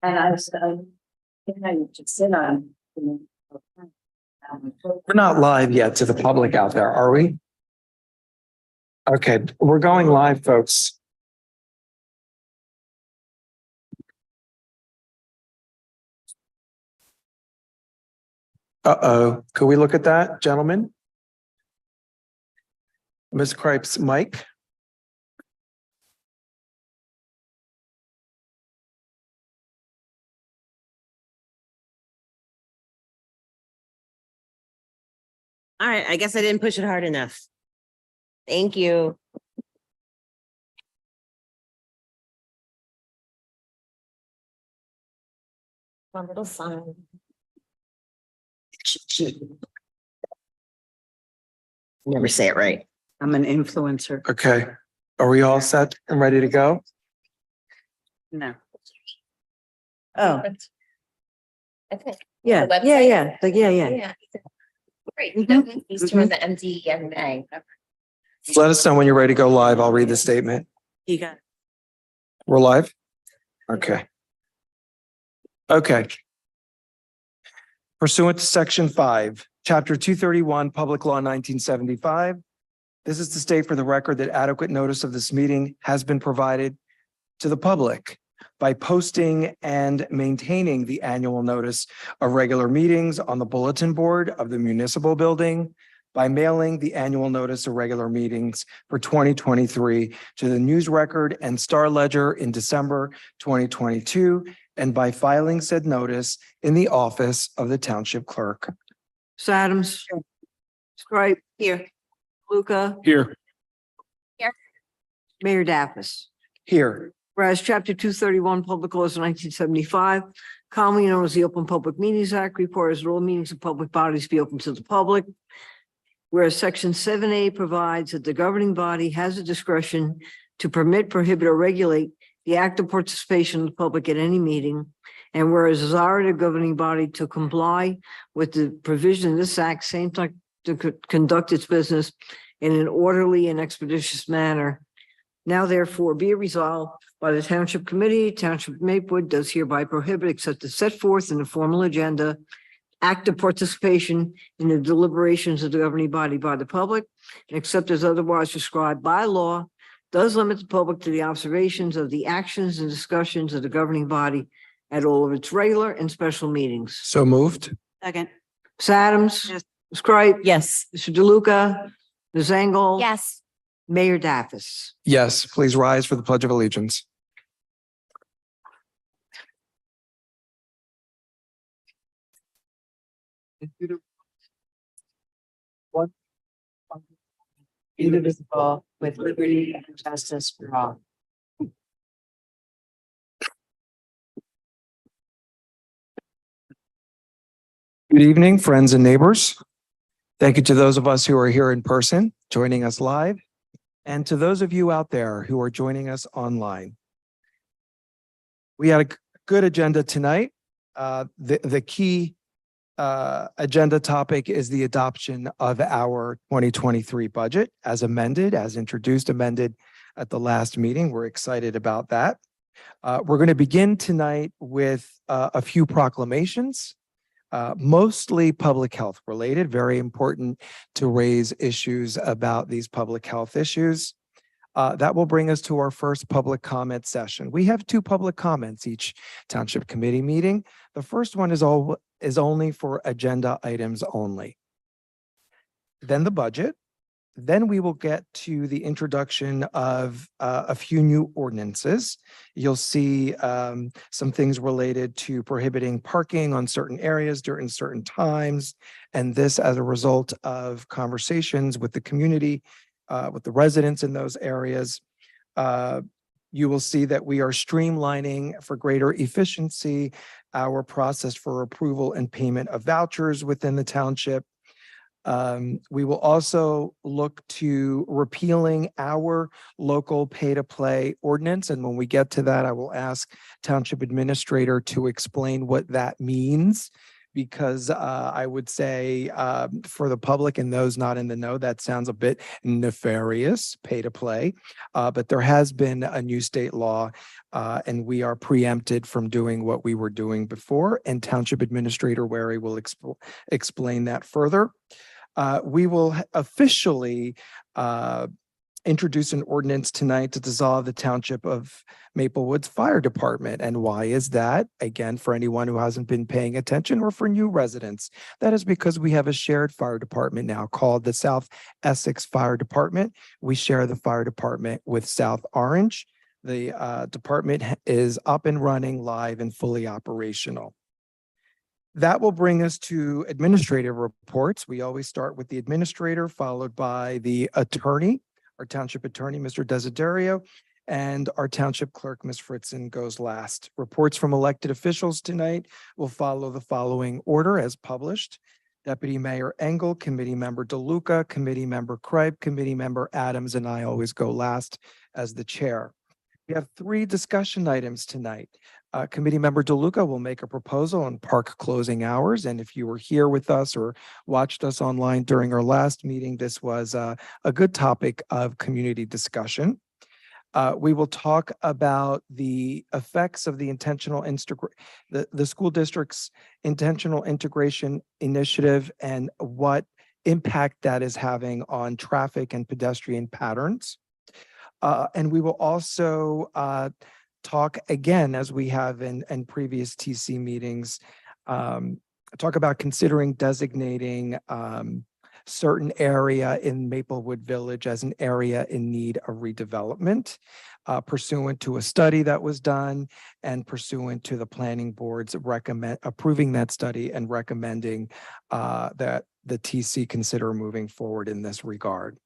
And I was, just sit on. We're not live yet to the public out there, are we? Okay, we're going live, folks. Uh-oh, could we look at that, gentlemen? Ms. Cripe's mic. All right, I guess I didn't push it hard enough. Thank you. One little sign. Never say it right. I'm an influencer. Okay, are we all set and ready to go? No. Oh, Okay. yeah, The yeah, website? yeah, like, yeah. Great. Mhm. These two are the MDMA. Let us know when you're ready to go live. I'll read the statement. You got it. We're live? Okay. Okay. Pursuant to Section 5, Chapter 231, Public Law 1975, this is to state for the record that adequate notice of this meeting has been provided to the public by posting and maintaining the annual notice of regular meetings on the bulletin board of the municipal building, by mailing the annual notice of regular meetings for 2023 to the News Record and Star Ledger in December 2022, and by filing said notice in the office of the Township Clerk. Adams. Scribe. Here. Luca. Here. Mayor Daffus. Here. Whereas Chapter 231, Public Laws of 1975, commonly known as the Open Public Meetings Act, requires that all meetings of public bodies be open to the public. Whereas Section 7A provides that the governing body has the discretion to permit, prohibit, or regulate the active participation of the public at any meeting. And whereas desire the governing body to comply with the provision of this act, same time to conduct its business in an orderly and expeditious manner. Now therefore be it resolved by the Township Committee, Township of Maplewood does hereby prohibit, except as set forth in the formal agenda, active participation in the deliberations of the governing body by the public, except as otherwise prescribed by law, does limit the public to the observations of the actions and discussions of the governing body at all of its regular and special meetings. So moved. Second. Ms. Adams. Yes. Ms. Cripe. Yes. Mr. DeLuca. Ms. Engel. Yes. Mayor Daffus. Yes, please rise for the Pledge of Allegiance. Indivisible, with liberty and justice for all. Good evening, friends and neighbors. Thank you to those of us who are here in person, joining us live, and to those of you out there who are joining us online. We had a good agenda tonight. The key agenda topic is the adoption of our 2023 budget as amended, as introduced, amended at the last meeting. We're excited about that. We're going to begin tonight with a few proclamations. Mostly public health related, very important to raise issues about these public health issues. That will bring us to our first public comment session. We have 2 public comments each Township Committee meeting. The first one is only for agenda items only. Then the budget. Then we will get to the introduction of a few new ordinances. You'll see some things related to prohibiting parking on certain areas during certain times. And this as a result of conversations with the community, with the residents in those areas. You will see that we are streamlining for greater efficiency our process for approval and payment of vouchers within the township. We will also look to repealing our local pay-to-play ordinance. And when we get to that, I will ask Township Administrator to explain what that means, because I would say for the public and those not in the know, that sounds a bit nefarious, pay to play. But there has been a new state law and we are preempted from doing what we were doing before. And Township Administrator Wary will explain that further. We will officially introduce an ordinance tonight to dissolve the Township of Maplewoods Fire Department. And why is that? Again, for anyone who hasn't been paying attention or for new residents, that is because we have a shared fire department now called the South Essex Fire Department. We share the fire department with South Orange. The department is up and running, live and fully operational. That will bring us to administrative reports. We always start with the administrator, followed by the attorney, our township attorney, Mr. Desiderio, and our township clerk, Ms. Fritzen, goes last. Reports from elected officials tonight will follow the following order as published. Deputy Mayor Engel, Committee Member DeLuca, Committee Member Kripe, Committee Member Adams, and I always go last as the chair. We have 3 discussion items tonight. Committee Member DeLuca will make a proposal on park closing hours. And if you were here with us or watched us online during our last meeting, this was a good topic of community discussion. We will talk about the effects of the the school district's intentional integration initiative and what impact that is having on traffic and pedestrian patterns. And we will also talk again, as we have in previous TC meetings, talk about considering designating certain area in Maplewood Village as an area in need of redevelopment, pursuant to a study that was done and pursuant to the planning board's approving that study and recommending that the TC consider moving forward in this regard.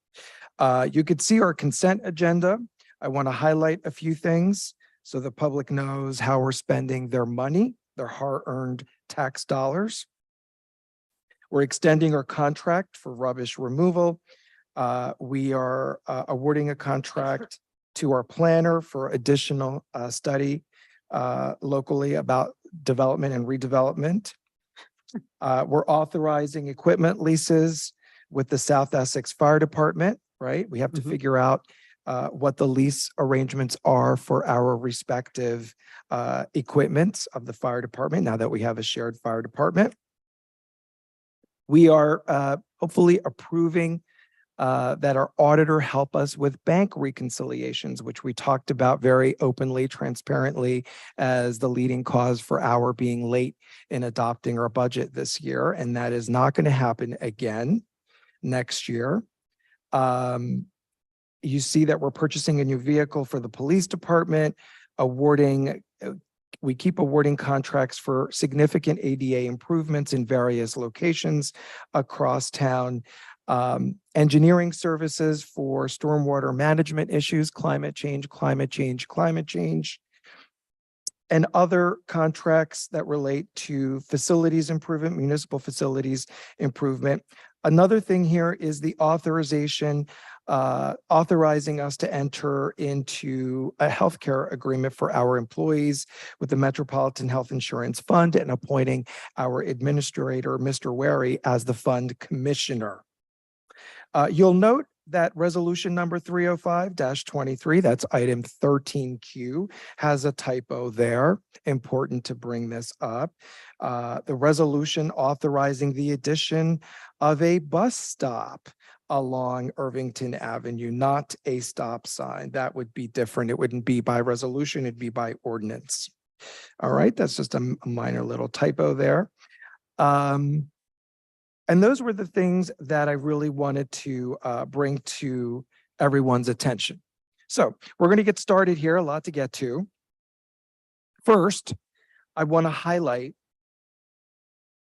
You could see our consent agenda. I want to highlight a few things so the public knows how we're spending their money, their hard-earned tax dollars. We're extending our contract for rubbish removal. We are awarding a contract to our planner for additional study locally about development and redevelopment. We're authorizing equipment leases with the South Essex Fire Department, right? We have to figure out what the lease arrangements are for our respective equipment of the fire department now that we have a shared fire department. We are hopefully approving that our auditor help us with bank reconciliations, which we talked about very openly, transparently as the leading cause for our being late in adopting our budget this year. And that is not going to happen again next year. You see that we're purchasing a new vehicle for the police department, we keep awarding contracts for significant ADA improvements in various locations across town. Engineering services for stormwater management issues, climate change, and other contracts that relate to facilities improvement, municipal facilities improvement. Another thing here is the authorization, authorizing us to enter into a healthcare agreement for our employees with the Metropolitan Health Insurance Fund and appointing our administrator, Mr. Wary, as the fund commissioner. You'll note that resolution number 305-23, that's item 13Q, has a typo there. Important to bring this up. The resolution authorizing the addition of a bus stop along Irvington Avenue, not a stop sign. That would be different. It wouldn't be by resolution, it'd be by ordinance. All right, that's just a minor little typo there. And those were the things that I really wanted to bring to everyone's attention. So we're going to get started here, a lot to get to. First, I want to highlight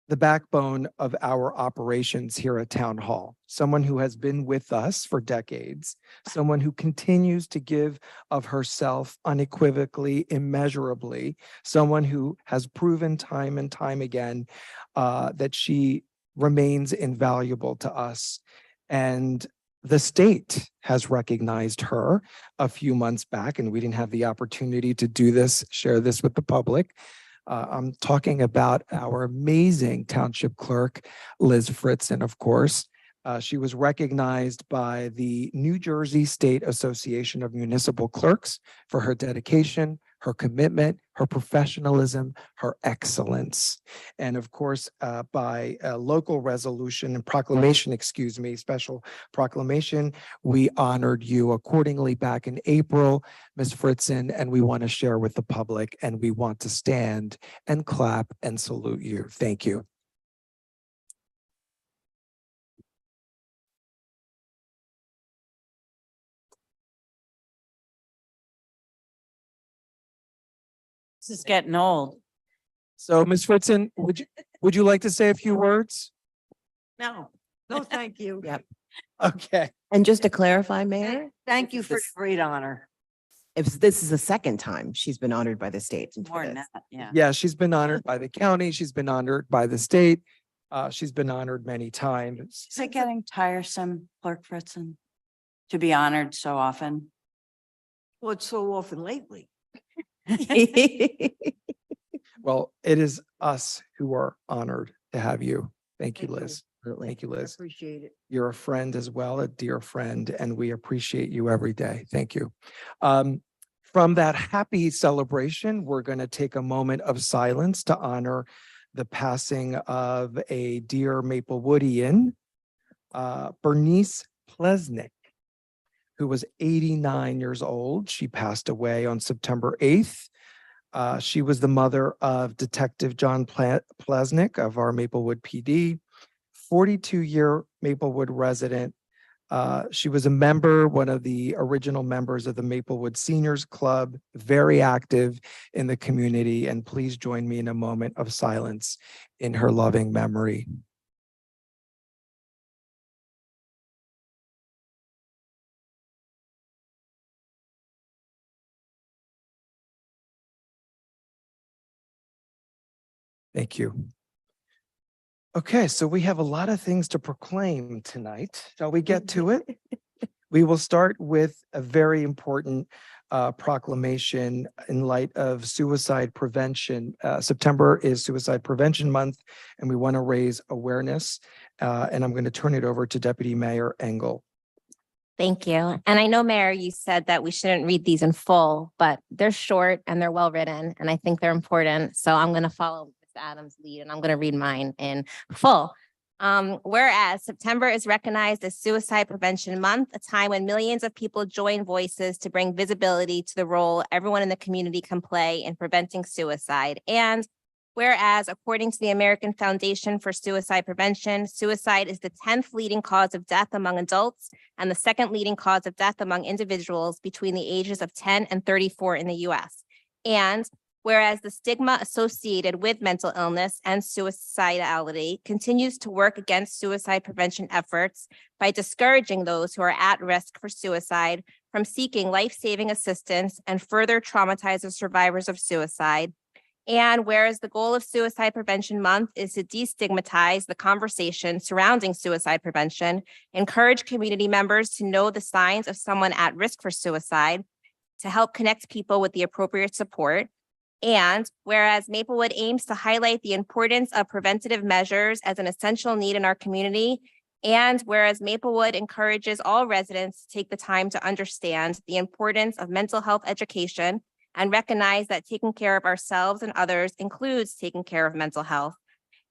the backbone of our operations here at Town Hall, someone who has been with us for decades, someone who continues to give of herself unequivocally, immeasurably, someone who has proven time and time again that she remains invaluable to us. And the state has recognized her a few months back, and we didn't have the opportunity to do this, share this with the public. I'm talking about our amazing township clerk, Liz Fritzen, of course. She was recognized by the New Jersey State Association of Municipal Clerks for her dedication, her commitment, her professionalism, her excellence. And of course, by a local resolution and proclamation, special proclamation, we honored you accordingly back in April, Ms. Fritzen, and we want to share with the public, and we want to stand and clap and salute you. Thank you. This is getting old. So, Ms. Fritzen, would you like to say a few words? No. No, thank you. Yep. Okay. And just to clarify, Mayor, Thank you for the This- great honor. if this is the second time she's been honored by the state. More than that, yeah. Yeah, she's been honored by the county. She's been honored by the state. She's been honored many times. Is it getting tiresome, Clerk Fritzen, to be honored so often? Well, it's so often lately. Well, it is us who are honored to have you. Thank you, Thank you. Liz. Absolutely. Thank you, I Liz. appreciate it. You're a friend as well, a dear friend, and we appreciate you every day. Thank you. From that happy celebration, we're going to take a moment of silence to honor the passing of a dear Maplewoodian, Bernice Plesnick, who was 89 years old. She passed away on September 8th. She was the mother of Detective John Plesnick of our Maplewood PD, 42-year Maplewood resident. She was a member, one of the original members of the Maplewood Seniors Club, very active in the community. And please join me in a moment of silence in her loving memory. Thank you. Okay, so we have a lot of things to proclaim tonight. Shall we get to it? We will start with a very important proclamation in light of suicide prevention. September is Suicide Prevention Month, and we want to raise awareness. And I'm going to turn it over to Deputy Mayor Engel. Thank you. And I know, Mayor, you said that we shouldn't read these in full, but they're short and they're well written, and I think they're important. So I'm going to follow Ms. Adams' lead, and I'm going to read mine in full. Whereas September is recognized as Suicide Prevention Month, a time when millions of people join voices to bring visibility to the role everyone in the community can play in preventing suicide. And whereas, according to the American Foundation for Suicide Prevention, suicide is the 10th leading cause of death among adults and the second leading cause of death among individuals between the ages of 10 and 34 in the US. And whereas the stigma associated with mental illness and suicidality continues to work against suicide prevention efforts by discouraging those who are at risk for suicide from seeking life-saving assistance and further traumatizes survivors of suicide. And whereas the goal of Suicide Prevention Month is to destigmatize the conversation surrounding suicide prevention, encourage community members to know the signs of someone at risk for suicide, to help connect people with the appropriate support. And whereas Maplewood aims to highlight the importance of preventative measures as an essential need in our community, and whereas Maplewood encourages all residents to take the time to understand the importance of mental health education and recognize that taking care of ourselves and others includes taking care of mental health.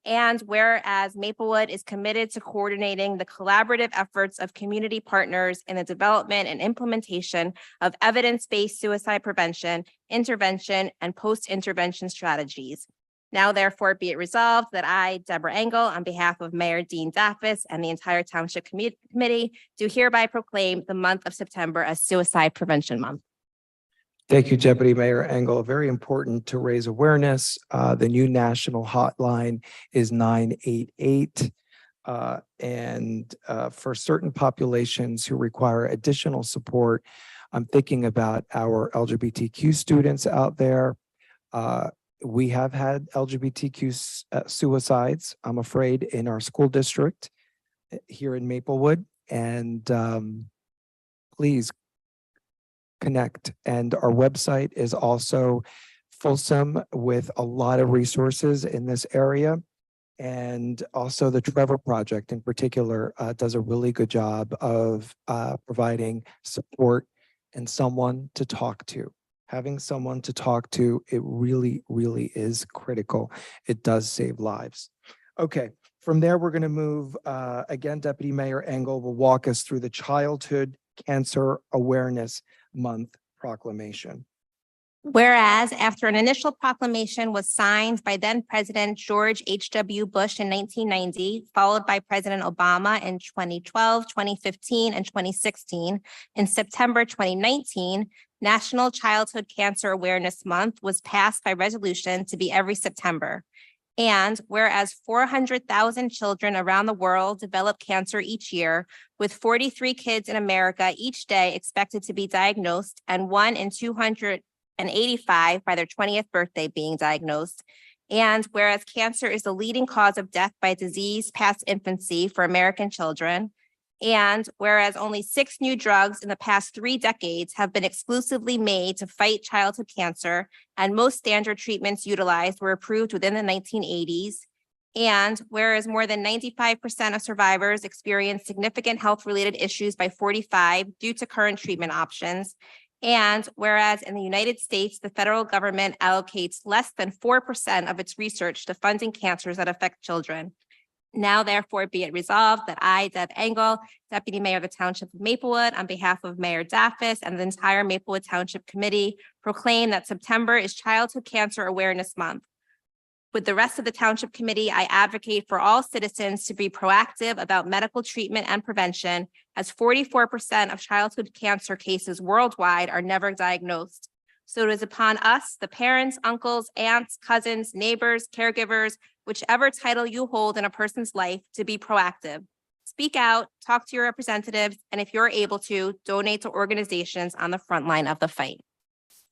And whereas Maplewood is committed to coordinating the collaborative efforts of community partners in the development and implementation of evidence-based suicide prevention, intervention, and post-intervention strategies. Now, therefore, be it resolved that I, Deborah Engel, on behalf of Mayor Dean Daffis and the entire Township Committee, do hereby proclaim the month of September as Suicide Prevention Month. Thank you, Deputy Mayor Engel. Very important to raise awareness. The new national hotline is 988. And for certain populations who require additional support, I'm thinking about our LGBTQ students out there. We have had LGBTQ suicides, I'm afraid, in our school district here in Maplewood. And please connect. And our website is also fulsome with a lot of resources in this area. And also the Trevor Project in particular does a really good job of providing support and someone to talk to. Having someone to talk to, it really, really is critical. It does save lives. Okay, from there, we're going to move, again, Deputy Mayor Engel will walk us through the Childhood Cancer Awareness Month proclamation. Whereas after an initial proclamation was signed by then President George H.W. Bush in 1990, followed by President Obama in 2012, 2015, and 2016, in September 2019, National Childhood Cancer Awareness Month was passed by resolution to be every September. And whereas 400,000 children around the world develop cancer each year, with 43 kids in America each day expected to be diagnosed and 1 in 285 by their 20th birthday being diagnosed. And whereas cancer is the leading cause of death by disease past infancy for American children, and whereas only 6 new drugs in the past 3 decades have been exclusively made to fight childhood cancer, and most standard treatments utilized were approved within the 1980s, and whereas more than 95% of survivors experience significant health-related issues by 45 due to current treatment options, and whereas in the United States, the federal government allocates less than 4% of its research to funding cancers that affect children. Now, therefore, be it resolved that I, Deb Engel, Deputy Mayor of the Township of Maplewood, on behalf of Mayor Daffis and the entire Maplewood Township Committee, proclaim that September is Childhood Cancer Awareness Month. With the rest of the Township Committee, I advocate for all citizens to be proactive about medical treatment and prevention, as 44% of childhood cancer cases worldwide are never diagnosed. So it is upon us, the parents, uncles, aunts, cousins, neighbors, caregivers, whichever title you hold in a person's life, to be proactive. Speak out, talk to your representatives, and if you're able to, donate to organizations on the front line of the fight.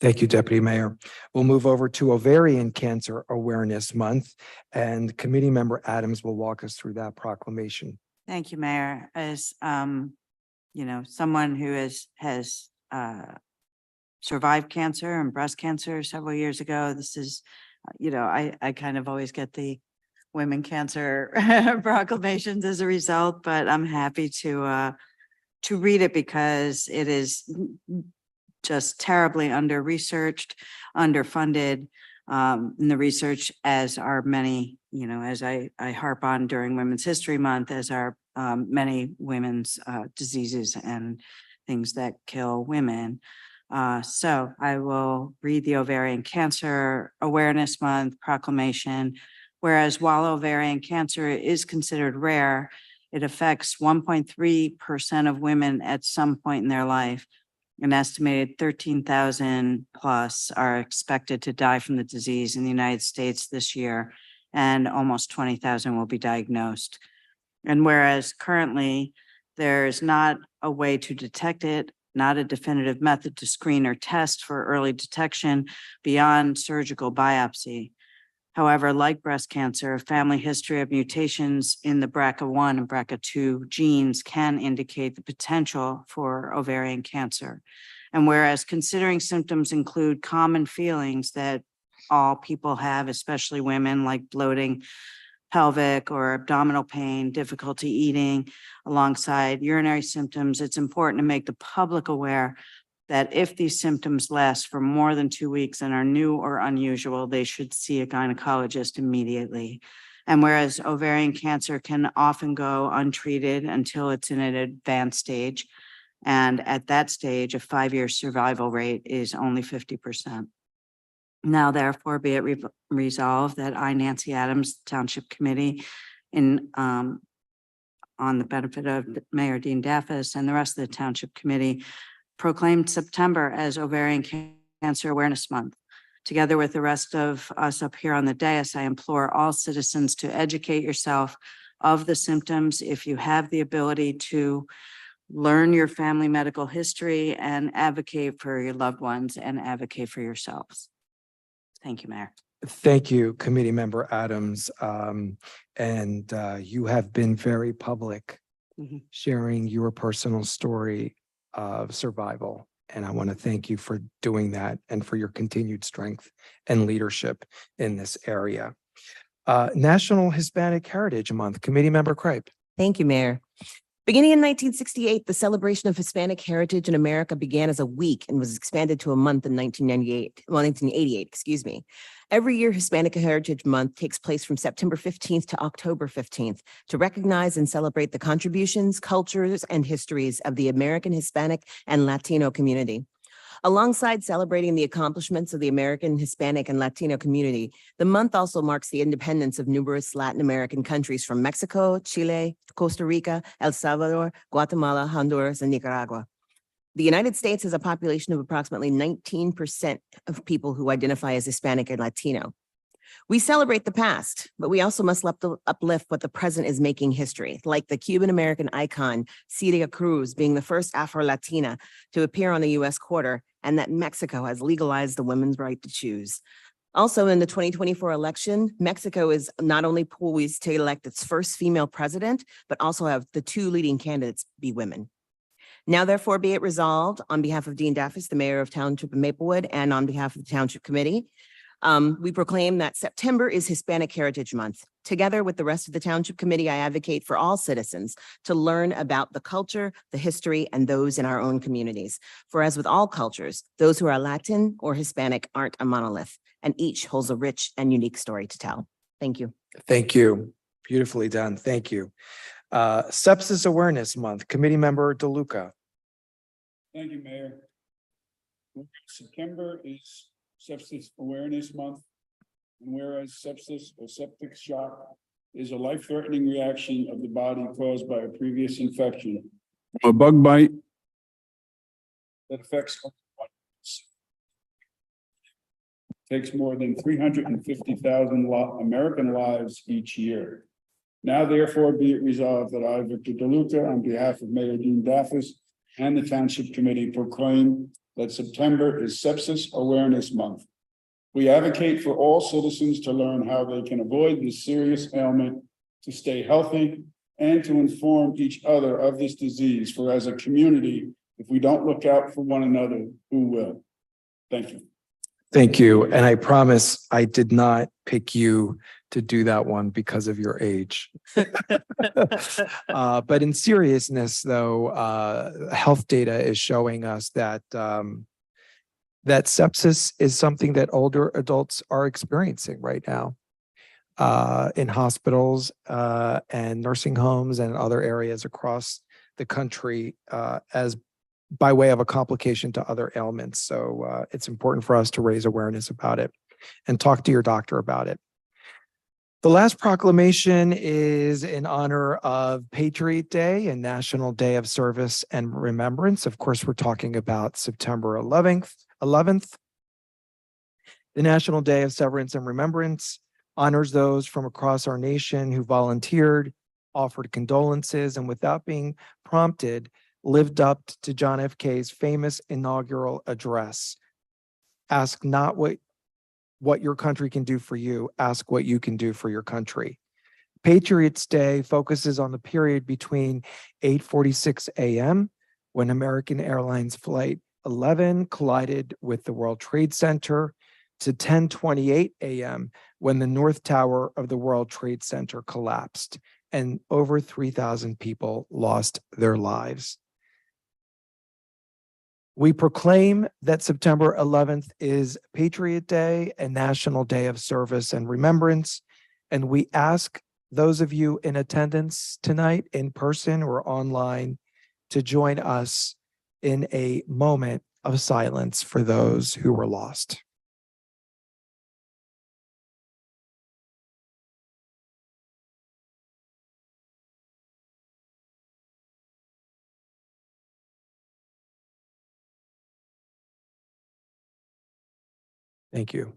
Thank you, Deputy Mayor. We'll move over to Ovarian Cancer Awareness Month, and Committee Member Adams will walk us through that proclamation. Thank you, Mayor. As someone who has survived cancer and breast cancer several years ago, this is, I kind of always get the women cancer proclamations as a result, but I'm happy to read it because it is just terribly under-researched, underfunded, in the research, as are many, as I harp on during Women's History Month, as are many women's diseases and things that kill women. So I will read the Ovarian Cancer Awareness Month proclamation. Whereas while ovarian cancer is considered rare, it affects 1.3% of women at some point in their life. An estimated 13,000 plus are expected to die from the disease in the United States this year, and almost 20,000 will be diagnosed. And whereas currently there is not a way to detect it, not a definitive method to screen or test for early detection beyond surgical biopsy. However, like breast cancer, a family history of mutations in the BRCA1 and BRCA2 genes can indicate the potential for ovarian cancer. And whereas considering symptoms include common feelings that all people have, especially women, like bloating, pelvic or abdominal pain, difficulty eating, alongside urinary symptoms, it's important to make the public aware that if these symptoms last for more than 2 weeks and are new or unusual, they should see a gynecologist immediately. And whereas ovarian cancer can often go untreated until it's in an advanced stage, and at that stage, a 5-year survival rate is only 50%. Now, therefore, be it resolved that I, Nancy Adams, Township Committee, on the benefit of Mayor Dean Daffis and the rest of the Township Committee, proclaimed September as Ovarian Cancer Awareness Month. Together with the rest of us up here on the dais, I implore all citizens to educate yourself of the symptoms if you have the ability to learn your family medical history and advocate for your loved ones and advocate for yourselves. Thank you, Mayor. Thank you, Committee Member Adams. You have been very public, sharing your personal story of survival And I want to thank you for doing that and for your continued strength and leadership in this area. National Hispanic Heritage Month, Committee Member Cripe. Thank you, Mayor. Beginning in 1968, the celebration of Hispanic heritage in America began as a week and was expanded to a month in 1988, excuse me. Every year, Hispanic Heritage Month takes place from September 15th to October 15th to recognize and celebrate the contributions, cultures, and histories of the American Hispanic and Latino community. Alongside celebrating the accomplishments of the American, Hispanic, and Latino community, the month also marks the independence of numerous Latin American countries from Mexico, Chile, Costa Rica, El Salvador, Guatemala, Honduras, and Nicaragua. The United States has a population of approximately 19% of people who identify as Hispanic and Latino. We celebrate the past, but we also must uplift what the present is making history, like the Cuban-American icon, Celia Cruz, being the first Afro-Latina to appear on the U.S. quarter, and that Mexico has legalized the women's right to choose. Also, in the 2024 election, Mexico is not only poised to elect its first female president, but also have the two leading candidates be women. Now, therefore, be it resolved on behalf of Dean Daffis, the mayor of Township of Maplewood, and on behalf of the Township Committee, we proclaim that September is Hispanic Heritage Month. Together with the rest of the Township Committee, I advocate for all citizens to learn about the culture, the history, and those in our own communities. For as with all cultures, those who are Latin or Hispanic aren't a monolith, and each holds a rich and unique story to tell. Thank you. Thank you. Beautifully done. Thank you. Sepsis Awareness Month, Committee Member DeLuca. Thank you, Mayor. September is Sepsis Awareness Month. And whereas sepsis or septic shock is a life-threatening reaction of the body caused by a previous infection, a bug bite that affects takes more than 350,000 American lives each year. Now, therefore, be it resolved that I, Victor DeLuca, on behalf of Mayor Dean Daffis and the Township Committee, proclaim that September is Sepsis Awareness Month. We advocate for all citizens to learn how they can avoid this serious ailment, to stay healthy, and to inform each other of this disease. For as a community, if we don't look out for one another, who will? Thank you. Thank you. And I promise I did not pick you to do that one because of your age. But in seriousness, though, health data is showing us that that sepsis is something that older adults are experiencing right now in hospitals and nursing homes and other areas across the country as by way of a complication to other ailments. So it's important for us to raise awareness about it and talk to your doctor about it. The last proclamation is in honor of Patriot Day and National Day of Service and Remembrance. Of course, we're talking about September 11th. The National Day of Severance and Remembrance honors those from across our nation who volunteered, offered condolences, and without being prompted, lived up to John F. K's famous inaugural address. Ask not what your country can do for you, ask what you can do for your country. Patriots Day focuses on the period between 8:46 a.m. when American Airlines Flight 11 collided with the World Trade Center to 10:28 a.m. when the North Tower of the World Trade Center collapsed and over 3,000 people lost their lives. We proclaim that September 11th is Patriot Day and National Day of Service and Remembrance, and we ask those of you in attendance tonight, in person or online, to join us in a moment of silence for those who were lost. Thank you.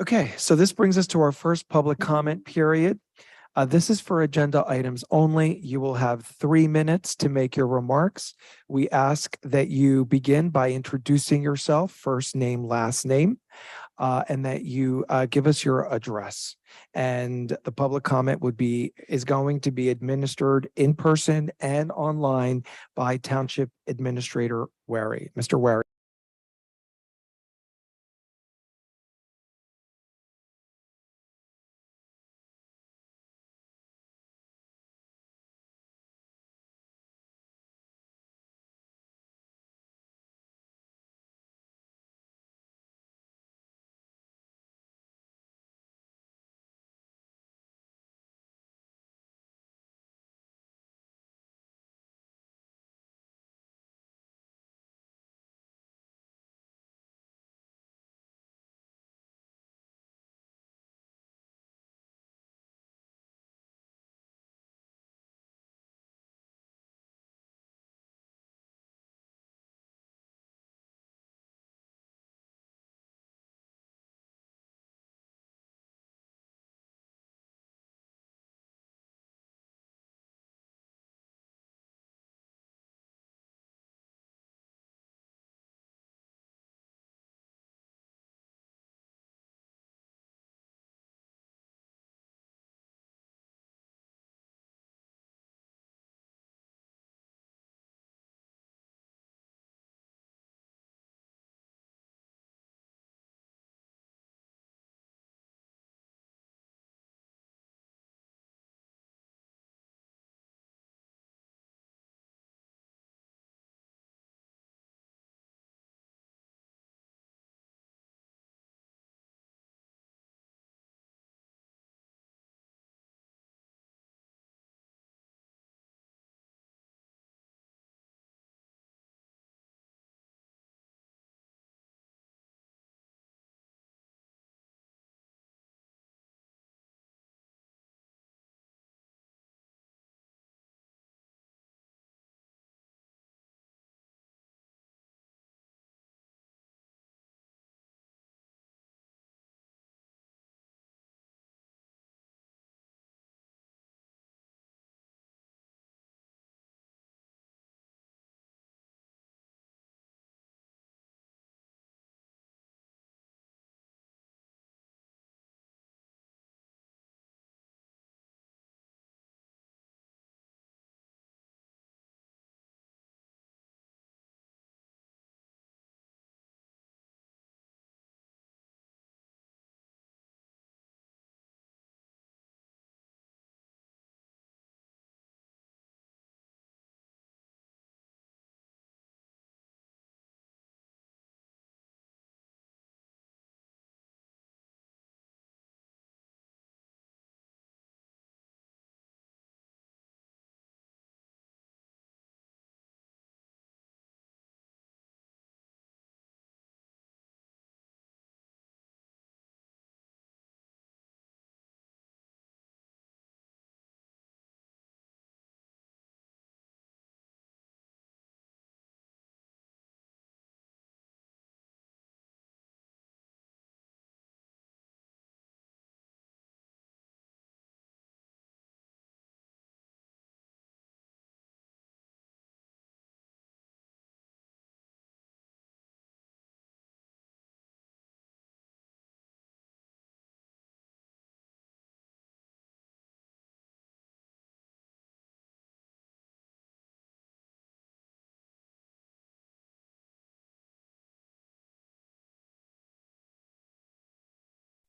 Okay, so this brings us to our first public comment period. This is for agenda items only. You will have 3 minutes to make your remarks. We ask that you begin by introducing yourself, first name, last name. and that you give us your address. And the public comment is going to be administered in person and online by Township Administrator Wary. Mr. Wary.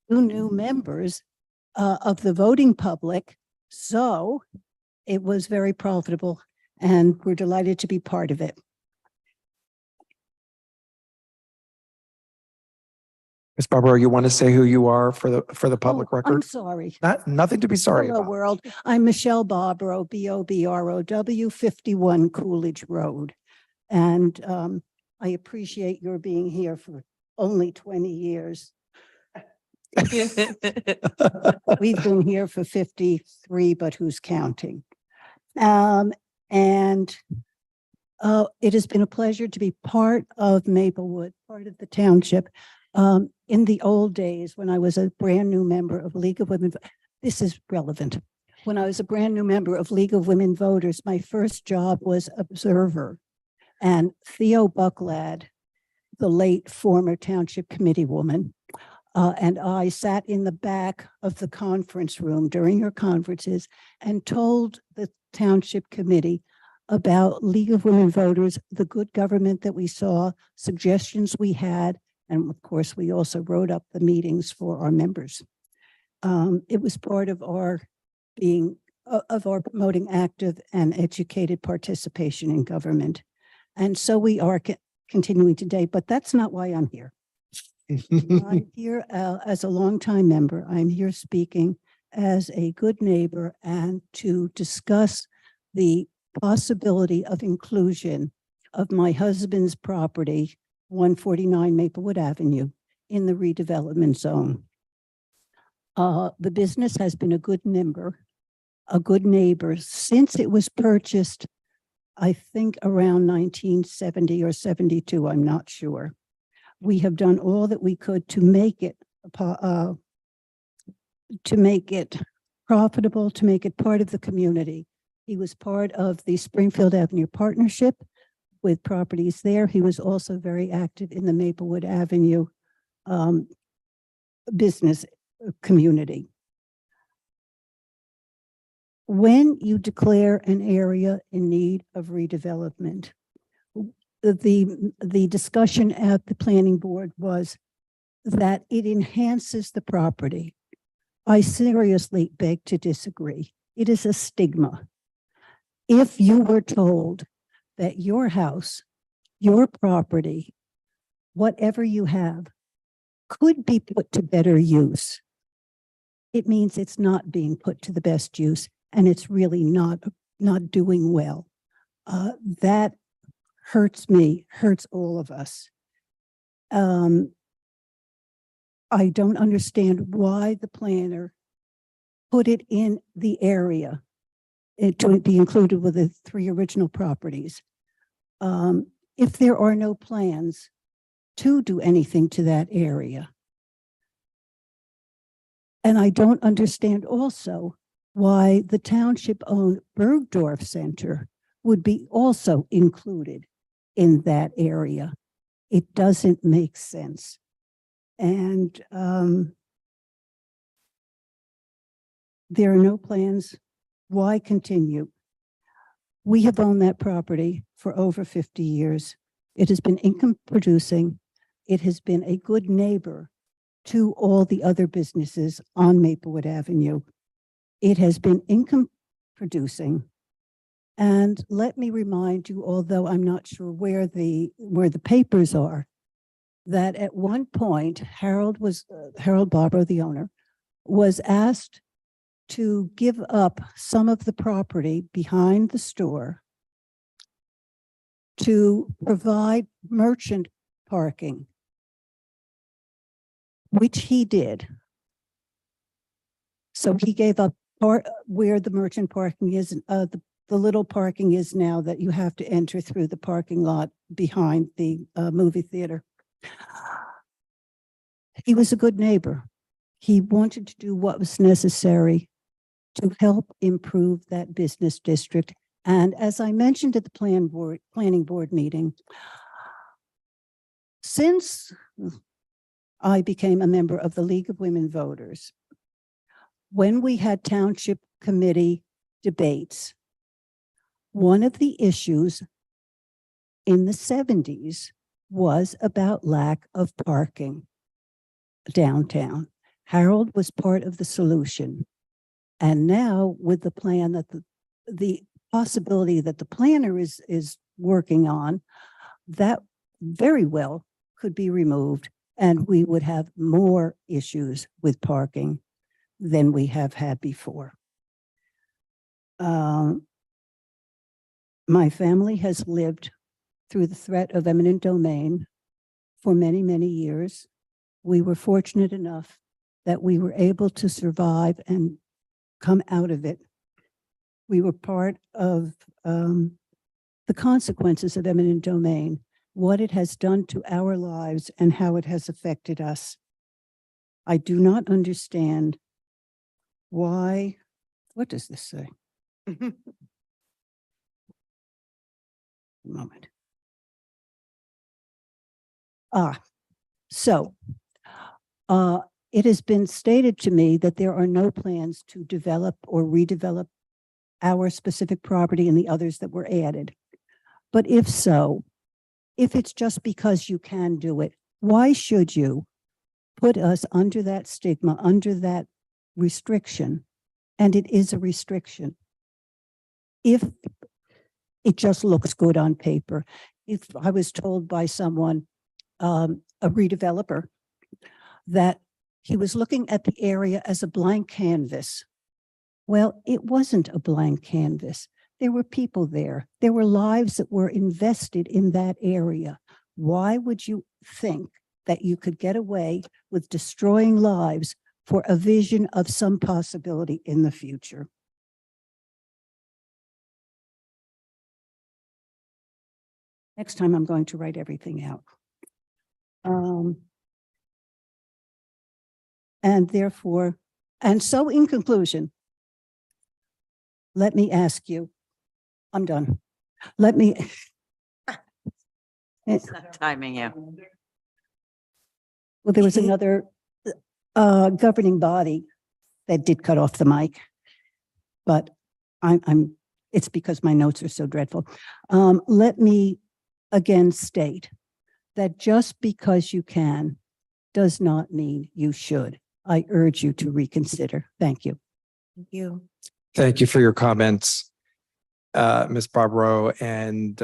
New members of the voting public. So it was very profitable and we're delighted to be part of it. Ms. Barbaro, you want to say who you are for the public I'm record? sorry. Nothing to be sorry Hello, about. world. I'm Michelle Barbaro, Bobrow, 51 Coolidge Road. And I appreciate your being here for only 20 years. We've been here for 53, but who's counting? And it has been a pleasure to be part of Maplewood, part of the township. In the old days, when I was a brand new member of League of Women, this is relevant. When I was a brand new member of League of Women Voters, my first job was observer. And Theo Bucklad, the late former township committee woman, and I sat in the back of the conference room during your conferences and told the township committee about League of Women Voters, the good government that we saw, suggestions we had, and of course, we also wrote up the meetings for our members. It was part of our being, of our promoting active and educated participation in government. And so we are continuing today, but that's not why I'm here. I'm here as a longtime member. I'm here speaking as a good neighbor and to discuss the possibility of inclusion of my husband's property, 149 Maplewood Avenue, in the redevelopment zone. The business has been a good neighbor since it was purchased, I think around 1970 or 72, I'm not sure. We have done all that we could to make it profitable, to make it part of the community. He was part of the Springfield Avenue Partnership with properties there. He was also very active in the Maplewood Avenue business community. When you declare an area in need of redevelopment, the discussion at the planning board was that it enhances the property. I seriously beg to disagree. It is a stigma. If you were told that your house, your property, whatever you have, could be put to better use, it means it's not being put to the best use, and it's really not doing well. That hurts me, hurts all of us. I don't understand why the planner put it in the area to be included with the 3 original properties. If there are no plans to do anything to that area. And I don't understand also why the township-owned Bergdorf Center would be also included in that area. It doesn't make sense. And there are no plans. Why continue? We have owned that property for over 50 years. It has been income producing. It has been a good neighbor to all the other businesses on Maplewood Avenue. It has been income producing. And let me remind you, although I'm not sure where the papers are, that at one point, Harold Barbaro, the owner, was asked to give up some of the property behind the store to provide merchant parking, which he did. So he gave up part where the merchant parking is, the little parking is now that you have to enter through the parking lot behind the movie theater. He was a good neighbor. He wanted to do what was necessary to help improve that business district. And as I mentioned at the planning board meeting, since I became a member of the League of Women Voters, when we had township committee debates, one of the issues in the 70s was about lack of parking downtown. Harold was part of the solution. And now with the plan that the possibility that the planner is working on, that very well could be removed, and we would have more issues with parking than we have had before. My family has lived through the threat of eminent domain for many, many years. We were fortunate enough that we were able to survive and come out of it. We were part of the consequences of eminent domain, what it has done to our lives and how it has affected us. I do not understand why, what does this say? Moment. So It has been stated to me that there are no plans to develop or redevelop our specific property and the others that were added. But if so, if it's just because you can do it, why should you put us under that stigma, under that restriction? And it is a restriction. If it just looks good on paper. If I was told by someone, a redeveloper, that he was looking at the area as a blank canvas. Well, it wasn't a blank canvas. There were people there. There were lives that were invested in that area. Why would you think that you could get away with destroying lives for a vision of some possibility in the future? Next time I'm going to write everything out. And therefore, and so in conclusion, let me ask you, I'm done. Let me. Timing you. Well, there was another governing body that did cut off the mic, but it's because my notes are so dreadful. Let me again state that just because you can does not mean you should. I urge you to reconsider. Thank you. Thank you. Thank you for your comments, Ms. Barbaro. And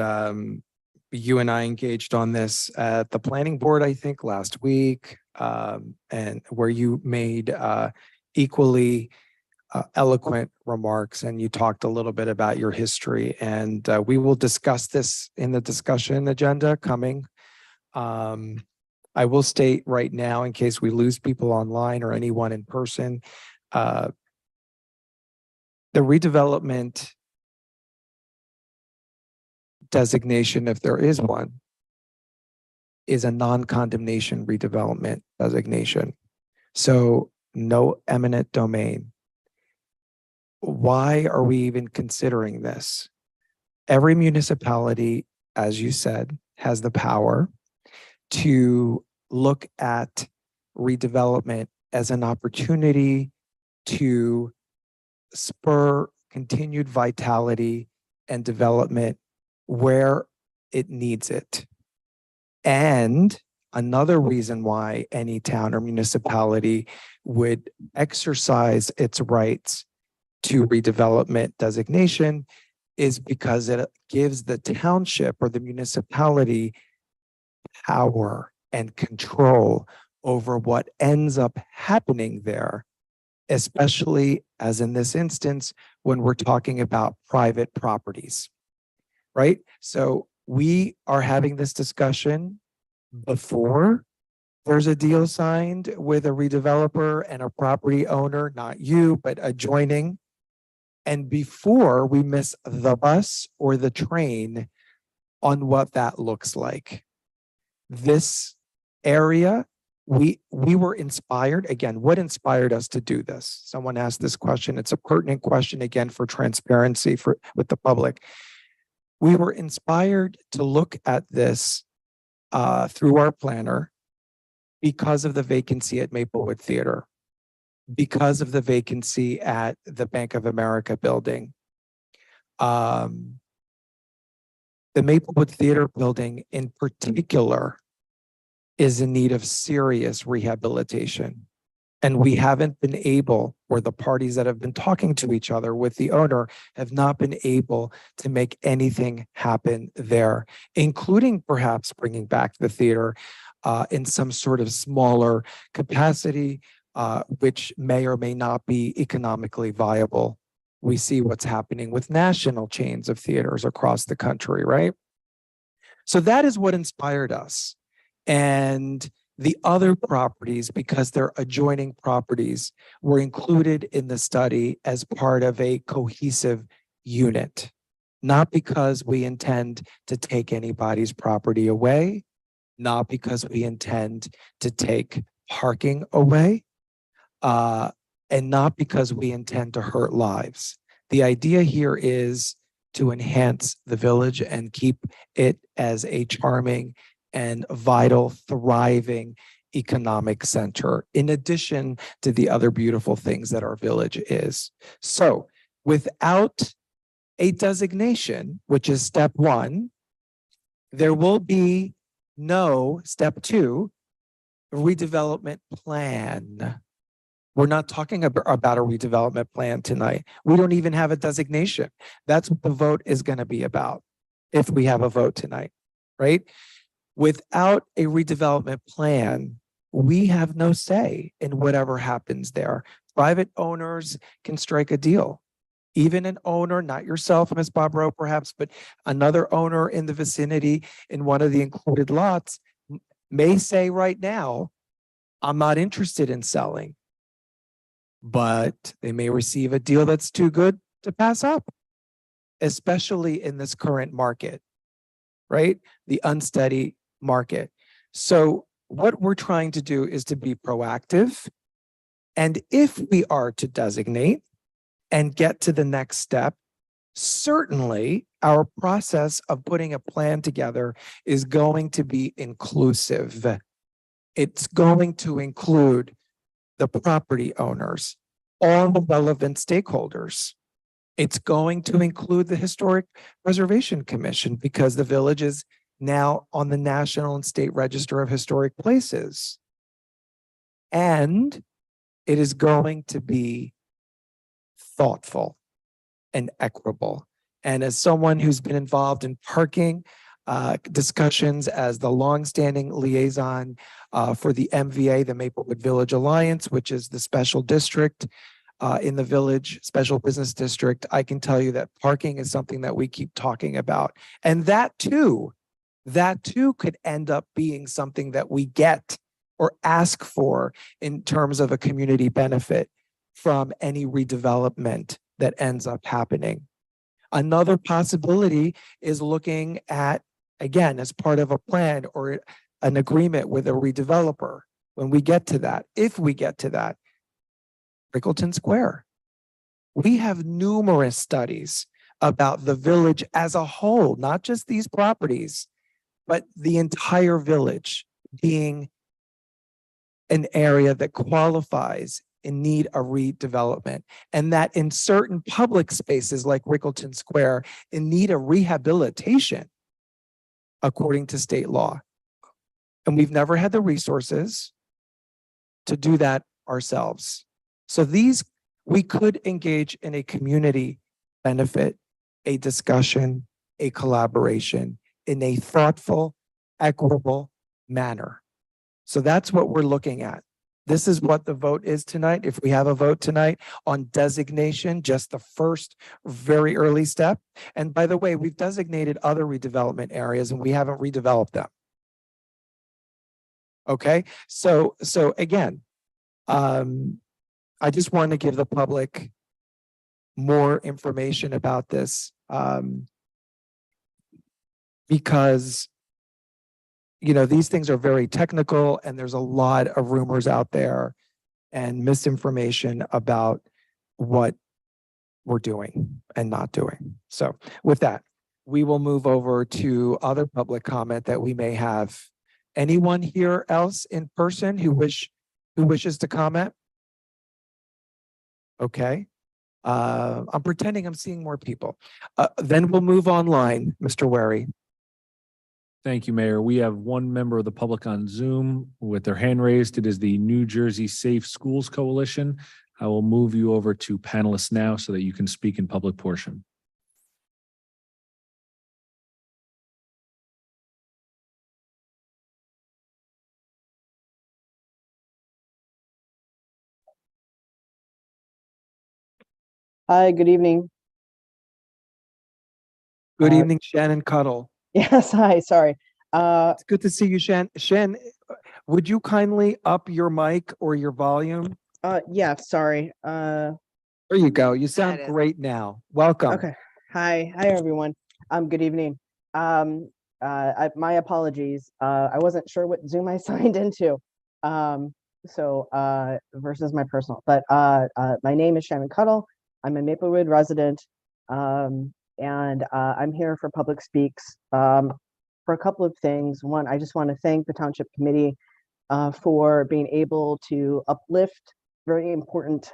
you and I engaged on this at the planning board, I think, last week, and where you made equally eloquent remarks, and you talked a little bit about your history. And we will discuss this in the discussion agenda coming. I will state right now, in case we lose people online or anyone in person, the redevelopment designation, if there is one, is a non-condemnation redevelopment designation. So no eminent domain. Why are we even considering this? Every municipality, as you said, has the power to look at redevelopment as an opportunity to spur continued vitality and development where it needs it. And another reason why any town or municipality would exercise its rights to redevelopment designation is because it gives the township or the municipality power and control over what ends up happening there, especially as in this instance, when we're talking about private properties, right? So we are having this discussion before there's a deal signed with a redeveloper and a property owner, not you, but adjoining. And before we miss the bus or the train on what that looks like. This area, we were inspired. Again, what inspired us to do this? Someone asked this question. It's a pertinent question, again, for transparency with the public. We were inspired to look at this through our planner because of the vacancy at Maplewood Theater, because of the vacancy at the Bank of America building. The Maplewood Theater building in particular is in need of serious rehabilitation. And we haven't been able, or the parties that have been talking to each other with the owner have not been able to make anything happen there, including perhaps bringing back the theater in some sort of smaller capacity, which may or may not be economically viable. We see what's happening with national chains of theaters across the country, right? So that is what inspired us. And the other properties, because they're adjoining properties, were included in the study as part of a cohesive unit, not because we intend to take anybody's property away, not because we intend to take parking away, and not because we intend to hurt lives. The idea here is to enhance the village and keep it as a charming and vital, thriving economic center, in addition to the other beautiful things that our village is. So without a designation, which is step one, there will be no step two, redevelopment plan. We're not talking about a redevelopment plan tonight. We don't even have a designation. That's what the vote is going to be about if we have a vote tonight, right? Without a redevelopment plan, we have no say in whatever happens there. Private owners can strike a deal. Even an owner, not yourself, Ms. Bobrow, perhaps, but another owner in the vicinity in one of the included lots may say right now, I'm not interested in selling, but they may receive a deal that's too good to pass up, especially in this current market, right? The unsteady market. So what we're trying to do is to be proactive. And if we are to designate and get to the next step, certainly our process of putting a plan together is going to be inclusive. It's going to include the property owners, all the relevant stakeholders. It's going to include the Historic Preservation Commission because the village is now on the National and State Register of Historic Places. And it is going to be thoughtful and equitable. And as someone who's been involved in parking discussions as the longstanding liaison for the MVA, the Maplewood Village Alliance, which is the special district in the village, special business district, I can tell you that parking is something that we keep talking about. And that too could end up being something that we get or ask for in terms of a community benefit from any redevelopment that ends up happening. Another possibility is looking at, again, as part of a plan or an agreement with a redeveloper. When we get to that, if we get to that, Rickleton Square. We have numerous studies about the village as a whole, not just these properties, but the entire village being an area that qualifies in need of redevelopment, and that in certain public spaces like Rickleton Square in need of rehabilitation according to state law. And we've never had the resources to do that ourselves. So we could engage in a community benefit, a discussion, a collaboration in a thoughtful, equitable manner. So that's what we're looking at. This is what the vote is tonight. If we have a vote tonight on designation, just the first very early step. And by the way, we've designated other redevelopment areas and we haven't redeveloped them. Okay, so again, I just want to give the public more information about this because these things are very technical and there's a lot of rumors out there and misinformation about what we're doing and not doing. So with that, we will move over to other public comment that we may have. Anyone here else in person who wishes to comment? Okay. I'm pretending I'm seeing more people. Then we'll move online, Mr. Wary. Thank you, Mayor. We have one member of the public on Zoom with their hand raised. It is the New Jersey Safe Schools Coalition. I will move you over to panelists now so that you can speak in public portion. Hi, good evening. Good evening, Shannon Cuddle. Yes, hi, sorry. It's good to see you, Shan. Shan, would you kindly up your mic or your volume? Yeah, sorry. There you go. You sound great now. Welcome. Okay. Hi, everyone. Good evening. My apologies. I wasn't sure what Zoom I signed into. Versus my personal, but my name is Shannon Cuddle. I'm a Maplewood resident, and I'm here for Public Speaks for a couple of things. One, I just want to thank the Township Committee for being able to uplift very important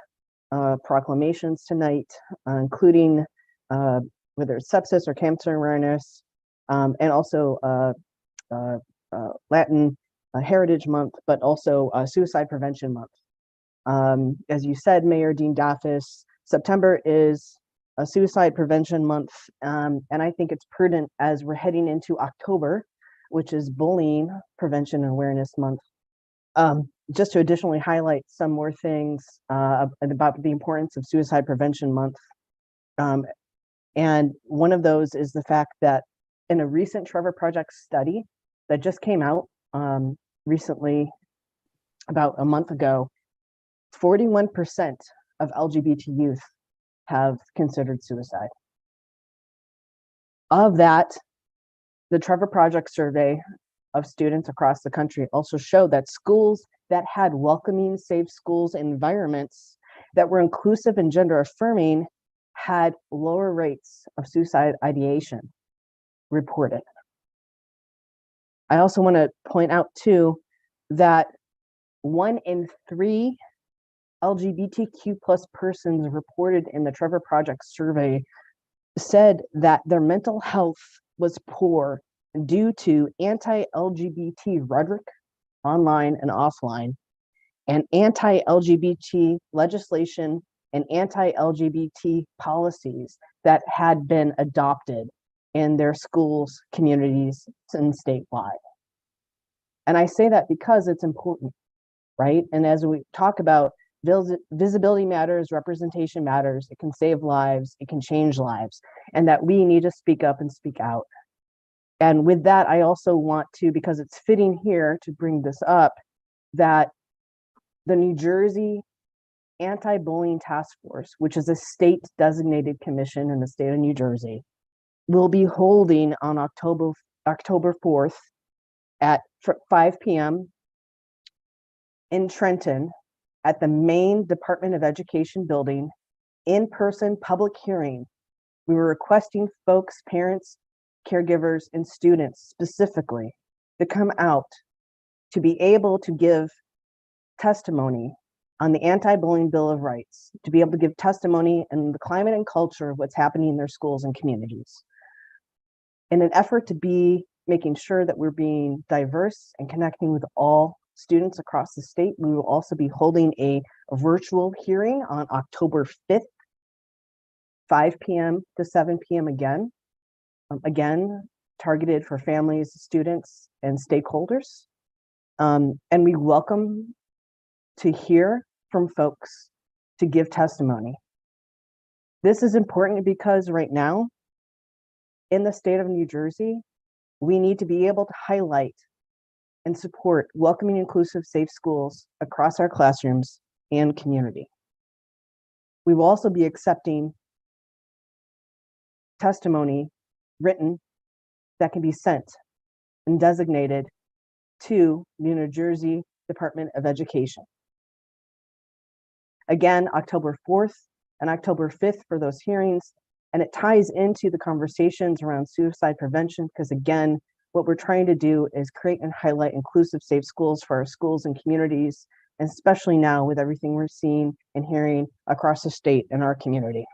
proclamations tonight, including whether it's sepsis or cancer awareness, and also Latin Heritage Month, but also Suicide Prevention Month. As you said, Mayor Dean Daffis, September is a suicide prevention month, and I think it's prudent as we're heading into October, which is bullying prevention and awareness month. Just to additionally highlight some more things about the importance of suicide prevention month. And one of those is the fact that in a recent Trevor Project study that just came out recently, about a month ago, 41% of LGBT youth have considered suicide. Of that, the Trevor Project survey of students across the country also showed that schools that had welcoming, safe schools environments that were inclusive and gender affirming had lower rates of suicide ideation reported. I also want to point out too that 1 in 3 LGBTQ plus persons reported in the Trevor Project survey said that their mental health was poor due to anti-LGBT rhetoric online and offline, and anti-LGBT legislation and anti-LGBT policies that had been adopted in their schools, communities, and statewide. And I say that because it's important, right? And as we talk about visibility matters, representation matters, it can save lives, it can change lives, and that we need to speak up and speak out. And with that, I also want to, because it's fitting here to bring this up, that the New Jersey Anti-Bullying Task Force, which is a state designated commission in the state of New Jersey, will be holding on October 4th at 5 p.m. in Trenton at the main Department of Education building, in-person public hearing. We were requesting folks, parents, caregivers, and students specifically to come out to be able to give testimony on the Anti-Bullying Bill of Rights, to be able to give testimony in the climate and culture of what's happening in their schools and communities. In an effort to be making sure that we're being diverse and connecting with all students across the state, we will also be holding a virtual hearing on October 5th, 5 p.m. to 7 p.m. Again, targeted for families, students, and stakeholders. And we welcome to hear from folks to give testimony. This is important because right now, in the state of New Jersey, we need to be able to highlight and support welcoming, inclusive, safe schools across our classrooms and community. We will also be accepting testimony written that can be sent and designated to the New Jersey Department of Education. Again, October 4th and October 5th for those hearings. And it ties into the conversations around suicide prevention, because again, what we're trying to do is create and highlight inclusive, safe schools for our schools and communities, and especially now with everything we're seeing and hearing across the state and our community.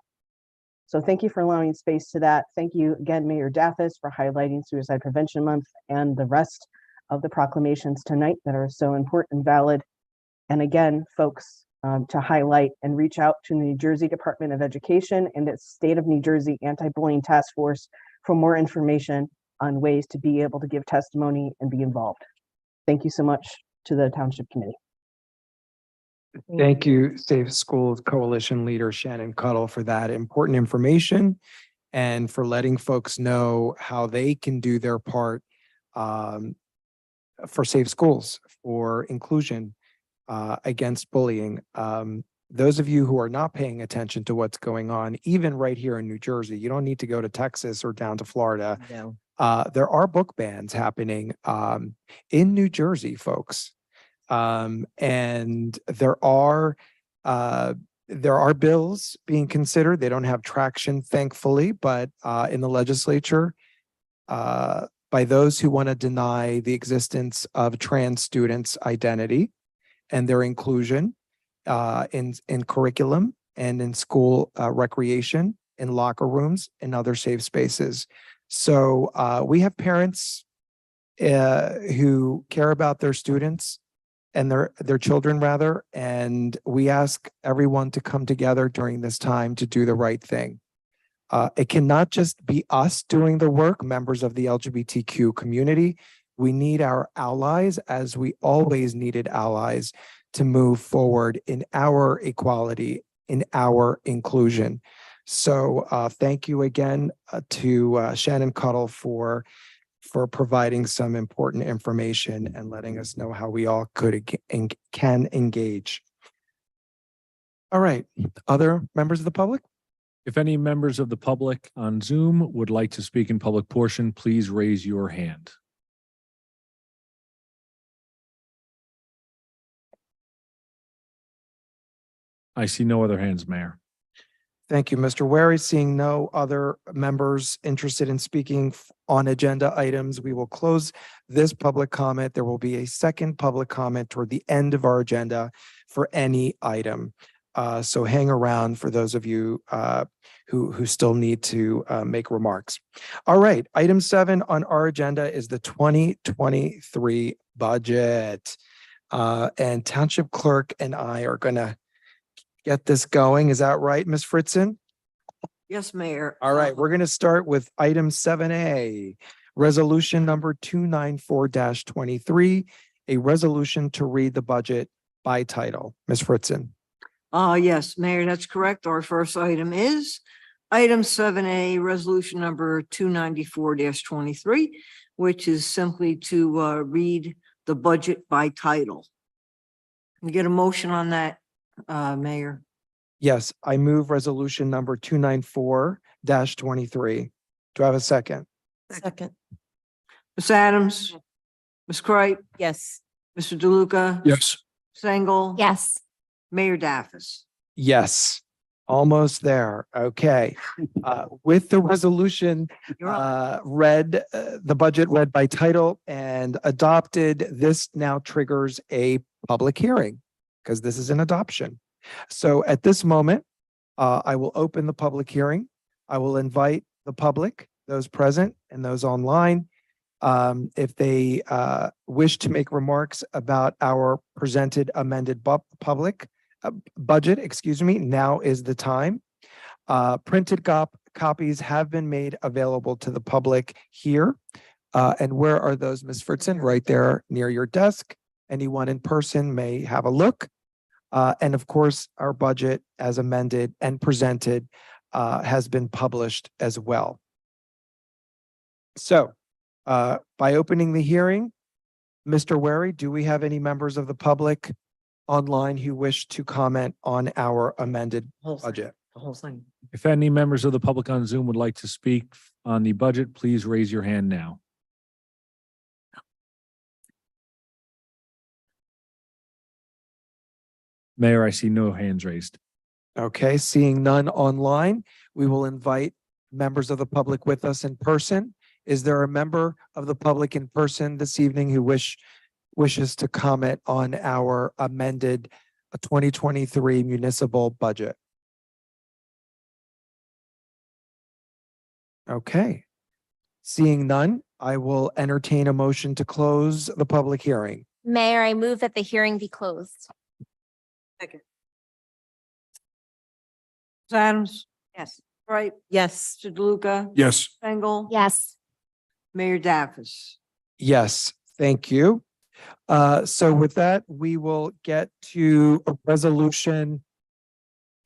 So thank you for allowing space to that. Thank you again, Mayor Daffis, for highlighting Suicide Prevention Month and the rest of the proclamations tonight that are so important and valid. And again, folks, to highlight and reach out to the New Jersey Department of Education and its State of New Jersey Anti-Bullying Task Force for more information on ways to be able to give testimony and be involved. Thank you so much to the Township Committee. Thank you, Safe Schools Coalition Leader Shannon Cuttle, for that important information and for letting folks know how they can do their part for safe schools, for inclusion, against bullying. Those of you who are not paying attention to what's going on, even right here in New Jersey, you don't need to go to Texas or down to Florida. No. There are book bans happening in New Jersey, folks. And there are bills being considered. They don't have traction, thankfully, but in the legislature, by those who want to deny the existence of trans students' identity and their inclusion in curriculum and in school recreation, in locker rooms, and other safe spaces. So we have parents who care about their students and their children rather, and we ask everyone to come together during this time to do the right thing. It cannot just be us doing the work, members of the LGBTQ community. We need our allies, as we always needed allies, to move forward in our equality, in our inclusion. So thank you again to Shannon Cuttle for providing some important information and letting us know how we all can engage. All right, other members of the public? If any members of the public on Zoom would like to speak in public portion, please raise your hand. I see no other hands, Mayor. Thank you, Mr. Wary. Seeing no other members interested in speaking on agenda items, we will close this public comment. There will be a second public comment toward the end of our agenda for any item. So hang around for those of you who still need to make remarks. All right, item 7 on our agenda is the 2023 budget. And Township Clerk and I are going to get this going. Is that right, Ms. Fritzen? Yes, Mayor. All right, we're going to start with item 7A, resolution number 294-23, a resolution to read the budget by title. Ms. Fritzen. Yes, Mayor, that's correct. Our first item is item 7A, resolution number 294-23, which is simply to read the budget by title. Can you get a motion on that, Mayor? Yes, I move resolution number 294-23. Do I have a second? Second. Ms. Adams? Ms. Cripe? Yes. Mr. DeLuca? Yes. Sengel? Yes. Mayor Daffis? Yes, almost there. Okay. With the resolution You're up. read, the budget read by title and adopted, this now triggers a public hearing because this is an adoption. So at this moment, I will open the public hearing. I will invite the public, those present and those online, if they wish to make remarks about our presented amended budget, now is the time. Printed copies have been made available to the public here. And where are those, Ms. Fritzen? Right there near your desk. Anyone in person may have a look. And of course, our budget as amended and presented has been published as well. So by opening the hearing, Mr. Wary, do we have any members of the public online who wish to comment on our amended budget? The whole thing. If any members of the public on Zoom would like to speak on the budget, please raise your hand now. Mayor, I see no hands raised. Okay, seeing none online, we will invite members of the public with us in person. Is there a member of the public in person this evening who wishes to comment on our amended 2023 municipal budget? Okay. Seeing none, I will entertain a motion to close the public hearing. Mayor, I move that the hearing be closed. Second. Ms. Adams? Yes. Cripe? Yes. Mr. DeLuca? Yes. Sengel? Yes. Mayor Daffis? Yes, thank you. So with that, we will get to a resolution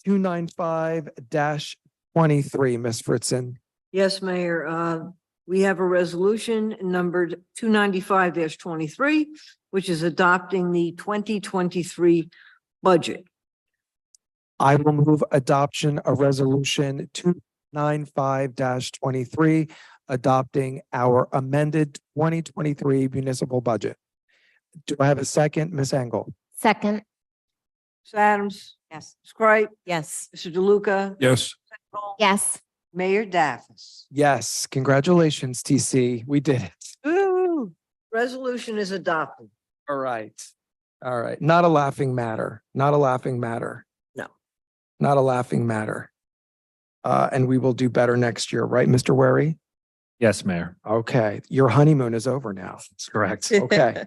295-23, Ms. Fritzen. Yes, Mayor. We have a resolution numbered 295-23, which is adopting the 2023 budget. I will move adoption of resolution 295-23, adopting our amended 2023 municipal budget. Do I have a second, Ms. Engel? Second. Ms. Adams? Yes. Ms. Cripe? Yes. Mr. DeLuca? Yes. Sengel? Yes. Mayor Daffis? Yes, congratulations, TC. We did it. Resolution is adopted. All right. All right. Not a laughing matter. Not a laughing matter. No. Not a laughing matter. And we will do better next year, right, Mr. Wary? Yes, Mayor. Okay. Your honeymoon is over now. That's correct. Okay.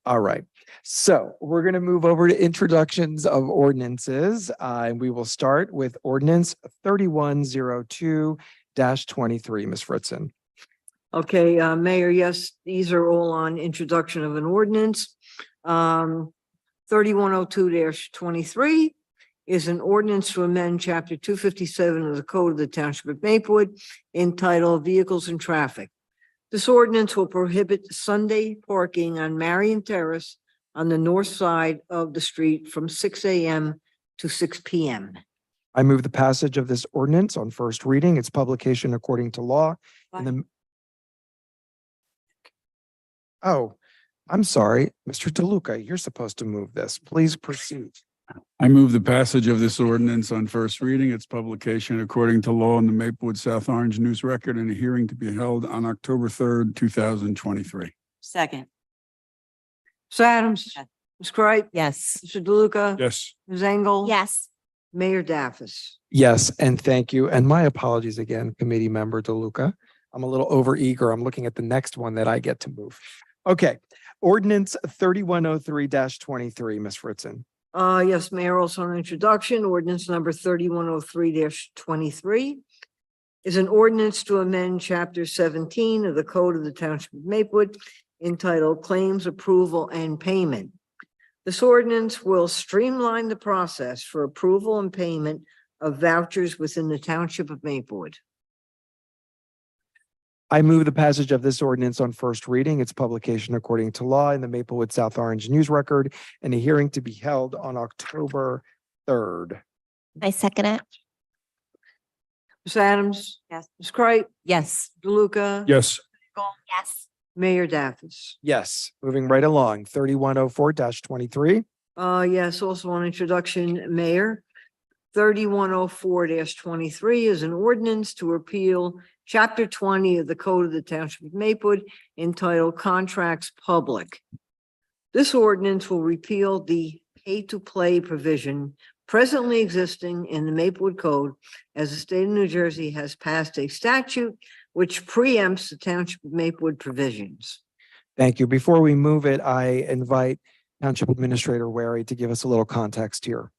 All right. So we're going to move over to introductions of ordinances. And we will start with ordinance 3102-23, Ms. Fritzen. Okay, Mayor, yes, these are all on introduction of an ordinance. 3102-23 is an ordinance to amend chapter 257 of the Code of the Township of Maplewood entitled Vehicles and Traffic. This ordinance will prohibit Sunday parking on Marion Terrace on the north side of the street from 6 a.m. to 6 p.m. I move the passage of this ordinance on first reading, its publication according to law. In the Oh, I'm sorry, Mr. DeLuca, you're supposed to move this. Please proceed. I move the passage of this ordinance on first reading, its publication according to law in the Maplewood South Orange News Record, and a hearing to be held on October 3rd, 2023. Second. Ms. Adams, Yes. Ms. Cripe, Yes. Mr. DeLuca. Yes. Ms. Engel. Yes. Mayor Daffis. Yes, and thank you. And my apologies again, committee member DeLuca. I'm a little overeager. I'm looking at the next one that I get to move. Okay, ordinance 3103-23, Ms. Fritzen. Yes, Mayor, also an introduction, ordinance number 3103-23 is an ordinance to amend chapter 17 of the Code of the Township of Maplewood entitled Claims Approval and Payment. This ordinance will streamline the process for approval and payment of vouchers within the Township of Maplewood. I move the passage of this ordinance on first reading, its publication according to law in the Maplewood South Orange News Record, and a hearing to be held on October 3rd. I second it. Ms. Adams? Yes. Ms. Cripe? Yes. DeLuca? Yes. Yes. Mayor Daffis. Yes, moving right along, 3104-23. Yes, also on introduction, Mayor. 3104-23 is an ordinance to repeal Chapter 20 of the Code of the Township of Maplewood entitled Contracts Public. This ordinance will repeal the pay-to-play provision presently existing in the Maplewood Code, as the state of New Jersey has passed a statute which preempts the Township of Maplewood provisions. Thank you. Before we move it, I invite Township Administrator Wary to give us a little context here.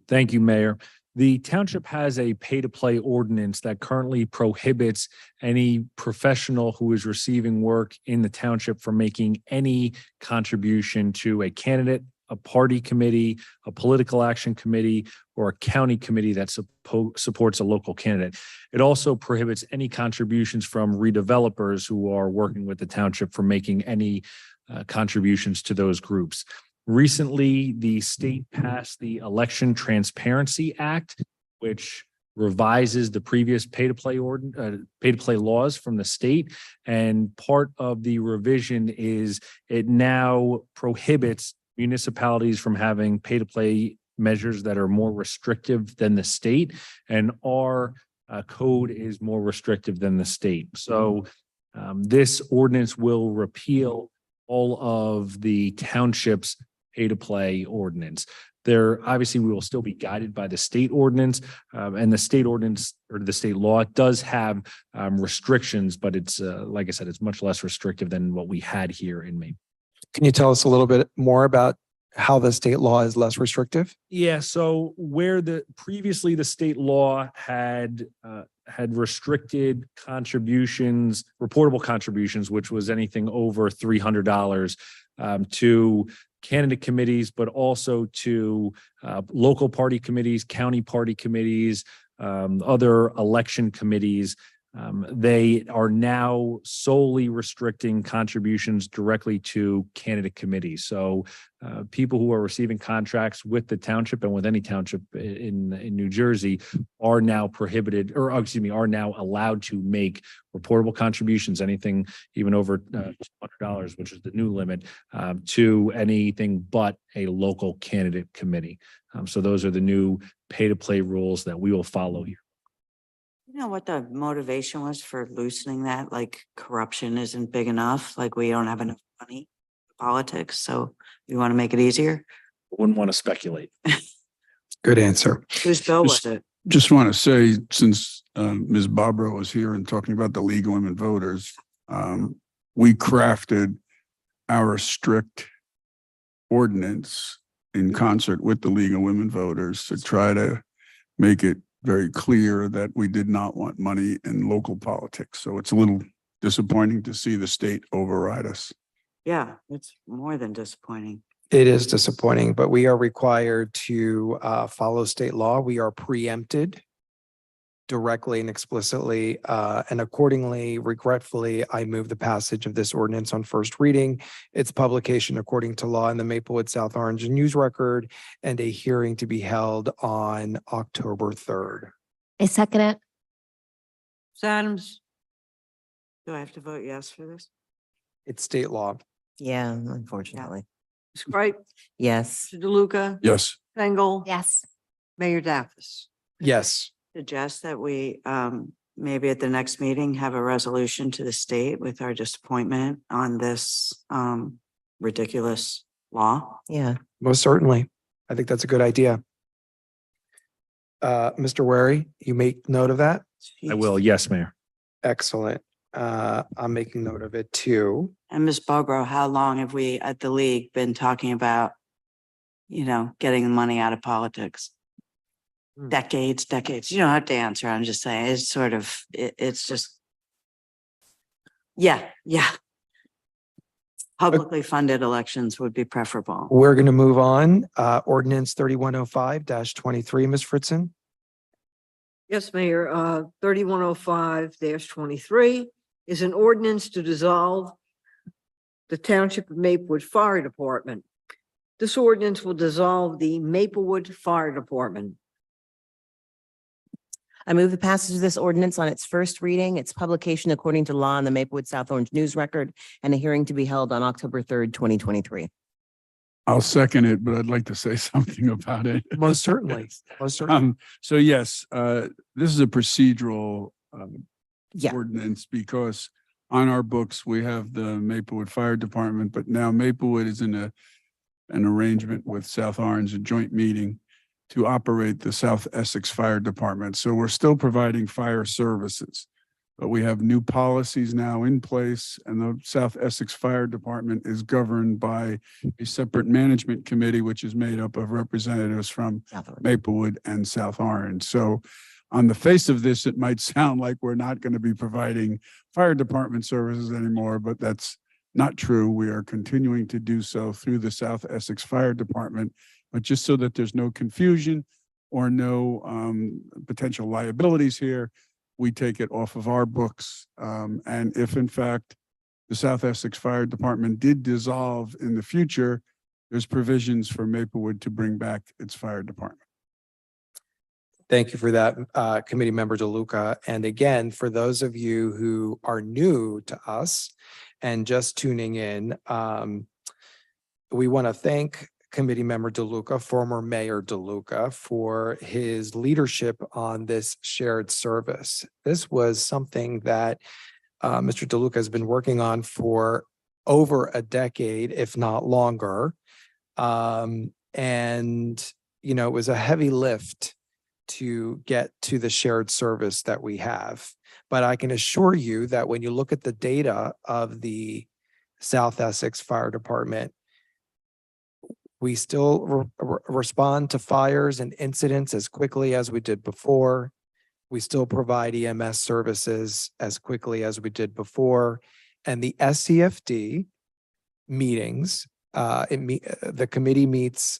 Thank you, Mayor. The township has a pay-to-play ordinance that currently prohibits any professional who is receiving work in the township from making any contribution to a candidate, a party committee, a political action committee, or a county committee that supports a local candidate. It also prohibits any contributions from redevelopers who are working with the township from making any contributions to those groups. Recently, the state passed the Election Transparency Act, which revises the previous pay-to-play laws from the state. And part of the revision is it now prohibits municipalities from having pay-to-play measures that are more restrictive than the state. And our code is more restrictive than the state. So this ordinance will repeal all of the township's pay-to-play ordinance. There, obviously, we will still be guided by the state ordinance, and the state ordinance or the state law does have restrictions, but it's like I said, it's much less restrictive than what we had here in Maine. Can you tell us a little bit more about how the state law is less restrictive? Yeah, so where previously the state law had restricted contributions, reportable contributions, which was anything over $300 to candidate committees, but also to local party committees, county party committees, other election committees. They are now solely restricting contributions directly to candidate committees. So people who are receiving contracts with the township and with any township in New Jersey are now prohibited, or excuse me, are now allowed to make reportable contributions, anything even over $200, which is the new limit, to anything but a local candidate committee. So those are the new pay-to-play rules that we will follow here. You know what the motivation was for loosening that? Like corruption isn't big enough, like we don't have enough money, politics, so we want to make it easier. Wouldn't want to speculate. Good answer. Whose bill was it? Just want to say, since Ms. Barbara was here and talking about the League of Women Voters, we crafted our strict ordinance in concert with the League of Women Voters to try to make it very clear that we did not want money in local politics. So it's a little disappointing to see the state override us. Yeah, it's more than disappointing. It is disappointing, but we are required to follow state law. We are preempted directly and explicitly, and accordingly, regretfully, I move the passage of this ordinance on first reading, its publication according to law in the Maplewood South Orange News Record, and a hearing to be held on October 3rd. I second it. Ms. Adams? Do I have to vote yes for this? It's state law. Yeah, unfortunately. Ms. Cripe, Yes. Mr. DeLuca, Yes. Engel. Yes. Mayor Daffis. Yes. Suggest that we maybe at the next meeting have a resolution to the state with our disappointment on this ridiculous law. Yeah. Most certainly. I think that's a good idea. Mr. Wary, you make note of that? I will. Yes, Mayor. Excellent. I'm making note of it too. And Ms. Bobro, how long have we at the league been talking about, getting the money out of politics? Decades. You don't have to answer. I'm just saying, it's sort of, it's just. Yeah. Publicly funded elections would be preferable. We're going to move on. Ordinance 3105-23, Ms. Fritzen. Yes, Mayor, 3105-23 is an ordinance to dissolve the Township of Maplewood Fire Department. This ordinance will dissolve the Maplewood Fire Department. I move the passage of this ordinance on its first reading, its publication according to law in the Maplewood South Orange News Record, and a hearing to be held on October 3rd, 2023. I'll second it, but I'd like to say something about it. Most certainly. Most certainly. So yes, this is a procedural Yeah. ordinance because on our books, we have the Maplewood Fire Department, but now Maplewood is in an arrangement with South Orange, a joint meeting to operate the South Essex Fire Department. So we're still providing fire services, but we have new policies now in place, and the South Essex Fire Department is governed by a separate management committee, which is made up of representatives from South Orange. Maplewood and South Orange. So on the face of this, it might sound like we're not going to be providing fire department services anymore, but that's not true. We are continuing to do so through the South Essex Fire Department, but just so that there's no confusion or no potential liabilities here, we take it off of our books. And if in fact the South Essex Fire Department did dissolve in the future, there's provisions for Maplewood to bring back its fire department. Thank you for that, Committee Member DeLuca. And again, for those of you who are new to us and just tuning in, we want to thank Committee Member DeLuca, former Mayor DeLuca, for his leadership on this shared service. This was something that Mr. DeLuca has been working on for over a decade, if not longer. And, it was a heavy lift to get to the shared service that we have. But I can assure you that when you look at the data of the South Essex Fire Department, we still respond to fires and incidents as quickly as we did before. We still provide EMS services as quickly as we did before. And the SCFD meetings, the committee meets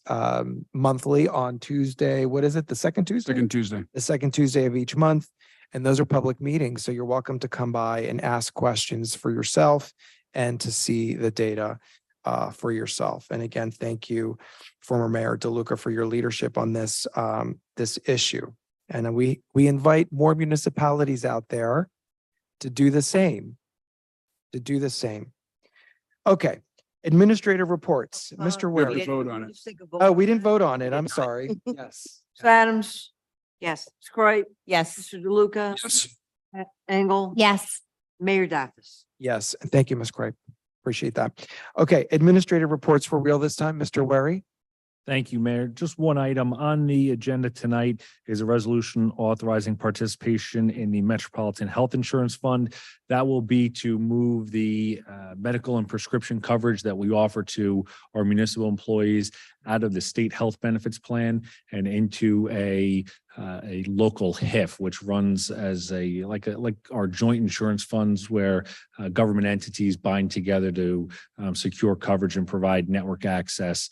monthly on Tuesday. What is it? The second Tuesday? Second Tuesday. The second Tuesday of each month. And those are public meetings. So you're welcome to come by and ask questions for yourself and to see the data for yourself. And again, thank you, former Mayor DeLuca, for your leadership on this this issue. And we invite more municipalities out there to do the same. Okay, administrative reports, Mr. We have Ware. to vote on it. Oh, we didn't vote on it. I'm sorry. Yes. Ms. Adams, Yes. Ms. Cripe, Yes. Mr. DeLuca, Yes. Engel. Yes. Mayor Daffis. Yes, and thank you, Ms. Craig. Appreciate that. Okay, administrative reports for real this time, Mr. Wary. Thank you, Mayor. Just one item on the agenda tonight is a resolution authorizing participation in the Metropolitan Health Insurance Fund. That will be to move the medical and prescription coverage that we offer to our municipal employees out of the state health benefits plan and into a local HIF, which runs as like our joint insurance funds where government entities bind together to secure coverage and provide network access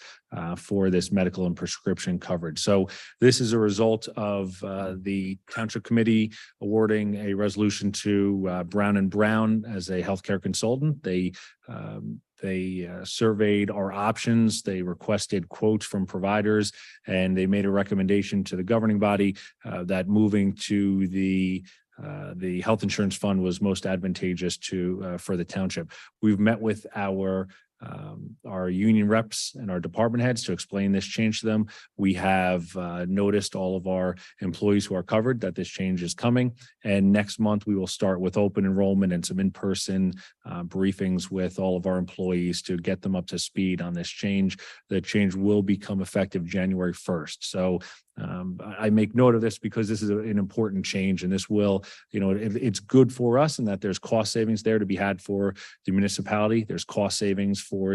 for this medical and prescription coverage. So this is a result of the Township Committee awarding a resolution to Brown and Brown as a healthcare consultant. They surveyed our options. They requested quotes from providers, and they made a recommendation to the governing body that moving to the health insurance fund was most advantageous for the township. We've met with our union reps and our department heads to explain this change to them. We have noticed all of our employees who are covered that this change is coming. And next month, we will start with open enrollment and some in-person briefings with all of our employees to get them up to speed on this change. The change will become effective January 1st. So I make note of this because this is an important change, and this will, it's good for us in that there's cost savings there to be had for the municipality. There's cost savings for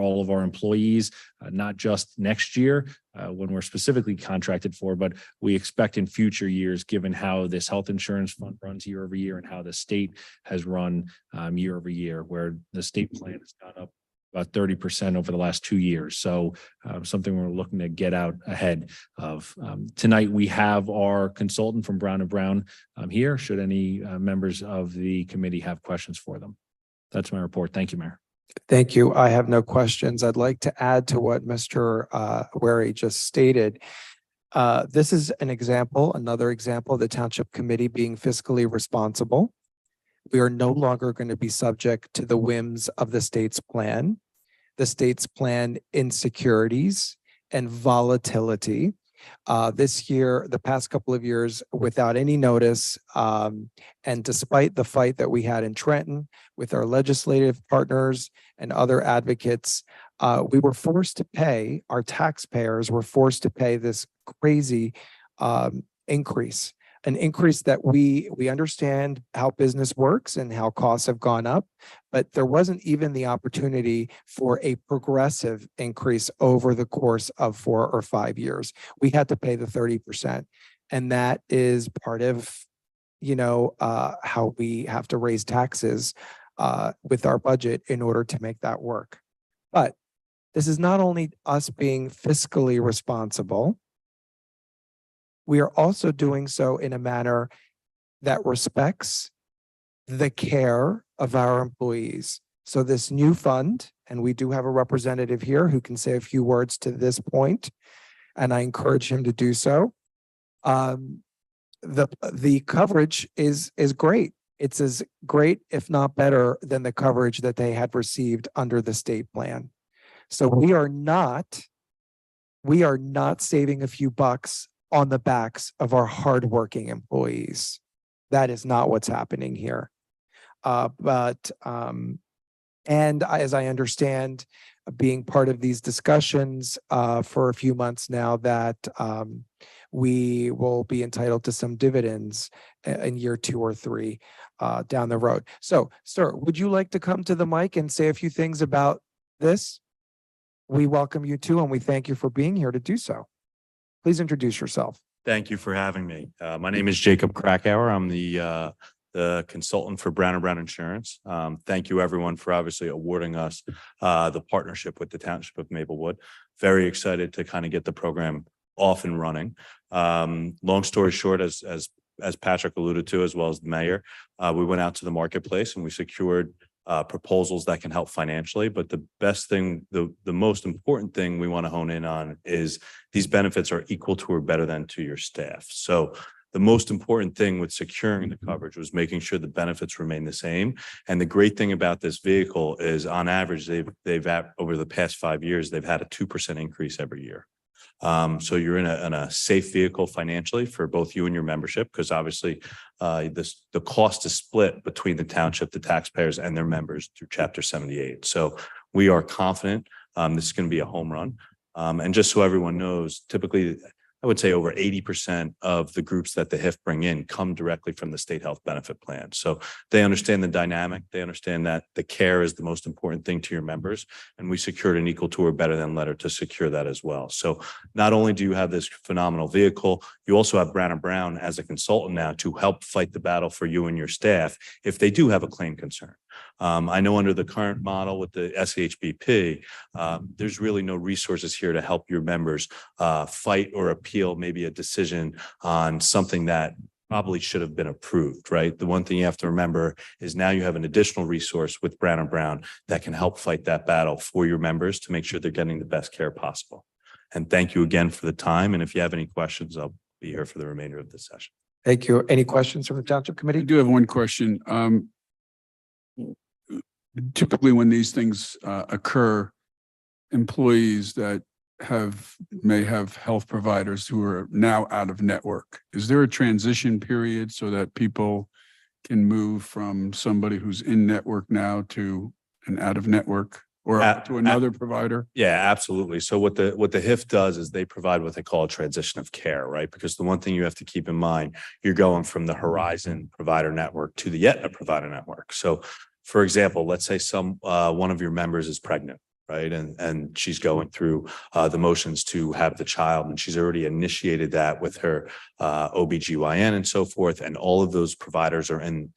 all of our employees, not just next year when we're specifically contracted for, but we expect in future years, given how this health insurance fund runs year over year and how the state has run year over year, where the state plan has gone up about 30% over the last 2 years. So something we're looking to get out ahead of. Tonight, we have our consultant from Brown & Brown here, should any members of the committee have questions for them. That's my report. Thank you, Mayor. Thank you. I have no questions. I'd like to add to what Mr. Wary just stated. This is another example of the Township Committee being fiscally responsible. We are no longer going to be subject to the whims of the state's plan insecurities and volatility. This year, the past couple of years, without any notice, and despite the fight that we had in Trenton with our legislative partners and other advocates, we were forced to pay, our taxpayers were forced to pay this crazy increase. An increase that we understand how business works and how costs have gone up, but there wasn't even the opportunity for a progressive increase over the course of 4 or 5 years. We had to pay the 30%. And that is part of, how we have to raise taxes with our budget in order to make that work. But this is not only us being fiscally responsible, we are also doing so in a manner that respects the care of our employees. So this new fund, and we do have a representative here who can say a few words to this point, and I encourage him to do so. The coverage is great. It's as great, if not better, than the coverage that they had received under the state plan. So we are not saving a few bucks on the backs of our hardworking employees. That is not what's happening here. And as I understand, being part of these discussions for a few months now, that we will be entitled to some dividends in year 2 or 3 down the road. So, sir, would you like to come to the mic and say a few things about this? We welcome you too, and we thank you for being here to do so. Please introduce yourself. Thank you for having me. My name is Jacob Krakauer. I'm the consultant for Brown & Brown Insurance. Thank you, everyone, for obviously awarding us the partnership with the Township of Maplewood. Very excited to kind of get the program off and running. Long story short, as Patrick alluded to, as well as the mayor, we went out to the marketplace and we secured proposals that can help financially. But the best thing, the most important thing we want to hone in on is these benefits are equal to or better than to your staff. So the most important thing with securing the coverage was making sure the benefits remain the same. And the great thing about this vehicle is on average, they've over the past 5 years, they've had a 2% increase every year. So you're in a safe vehicle financially for both you and your membership, because obviously the cost is split between the township, the taxpayers, and their members through Chapter 78. So we are confident this is going to be a home run. And just so everyone knows, typically, I would say over 80% of the groups that the HIF bring in come directly from the state health benefit plan. So they understand the dynamic. They understand that the care is the most important thing to your members. And we secured an equal to or better than letter to secure that as well. So not only do you have this phenomenal vehicle, you also have Brown & Brown as a consultant now to help fight the battle for you and your staff if they do have a claim concern. I know under the current model with the SHBP, there's really no resources here to help your members fight or appeal maybe a decision on something that probably should have been approved, right? The one thing you have to remember is now you have an additional resource with Brown & Brown that can help fight that battle for your members to make sure they're getting the best care possible. And thank you again for the time. And if you have any questions, I'll be here for the remainder of the session. Thank you. Any questions from the Township I Committee? do have one question. Typically, when these things occur, employees that may have health providers who are now out of network, is there a transition period so that people can move from somebody who's in network now to an out of network or to another provider? Yeah, absolutely. So what the HIF does is they provide what they call a transition of care, right? Because the one thing you have to keep in mind, you're going from the Horizon provider network to the Aetna provider network. So for example, let's say one of your members is pregnant, right? And she's going through the motions to have the child, and she's already initiated that with her OBGYN and so forth. And all of those providers are in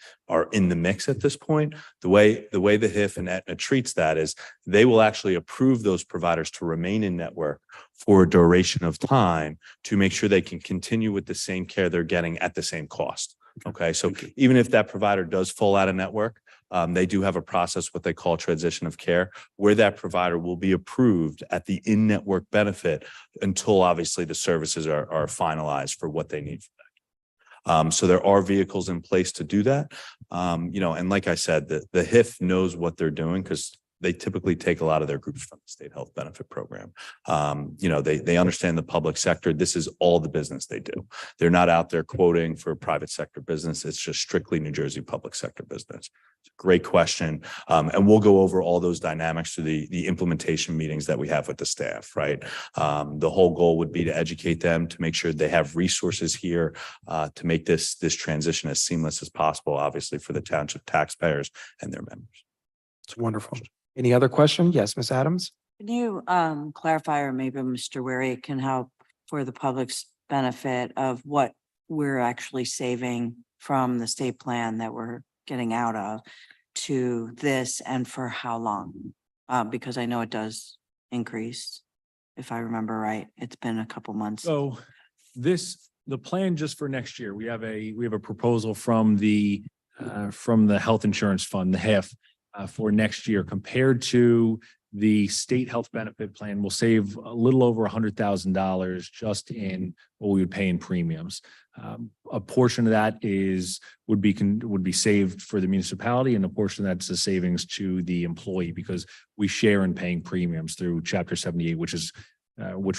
the mix at this point. The way the HIF and Aetna treats that is they will actually approve those providers to remain in network for a duration of time to make sure they can continue with the same care they're getting at the same cost. Okay, so even if that provider does fall out of network, they do have a process, what they call transition of care, where that provider will be approved at the in-network benefit until obviously the services are finalized for what they need for that. So there are vehicles in place to do that. And like I said, the HIF knows what they're doing because they typically take a lot of their groups from the state health benefit program. They understand the public sector. This is all the business they do. They're not out there quoting for private sector business. It's just strictly New Jersey public sector business. It's a great question. And we'll go over all those dynamics through the implementation meetings that we have with the staff, right? The whole goal would be to educate them, to make sure they have resources here to make this transition as seamless as possible, obviously for the township taxpayers and their members. It's wonderful. Any other question? Yes, Ms. Adams. Can you clarify, or maybe Mr. Weary can help for the public's benefit of what we're actually saving from the state plan that we're getting out of to this, and for how long? Because I know it does increase. If I remember right, it's been a couple months. So the plan just for next year, we have a proposal from the health insurance fund, the HIF, for next year compared to the state health benefit plan. Will save a little over $100,000 just in what we would pay in premiums. A portion of that would be saved for the municipality, and a portion of that's the savings to the employee because we share in paying premiums through Chapter 78, which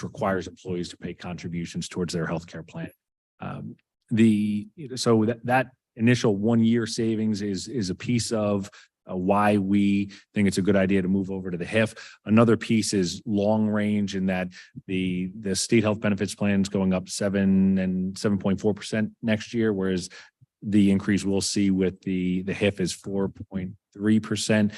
requires employees to pay contributions towards their healthcare plan. So that initial 1 year savings is a piece of why we think it's a good idea to move over to the HIF. Another piece is long range in that the state health benefits plan is going up 7.4% next year, whereas the increase we'll see with the HIF is 4.3%,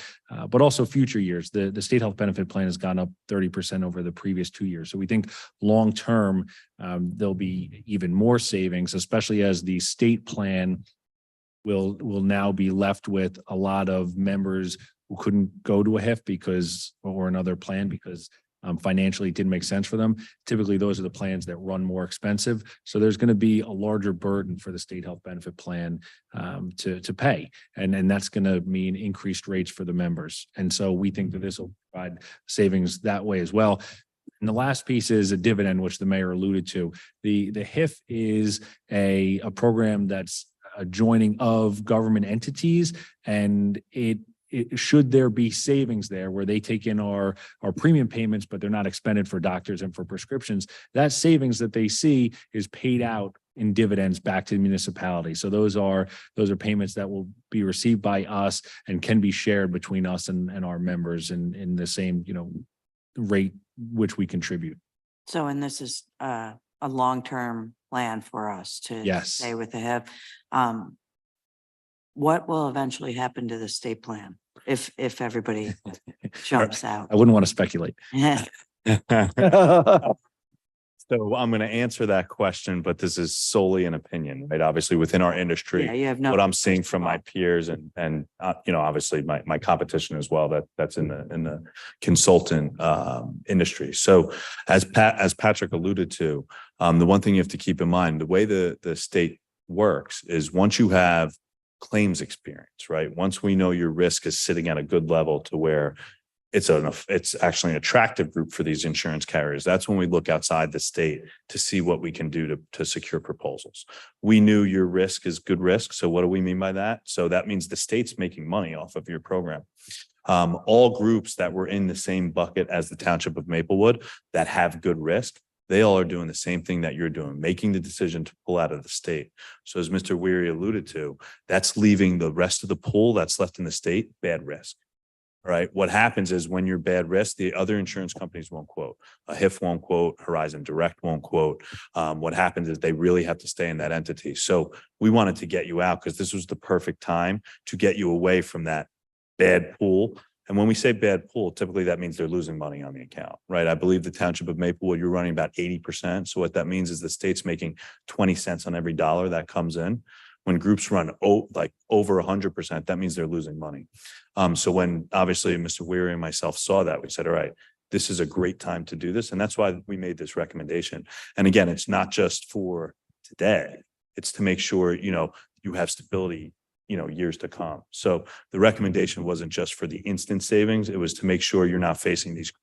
but also future years. The state health benefit plan has gone up 30% over the previous 2 years. So we think long term, there'll be even more savings, especially as the state plan will now be left with a lot of members who couldn't go to a HIF or another plan because financially it didn't make sense for them. Typically, those are the plans that run more expensive. So there's going to be a larger burden for the state health benefit plan to pay. And that's going to mean increased rates for the members. And so we think that this will provide savings that way as well. And the last piece is a dividend, which the mayor alluded to. The HIF is a program that's a joining of government entities, and it should there be savings there where they take in our premium payments, but they're not expended for doctors and for prescriptions, that savings that they see is paid out in dividends back to the municipality. So those are payments that will be received by us and can be shared between us and our members in the same, rate which we contribute. So, and this is a long-term plan for us to Yes. stay with the HIF. What will eventually happen to the state plan if everybody jumps out? I wouldn't want to speculate. So I'm going to answer that question, but this is solely an opinion, right? Obviously, within our industry, Yeah, you have no. what I'm seeing from my peers and obviously my competition as well, that's in the consultant industry. So as Patrick alluded to, the one thing you have to keep in mind, the way the state works is once you have claims experience, right? Once we know your risk is sitting at a good level to where it's actually an attractive group for these insurance carriers. That's when we look outside the state to see what we can do to secure proposals. We knew your risk is good risk. So what do we mean by that? So that means the state's making money off of your program. All groups that were in the same bucket as the Township of Maplewood that have good risk, they all are doing the same thing that you're doing, making the decision to pull out of the state. So as Mr. Weary alluded to, that's leaving the rest of the pool that's left in the state, bad risk. Right. What happens is when you're bad risk, the other insurance companies won't quote. A HIF won't quote. Horizon Direct won't quote. What happens is they really have to stay in that entity. So we wanted to get you out because this was the perfect time to get you away from that bad pool. And when we say bad pool, typically that means they're losing money on the account, right? I believe the Township of Maplewood, you're running about 80%. So what that means is the state's making 20 cents on every dollar that comes in. When groups run like over 100%, that means they're losing money. So when obviously Mr. Weary and myself saw that, we said, all right, this is a great time to do this. And that's why we made this recommendation. And again, it's not just for today. It's to make sure, you have stability, years to come. So the recommendation wasn't just for the instant savings. It was to make sure you're not facing these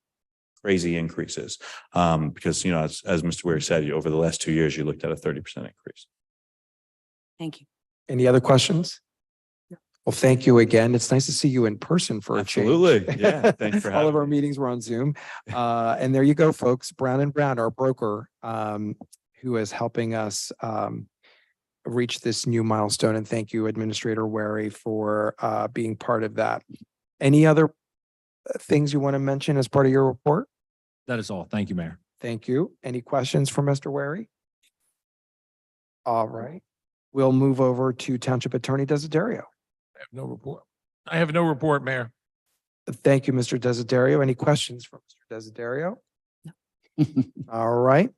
crazy increases. Because, as Mr. Weary said, over the last 2 years, you looked at a 30% increase. Thank you. Any other questions? Well, thank you again. It's nice to see you in person for a change. Absolutely. Yeah. Thanks for All having of our me. meetings were on Zoom. And there you go, folks. Brown & Brown, our broker, who is helping us reach this new milestone. And thank you, Administrator Wary, for being part of that. Any other things you want to mention as part of your report? That is all. Thank you, Mayor. Thank you. Any questions for Mr. Wary? All right. We'll move over to Township Attorney Desiderio. I have no report. I have no report, Mayor. Thank you, Mr. Desiderio. Any questions from Mr. Desiderio? All right.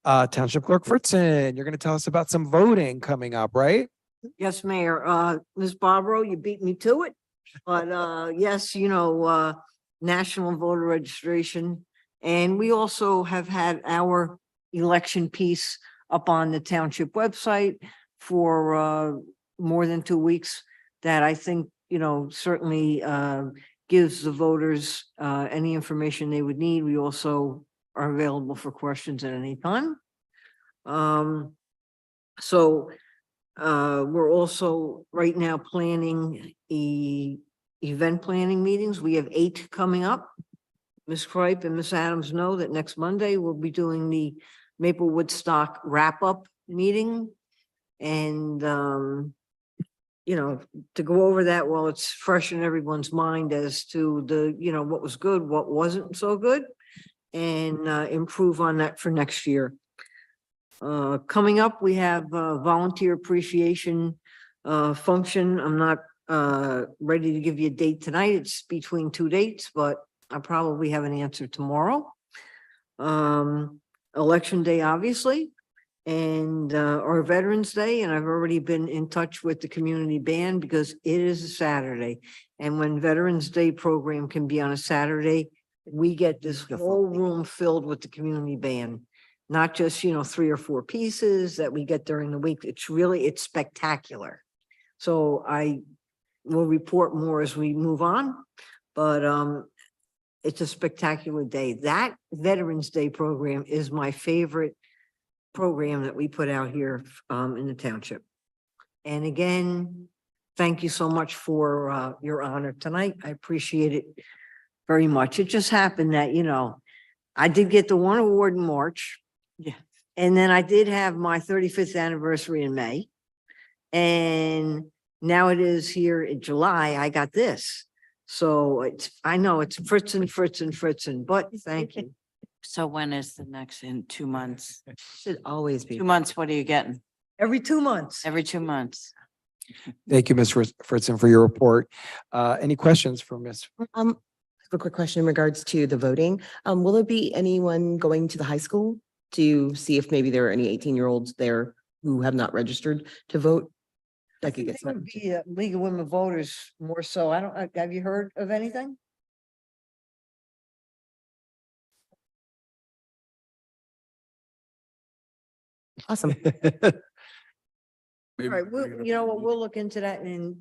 Township Clerk Fritzen, you're going to tell us about some voting coming up, right? Yes, Mayor. Ms. Barbaro, you beat me to it. But yes, national voter registration. And we also have had our election piece up on the township website for more than 2 weeks that I think, certainly gives the voters any information they would need. We also are available for questions at any time. So we're also right now planning event planning meetings. We have 8 coming up. Ms. Kripe and Ms. Adams know that next Monday we'll be doing the Maplewood Stock wrap-up meeting. And, to go over that while it's fresh in everyone's mind as to what was good, what wasn't so good, and improve on that for next year. Coming up, we have a volunteer appreciation function. I'm not ready to give you a date tonight. It's between 2 dates, but I'll probably have an answer tomorrow. Election Day, obviously, and our Veterans Day. And I've already been in touch with the community band because it is a Saturday. And when Veterans Day program can be on a Saturday, we get this whole room filled with the community band. Not just, 3 or 4 pieces that we get during the week. It's spectacular. So I will report more as we move on, but it's a spectacular day. That Veterans Day program is my favorite program that we put out here in the township. And again, thank you so much for your honor tonight. I appreciate it very much. It just happened that, I did get the one award in March. Yeah. And then I did have my 35th anniversary in May. And now it is here in July, I got this. So I know it's Fritzen, but thank you. So when is the next, in 2 months? Should always be. 2 months, what are you getting? Every 2 months. Every 2 months. Thank you, Ms. Fritzen, for your report. Any questions for Ms.? I have a quick question in regards to the voting. Will there be anyone going to the high school to see if maybe there are any 18-year-olds there who have not registered to vote? I That could think get it would some. be League of Women Voters more so. I don't, have you heard of anything? Awesome. All right, you know what, we'll look into that and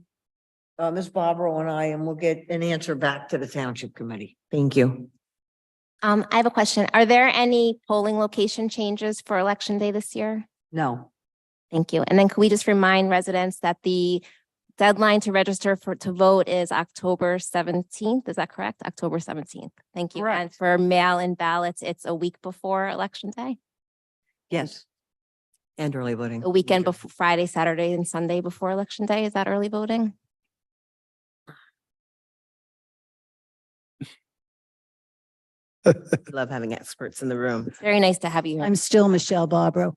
Ms. Barbara and I, and we'll get an answer back to the Township Committee. Thank you. I have a question. Are there any polling location changes for Election Day this year? No, Thank you. And then can we just remind residents that the deadline to register to vote is October 17th? Is that correct? October 17th. Thank you. And Correct. for mail-in ballots, it's a week before Election Day? yes, And early voting. A weekend before Friday, Saturday, and Sunday before Election Day? Is that early voting? Love having experts in the room. It's very nice to have you here. I'm still Michelle Barbaro.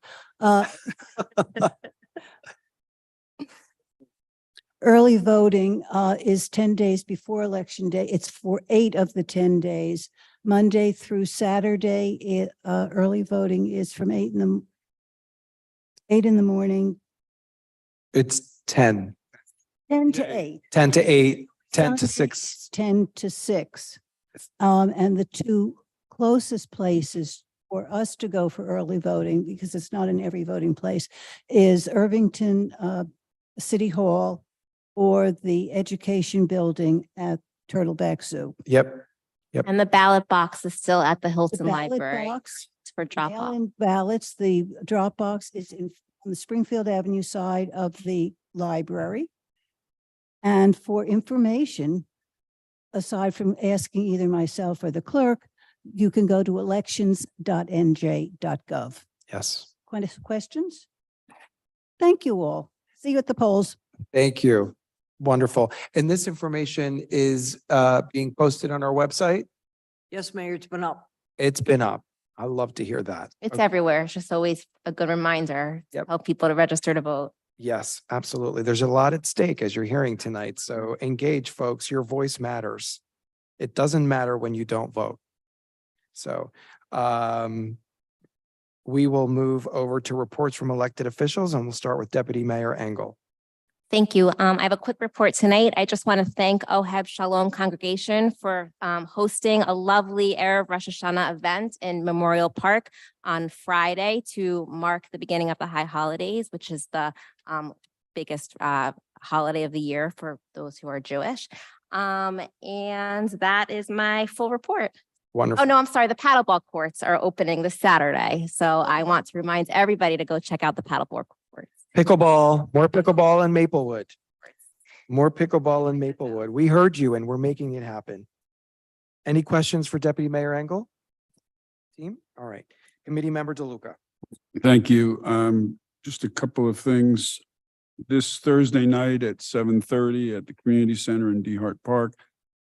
Early voting is 10 days before Election Day. It's for 8 of the 10 days. Monday through Saturday, early voting is from 8 in the morning, It's 10, 10 to 8. 10 to 8, 10 to Sunday 6. is 10 to 6. And the two closest places for us to go for early voting, because it's not in every voting place, is Irvington City Hall or the Education Building at Turtleback Zoo. Yep. And the ballot box is still at the The Hilton ballot Library. box, It's for drop off. mail-in ballots, the drop box is on the Springfield Avenue side of the library. And for information, aside from asking either myself or the clerk, you can go to elections.nj.gov. Yes. Questions? Thank you all. See you at the polls. Thank you. Wonderful. And this information is being posted on our website. yes, Mayor, it's been up. It's been up. I love to hear that. It's Okay. everywhere. It's just always a good reminder to Yep. help people to register to vote. Yes, absolutely. There's a lot at stake as you're hearing tonight. So engage, folks. Your voice matters. It doesn't matter when you don't vote. So we will move over to reports from elected officials and we'll start with Deputy Mayor Engel. Thank you. I have a quick report tonight. I just want to thank Oheb Shalom Congregation for hosting a lovely Erev Rosh Hashanah event in Memorial Park on Friday to mark the beginning of the high holidays, which is the biggest holiday of the year for those who are Jewish. And that is my full report. Oh, Wonderful. no, I'm sorry. The paddleball courts are opening this Saturday. So I want to remind everybody to go check out the paddleball courts. Pickleball, more pickleball in Maplewood. More pickleball in Maplewood. We heard you and we're making it happen. Any questions for Deputy Mayor Engel? Team? All right. Committee Member DeLuca. Thank you. Just a couple of things. This Thursday night at 7:30 at the Community Center in DeHart Park,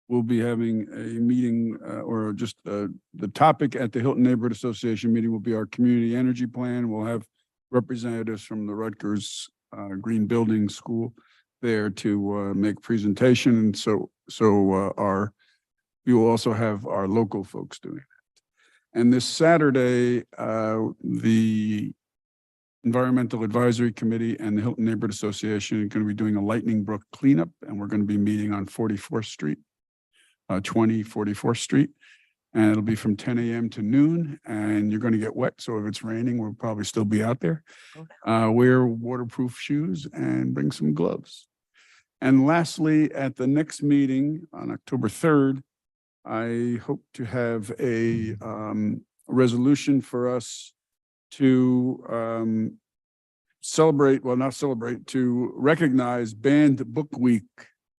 we'll be having a meeting or just the topic at the Hilton Neighborhood Association meeting will be our community energy plan. We'll have representatives from the Rutgers Green Building School there to make presentation. And so we will also have our local folks doing that. And this Saturday, the Environmental Advisory Committee and the Hilton Neighborhood Association are going to be doing a Lightning Brook cleanup, and we're going to be meeting on 44th Street, 44th Street. And it'll be from 10 a.m. to noon, and you're going to get wet. So if it's raining, we'll probably still be out there. Wear waterproof shoes and bring some gloves. And lastly, at the next meeting on October 3rd, I hope to have a resolution for us to celebrate, well, not celebrate, to recognize Banned Book Week,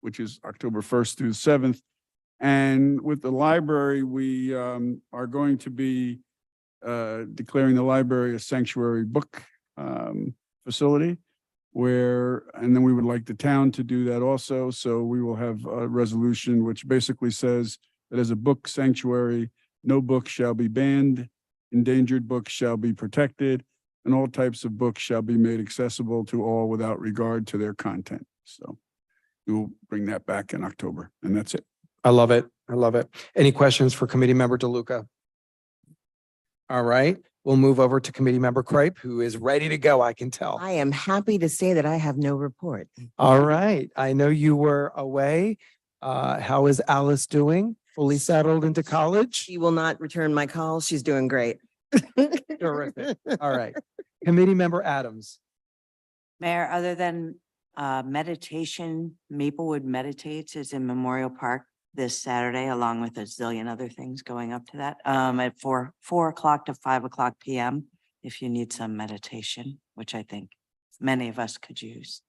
which is October 1st through 7th. And with the library, we are going to be declaring the library a sanctuary book facility and then we would like the town to do that also. So we will have a resolution which basically says that as a book sanctuary, no book shall be banned, endangered books shall be protected, and all types of books shall be made accessible to all without regard to their content. So we will bring that back in October, and that's it. I love it. I love it. Any questions for Committee Member DeLuca? All right, we'll move over to Committee Member Kripe, who is ready to go, I can tell. I am happy to say that I have no report. All right, I know you were away. How is Alice doing? Fully settled into college? She will not return my calls. She's doing great. Terrific. All right. Committee Member Adams. Mayor, other than meditation, Maplewood Meditates is in Memorial Park this Saturday, along with a zillion other things going up to that, at 4 o'clock to 5 o'clock PM, if you need some meditation, which I think many of us could use.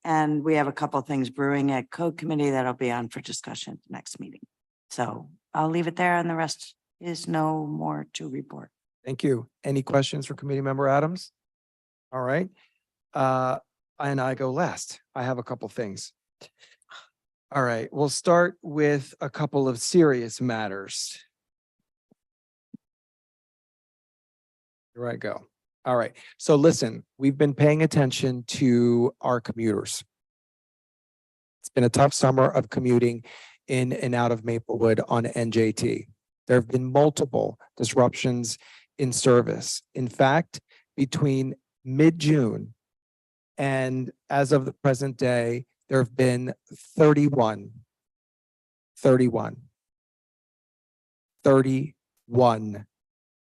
And we have a couple of things brewing at Code Committee that'll be on for discussion at the next meeting. So I'll leave it there, and the rest is no more to report. Thank you. Any questions for Committee Member Adams? All right. And I go last. I have a couple things. All right, we'll start with a couple of serious matters. Here I go. All right, so listen, we've been paying attention to our commuters. It's been a tough summer of commuting in and out of Maplewood on NJT. There have been multiple disruptions in service. In fact, between mid-June and as of the present day, there have been 31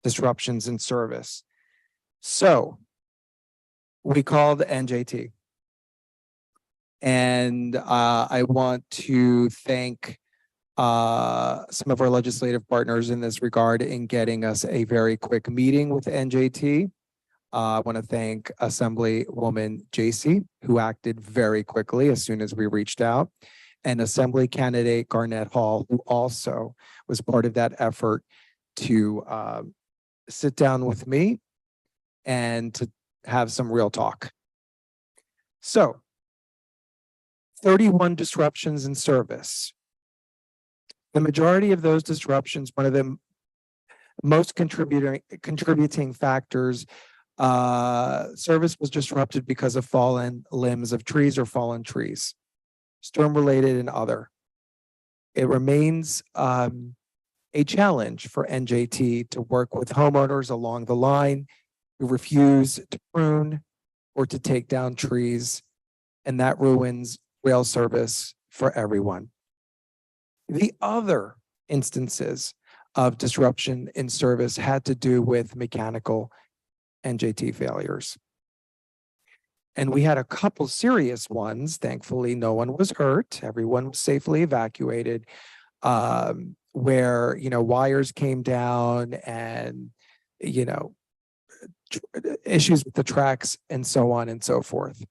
disruptions in service. So we called NJT. And I want to thank some of our legislative partners in this regard in getting us a very quick meeting with NJT. I want to thank Assemblywoman Jacy, who acted very quickly as soon as we reached out, and Assembly candidate Garnett Hall, who also was part of that effort to sit down with me and to have some real talk. So, 31 disruptions in service. The majority of those disruptions, one of the most contributing factors, service was disrupted because of fallen limbs of trees or fallen trees, storm-related and other. It remains a challenge for NJT to work with homeowners along the line who refuse to prune or to take down trees, and that ruins rail service for everyone. The other instances of disruption in service had to do with mechanical NJT failures. And we had a couple serious ones. Thankfully, no one was hurt. Everyone was safely evacuated, where, wires came down and, issues with the tracks and so on and so forth.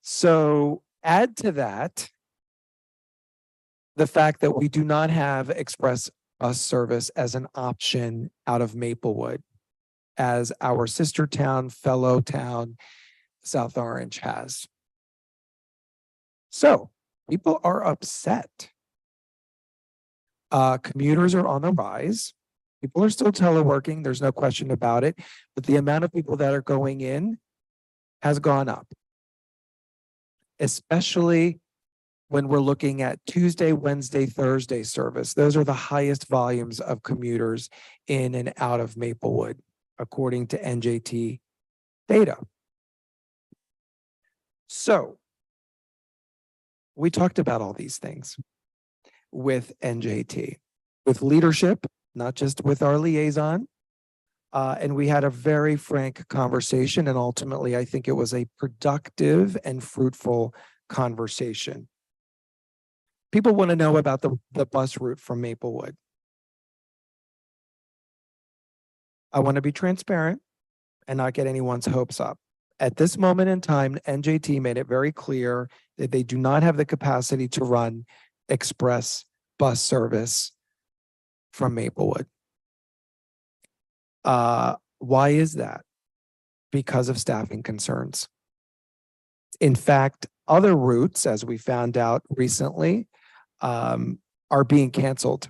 So add to that the fact that we do not have express bus service as an option out of Maplewood, as our sister town, fellow town, South Orange has. So people are upset. Commuters are on the rise. People are still teleworking, there's no question about it, but the amount of people that are going in has gone up, especially when we're looking at Tuesday, Wednesday, Thursday service. Those are the highest volumes of commuters in and out of Maplewood, according to NJT data. So we talked about all these things with NJT, with leadership, not just with our liaison. And we had a very frank conversation, and ultimately I think it was a productive and fruitful conversation. People want to know about the bus route from Maplewood. I want to be transparent and not get anyone's hopes up. At this moment in time, NJT made it very clear that they do not have the capacity to run express bus service from Maplewood. Why is that? Because of staffing concerns. In fact, other routes, as we found out recently, are being canceled.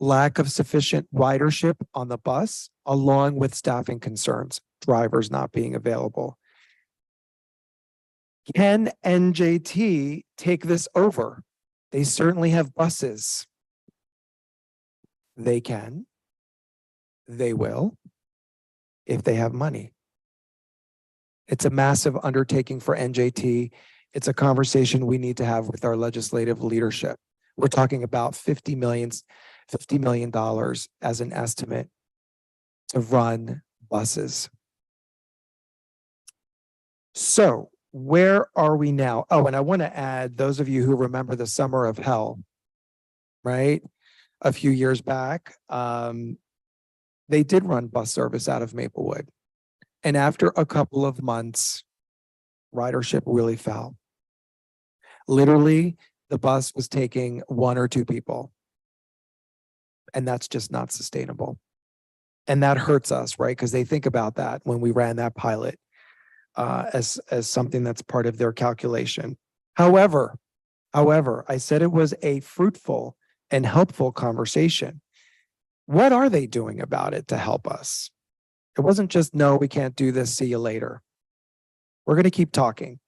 Lack of sufficient ridership on the bus, along with staffing concerns, drivers not being available. Can NJT take this over? They certainly have buses. They can. They will, if they have money. It's a massive undertaking for NJT. It's a conversation we need to have with our legislative leadership. We're talking about $50 million as an estimate to run buses. So where are we now? Oh, and I want to add, those of you who remember the summer of hell, right? A few years back, they did run bus service out of Maplewood. And after a couple of months, ridership really fell. Literally, the bus was taking 1 or 2 people. And that's just not sustainable. And that hurts us, right? Because they think about that when we ran that pilot as something that's part of their calculation. However, I said it was a fruitful and helpful conversation. What are they doing about it to help us? It wasn't just, no, we can't do this, see you later. We're going to keep talking.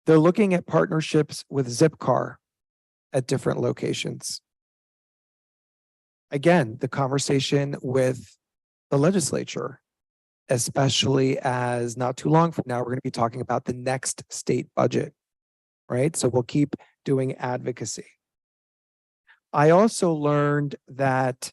They're looking at partnerships with Zipcar at different locations. Again, the conversation with the legislature, especially as not too long from now, we're going to be talking about the next state budget, right? So we'll keep doing advocacy. I also learned that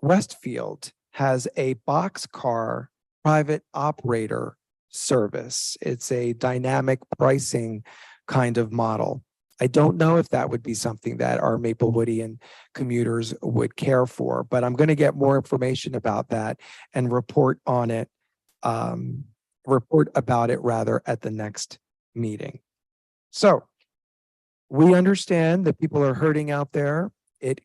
Westfield has a boxcar private operator service. It's a dynamic pricing kind of model. I don't know if that would be something that our Maplewoodian commuters would care for, but I'm going to get more information about that and report about it rather at the next meeting. So we understand that people are hurting out there. It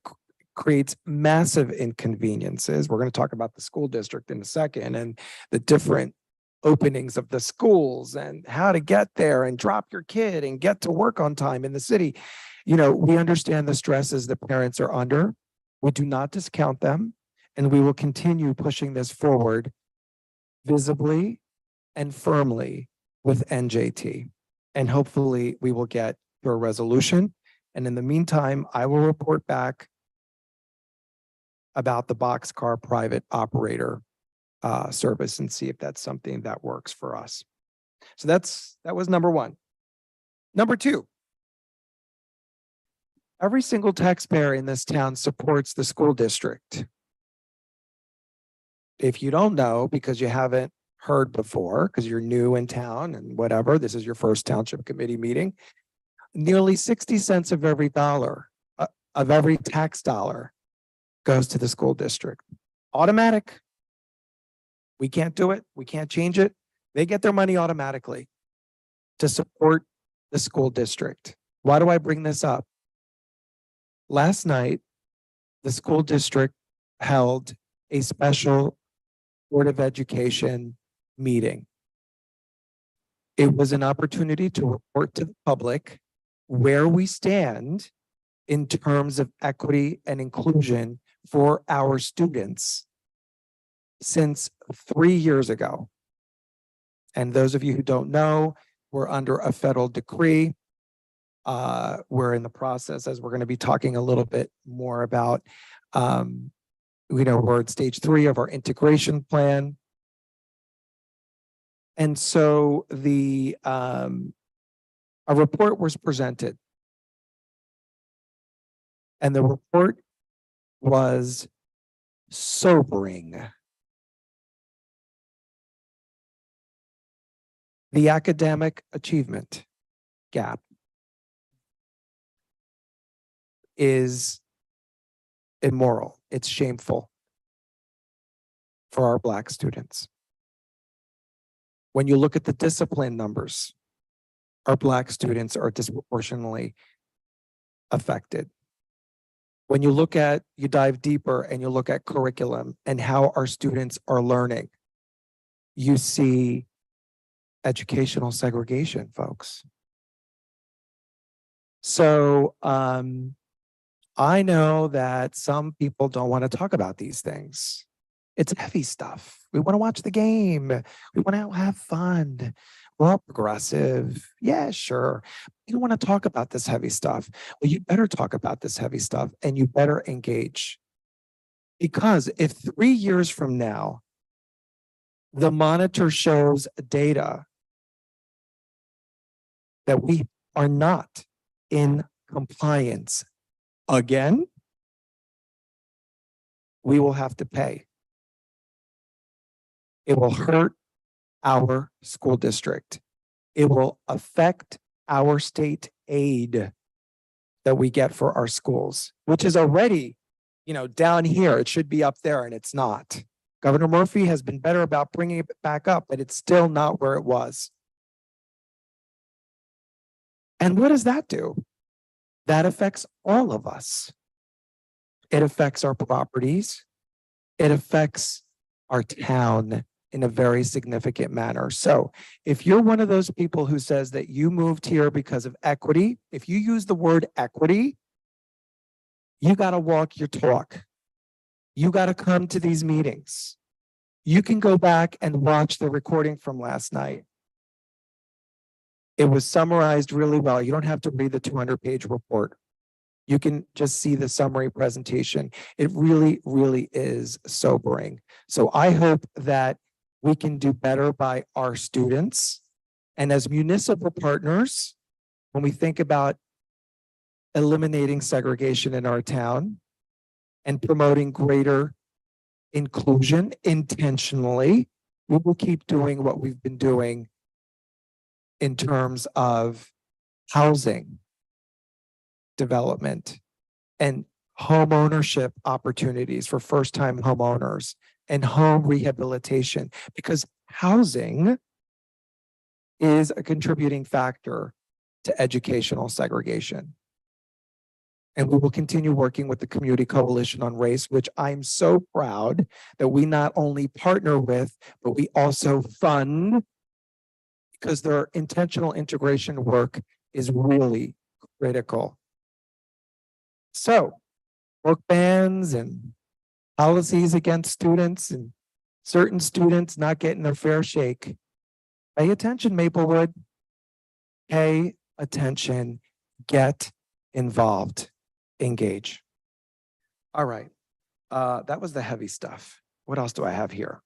creates massive inconveniences. We're going to talk about the school district in a second and the different openings of the schools and how to get there and drop your kid and get to work on time in the city. You know, we understand the stresses that parents are under. We do not discount them, and we will continue pushing this forward visibly and firmly with NJT. And hopefully we will get to a resolution. And in the meantime, I will report back about the boxcar private operator service and see if that's something that works for us. So that was number 1. Number 2, every single taxpayer in this town supports the school district. If you don't know, because you haven't heard before, because you're new in town and whatever, this is your first township committee meeting, nearly 60 cents of every dollar, of every tax dollar goes to the school district. Automatic. We can't do it. We can't change it. They get their money automatically to support the school district. Why do I bring this up? Last night, the school district held a special Board of Education meeting. It was an opportunity to report to the public where we stand in terms of equity and inclusion for our students since 3 years ago. And those of you who don't know, we're under a federal decree. We're in the process, as we're going to be talking a little bit more about, we're at stage 3 of our integration plan. And so a report was presented. And the report was sobering. The academic achievement gap is immoral. It's shameful. for our Black students. When you look at the discipline numbers, our Black students are disproportionately affected. When you dive deeper and you look at curriculum and how our students are learning, you see educational segregation, folks. So I know that some people don't want to talk about these things. It's heavy stuff. We want to watch the game. We want to have fun. We're all progressive. Yeah, sure. You don't want to talk about this heavy stuff. Well, you better talk about this heavy stuff and you better engage. Because if 3 years from now, the monitor shows data that we are not in compliance again, we will have to pay. It will hurt our school district. It will affect our state aid that we get for our schools, which is already, down here. It should be up there and it's not. Governor Murphy has been better about bringing it back up, but it's still not where it was. And what does that do? That affects all of us. It affects our properties. It affects our town in a very significant manner. So if you're one of those people who says that you moved here because of equity, if you use the word equity, you got to walk your talk. You got to come to these meetings. You can go back and watch the recording from last night. It was summarized really well. You don't have to read the 200-page report. You can just see the summary presentation. It really, really is sobering. So I hope that we can do better by our students. And as municipal partners, when we think about eliminating segregation in our town and promoting greater inclusion intentionally, we will keep doing what we've been doing in terms of housing development and home ownership opportunities for first-time homeowners and home rehabilitation, because housing is a contributing factor to educational segregation. And we will continue working with the Community Coalition on Race, which I'm so proud that we not only partner with, but we also fund, because their intentional integration work is really critical. So, book bans and policies against students and certain students not getting their fair shake. Pay attention, Maplewood. Pay attention. Get involved. Engage. All right. That was the heavy stuff. What else do I have here?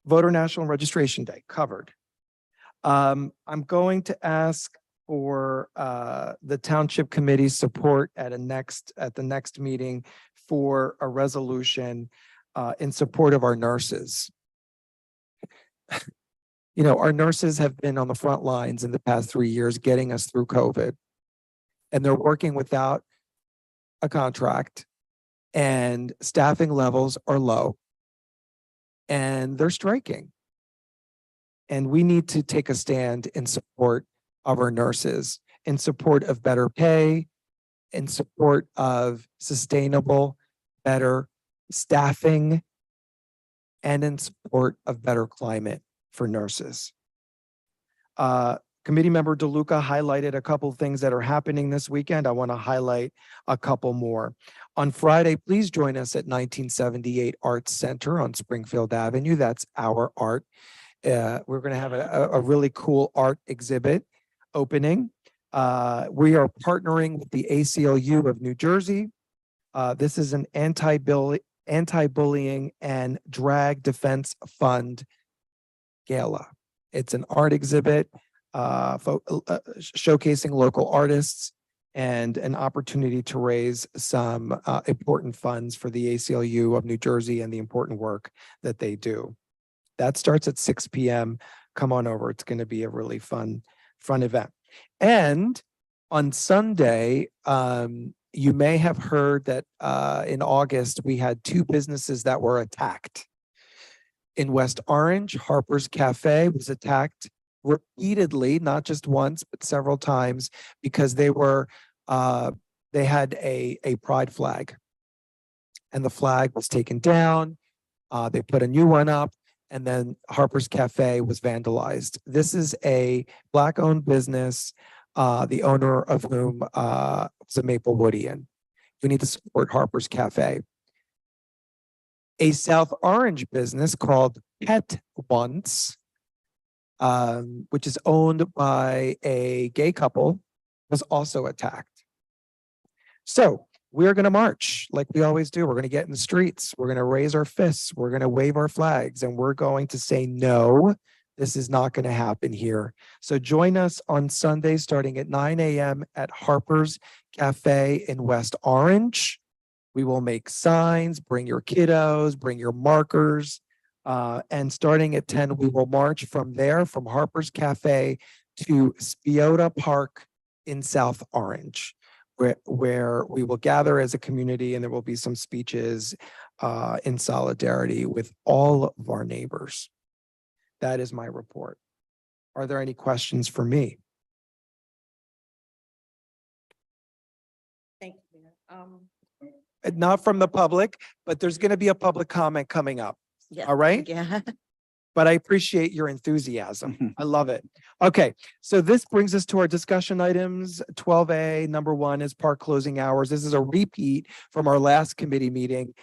Voter National Registration Day, covered. I'm going to ask for the Township Committee's support at the next meeting for a resolution in support of our nurses. Our nurses have been on the front lines in the past 3 years getting us through COVID, and they're working without a contract, and staffing levels are low, and they're striking. And we need to take a stand in support of our nurses, in support of better pay, in support of sustainable, better staffing, and in support of better climate for nurses. Committee member DeLuca highlighted a couple of things that are happening this weekend. I want to highlight a couple more. On Friday, please join us at 1978 Arts Center on Springfield Avenue. That's our art. We're going to have a really cool art exhibit opening. We are partnering with the ACLU of New Jersey. This is an anti-bullying and drag defense fund gala. It's an art exhibit showcasing local artists and an opportunity to raise some important funds for the ACLU of New Jersey and the important work that they do. That starts at 6 p.m. Come on over. It's going to be a really fun event. And on Sunday, You may have heard that in August, we had two businesses that were attacked. In West Orange, Harper's Cafe was attacked repeatedly, not just once, but several times, because they had a pride flag. And the flag was taken down. They put a new one up, and then Harper's Cafe was vandalized. This is a Black-owned business, the owner of whom was a Maplewoodian. We need to support Harper's Cafe. A South Orange business called Pet Once, which is owned by a gay couple, was also attacked. So we are going to march like we always do. We're going to get in the streets. We're going to raise our fists. We're going to wave our flags, and we're going to say, no, this is not going to happen here. So join us on Sunday starting at 9 a.m. at Harper's Cafe in West Orange. We will make signs, bring your kiddos, bring your markers. And starting at 10, we will march from there, from Harper's Cafe to Spiota Park in South Orange, where we will gather as a community, and there will be some speeches in solidarity with all of our neighbors. That is my report. Are there any questions for me? Thank you, Mayor. Not from the public, but there's going to be a public comment coming up. Yes, All right. Yeah. But I appreciate your enthusiasm. I love it. Okay, so this brings us to our discussion items. 12A, number 1 is park closing hours. This is a repeat from our last committee meeting.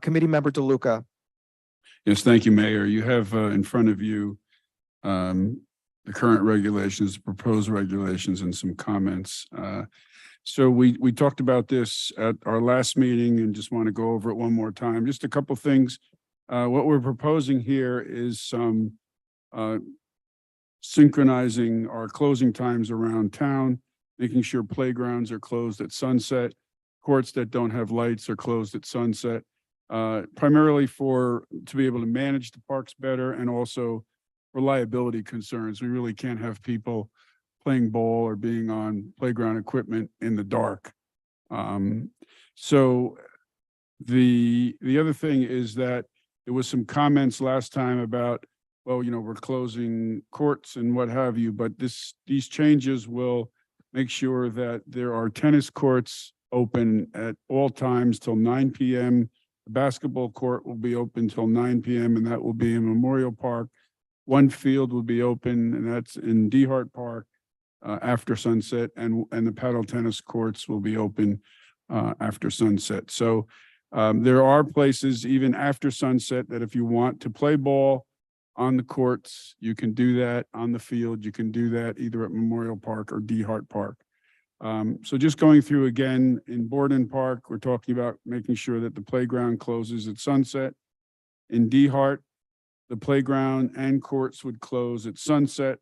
Committee member DeLuca. Yes, thank you, Mayor. You have in front of you the current regulations, proposed regulations, and some comments. So we talked about this at our last meeting and just want to go over it one more time. Just a couple things. What we're proposing here is some synchronizing our closing times around town, making sure playgrounds are closed at sunset, courts that don't have lights are closed at sunset, primarily to be able to manage the parks better, and also reliability concerns. We really can't have people playing ball or being on playground equipment in the dark. So the other thing is that there was some comments last time about, well, we're closing courts and what have you, but these changes will make sure that there are tennis courts open at all times till 9 p.m. The basketball court will be open till 9 p.m. and that will be in Memorial Park. One field will be open, and that's in Dehart Park after sunset, and the paddle tennis courts will be open after sunset. So there are places even after sunset that if you want to play ball on the courts, you can do that. On the field, you can do that either at Memorial Park or Dehart Park. So just going through again, in Borden Park, we're talking about making sure that the playground closes at sunset. In Dehart, the playground and courts would close at sunset,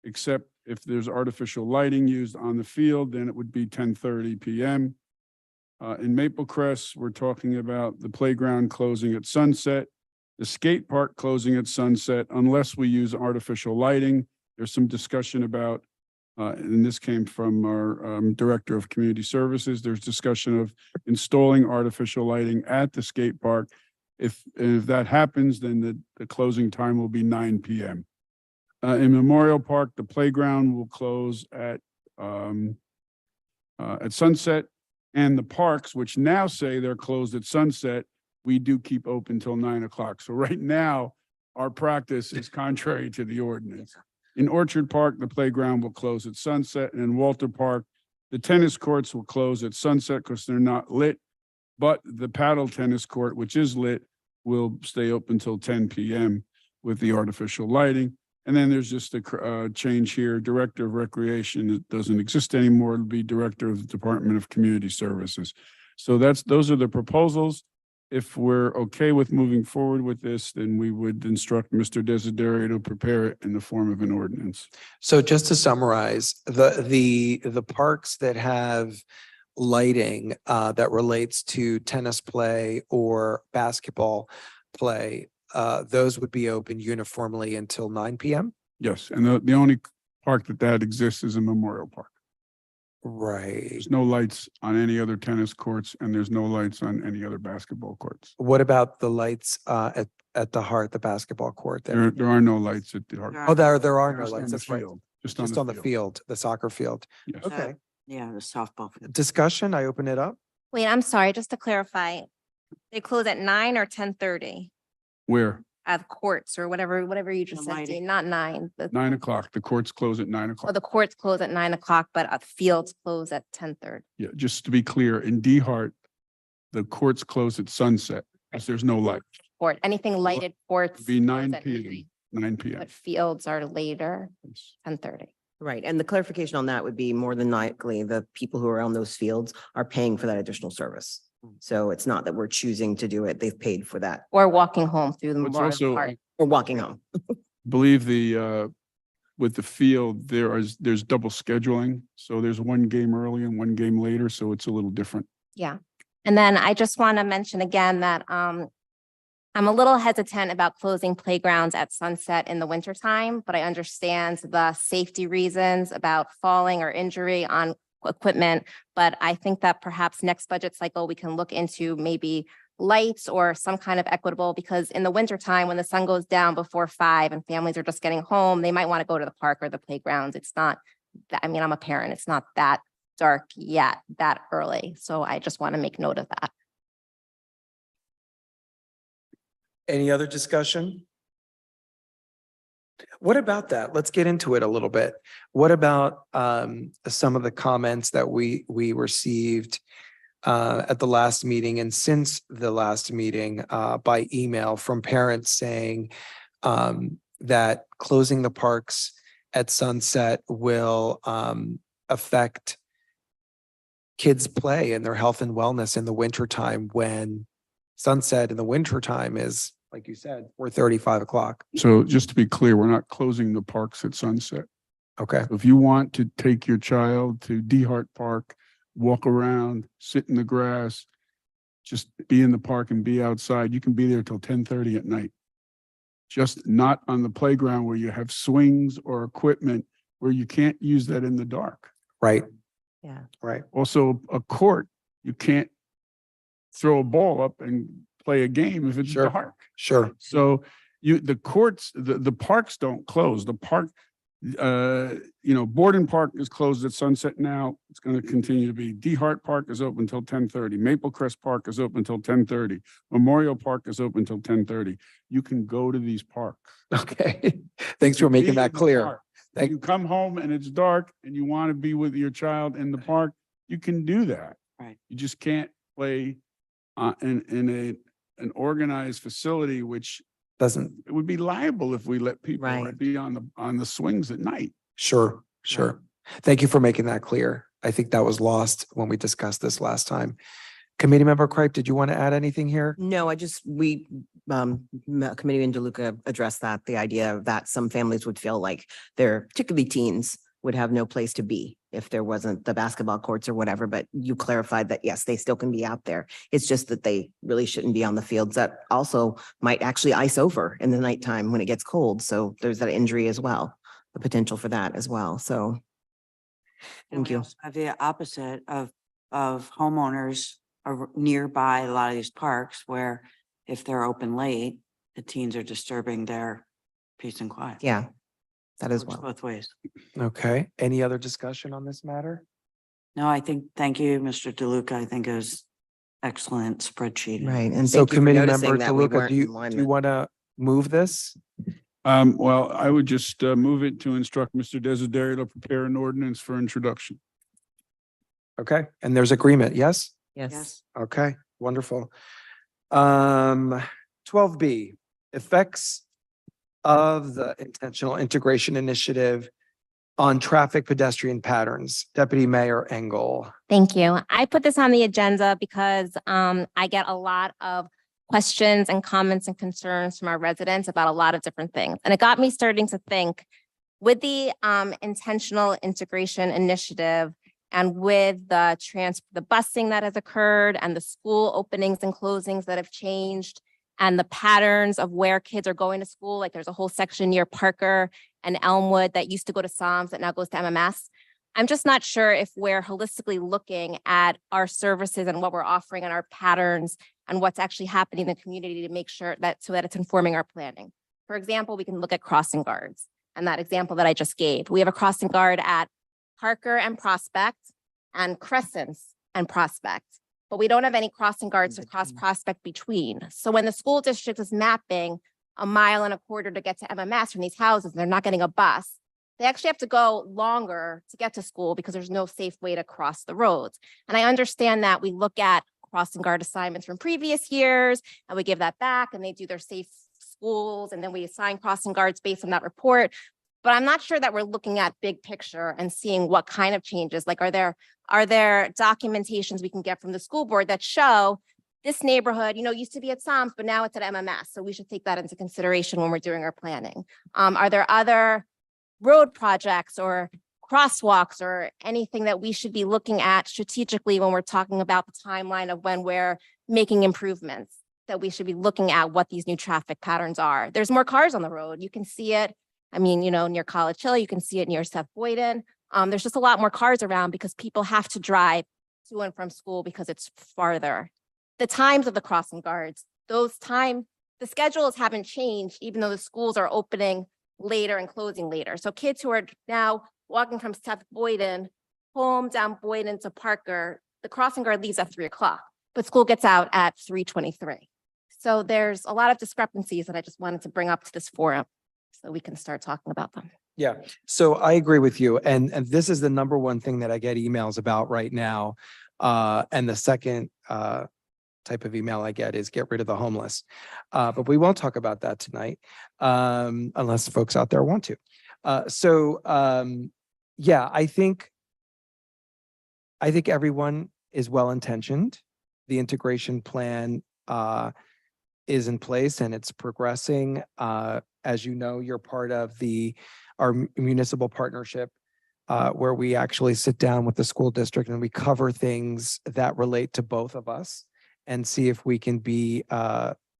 except if there's artificial lighting used on the field, then it would be 10:30 p.m. In Maple Crest, we're talking about the playground closing at sunset, the skate park closing at sunset, unless we use artificial lighting. There's some discussion about, and this came from our Director of Community Services, there's discussion of installing artificial lighting at the skate park. If that happens, then the closing time will be 9 p.m. In Memorial Park, the playground will close at sunset, and the parks, which now say they're closed at sunset, we do keep open till 9 o'clock. So right now, our practice is contrary to the ordinance. In Orchard Park, the playground will close at sunset, and in Walter Park, the tennis courts will close at sunset because they're not lit. But the paddle tennis court, which is lit, will stay open till 10 p.m. with the artificial lighting. And then there's just a change here. Director of Recreation, it doesn't exist anymore. It'll be Director of the Department of Community Services. So those are the proposals. If we're okay with moving forward with this, then we would instruct Mr. Desiderio to prepare it in the form of an ordinance. So just to summarize, the parks that have lighting that relates to tennis play or basketball play, those would be open uniformly until 9 p.m. Yes, and the only park that exists is in Memorial Park. Right. There's no lights on any other tennis courts and there's no lights on any other basketball courts. What about the lights at the Heart, the basketball court there? There are no lights at the Heart. Oh, there are no Just on lights. the That's right. field, Just Just on the field, the soccer field. Yes. Okay. Yeah, the softball. field. Discussion, I open it up. Wait, I'm sorry, just to clarify. They close at 9 or 10:30 Where? at courts or whatever you just The said, lighting. Dean, not 9. 9 o'clock. The courts close at 9 o'clock. The courts close at 9 o'clock, but fields close at 10:30. Yeah, just to be clear, in D Hart, the courts close at sunset because there's no light. Court, anything lighted courts. It'd be close 9 at PM, 9, 9 PM. But fields are later, 10:30. Right. And the clarification on that would be more than likely the people who are on those fields are paying for that additional service. So it's not that we're choosing to do it. They've paid for that Or walking home through the It's Memorial also, Park. or walking home. believe with the field, there's double scheduling. So there's one game early and one game later, so it's a little different. Yeah. And then I just want to mention again that I'm a little hesitant about closing playgrounds at sunset in the wintertime, but I understand the safety reasons about falling or injury on equipment. But I think that perhaps next budget cycle, we can look into maybe lights or some kind of equitable, because in the wintertime, when the sun goes down before 5 and families are just getting home, they might want to go to the park or the playgrounds. It's not that, I mean, I'm a parent. It's not that dark yet, that early. So I just want to make note of that. Any other discussion? What about that? Let's get into it a little bit. What about some of the comments that we received at the last meeting and since the last meeting by email from parents saying that closing the parks at sunset will affect kids' play and their health and wellness in the wintertime, when sunset in the wintertime is, like you said, 4:30, 5 o'clock. So just to be clear, we're not closing the parks at sunset. Okay. If you want to take your child to D Hart Park, walk around, sit in the grass, just be in the park and be outside, you can be there till 10:30 at night. Just not on the playground where you have swings or equipment where you can't use that in the dark. Right. Yeah. Right. Also, a court, you can't throw a ball up and play a game if it's Sure. dark. Sure. So the courts, the parks don't close. The park, Borden Park is closed at sunset now. It's going to continue to be. D Hart Park is open until 10:30. Maple Crest Park is open until 10:30. Memorial Park is open until 10:30. You can go to these parks. Okay. Thanks for Be making in that the clear. park. Thank- You come home and it's dark and you want to be with your child in the park, you can do that. Right. You just can't play in an organized facility, which Doesn't, it would be liable if we let people Right. be on the swings at night. sure. Thank you for making that clear. I think that was lost when we discussed this last time. Committee Member Cripe, did you want to add anything here? No, Committee in DeLuca addressed that, the idea that some families would feel like their, particularly teens, would have no place to be if there wasn't the basketball courts or whatever, but you clarified that, yes, they still can be out there. It's just that they really shouldn't be on the fields that also might actually ice over in the nighttime when it gets cold. So there's that injury as well, the potential for that as well. So And thank we you. also have the opposite of homeowners are nearby a lot of these parks where if they're open late, the teens are disturbing their peace and quiet. Yeah, that as Works well. both ways. Okay. Any other discussion on this matter? No, thank you, Mr. DeLuca. I think it was excellent spreadsheet. Right. And So thank you for Committee noticing Member that we DeLuca, weren't do in you alignment. want to move this? Well, I would just move it to instruct Mr. Desiderio to prepare an ordinance for introduction. Okay. And there's agreement, yes? Yes. Okay, wonderful. 12B, effects of the intentional integration initiative on traffic pedestrian patterns. Deputy Mayor Engel. Thank you. I put this on the agenda because I get a lot of questions and comments and concerns from our residents about a lot of different things. And it got me starting to think, with the intentional integration initiative and with the busing that has occurred and the school openings and closings that have changed and the patterns of where kids are going to school, like there's a whole section near Parker and Elmwood that used to go to Psalms that now goes to MMS. I'm just not sure if we're holistically looking at our services and what we're offering and our patterns and what's actually happening in the community to make sure that so that it's informing our planning. For example, we can look at crossing guards and that example that I just gave. We have a crossing guard at Parker and Prospect and Crescents and Prospect, but we don't have any crossing guards to cross Prospect between. So when the school district is mapping 1.25 miles to get to MMS from these houses, they're not getting a bus. They actually have to go longer to get to school because there's no safe way to cross the roads. And I understand that we look at crossing guard assignments from previous years and we give that back and they do their safe schools and then we assign crossing guards based on that report. But I'm not sure that we're looking at big picture and seeing what kind of changes, like are there documentations we can get from the school board that show this neighborhood, used to be at SOMS, but now it's at MMS. So we should take that into consideration when we're doing our planning. Are there other road projects or crosswalks or anything that we should be looking at strategically when we're talking about the timeline of when we're making improvements, that we should be looking at what these new traffic patterns are? There's more cars on the road. You can see it. Near College Hill, you can see it near Seth Boyden. There's just a lot more cars around because people have to drive to and from school because it's farther. The times of the crossing guards, the schedules haven't changed, even though the schools are opening later and closing later. So kids who are now walking from Seth Boyden home down Boyden to Parker, the crossing guard leaves at 3:00, but school gets out at 3:23. So there's a lot of discrepancies that I just wanted to bring up to this forum so we can start talking about them. Yeah, so I agree with you. And this is the number one thing that I get emails about right now. And the second type of email I get is get rid of the homeless. But we won't talk about that tonight unless folks out there want to. Yeah, I think everyone is well-intentioned. The integration plan is in place and it's progressing. As you know, you're part of our municipal partnership where we actually sit down with the school district and we cover things that relate to both of us and see if we can be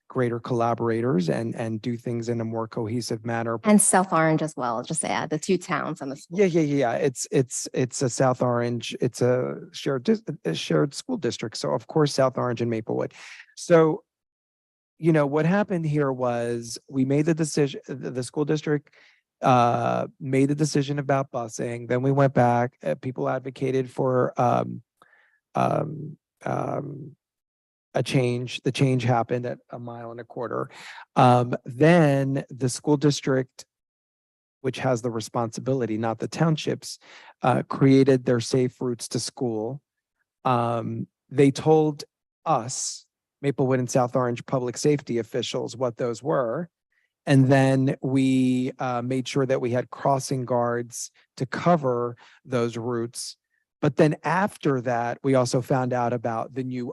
greater collaborators and do things in a more cohesive manner. And South Orange as well, just to add the two towns on the school. Yeah. It's a South Orange. It's a shared school district. So of course, South Orange and Maplewood. So, what happened here was we made the decision, the school district made the decision about busing. Then we went back, people advocated for a change. The change happened at 1.25 miles. Then the school district, which has the responsibility, not the townships, created their safe routes to school. They told us, Maplewood and South Orange public safety officials, what those were. And then we made sure that we had crossing guards to cover those routes. But then after that, we also found out about the new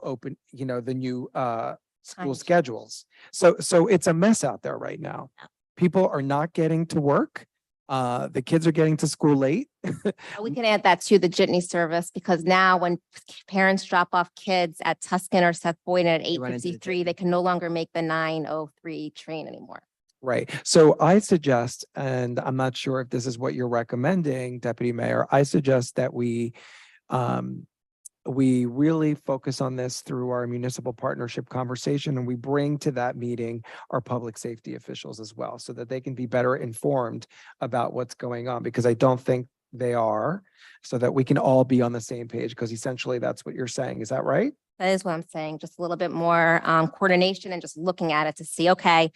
school schedules. So it's a mess out there right now. People are not getting to work. The kids are getting to school late. We can add that to the jitney service because now when parents drop off kids at Tuscan or Seth Boyden at They run into the 8:53, they can no longer make the 9:03 train anymore. Right. So I suggest, and I'm not sure if this is what you're recommending, Deputy Mayor, I suggest that we really focus on this through our municipal partnership conversation, and we bring to that meeting our public safety officials as well, so that they can be better informed about what's going on, because I don't think they are, so that we can all be on the same page, because essentially that's what you're saying. Is that right? That is what I'm saying. Just a little bit more coordination and just looking at it to see, okay,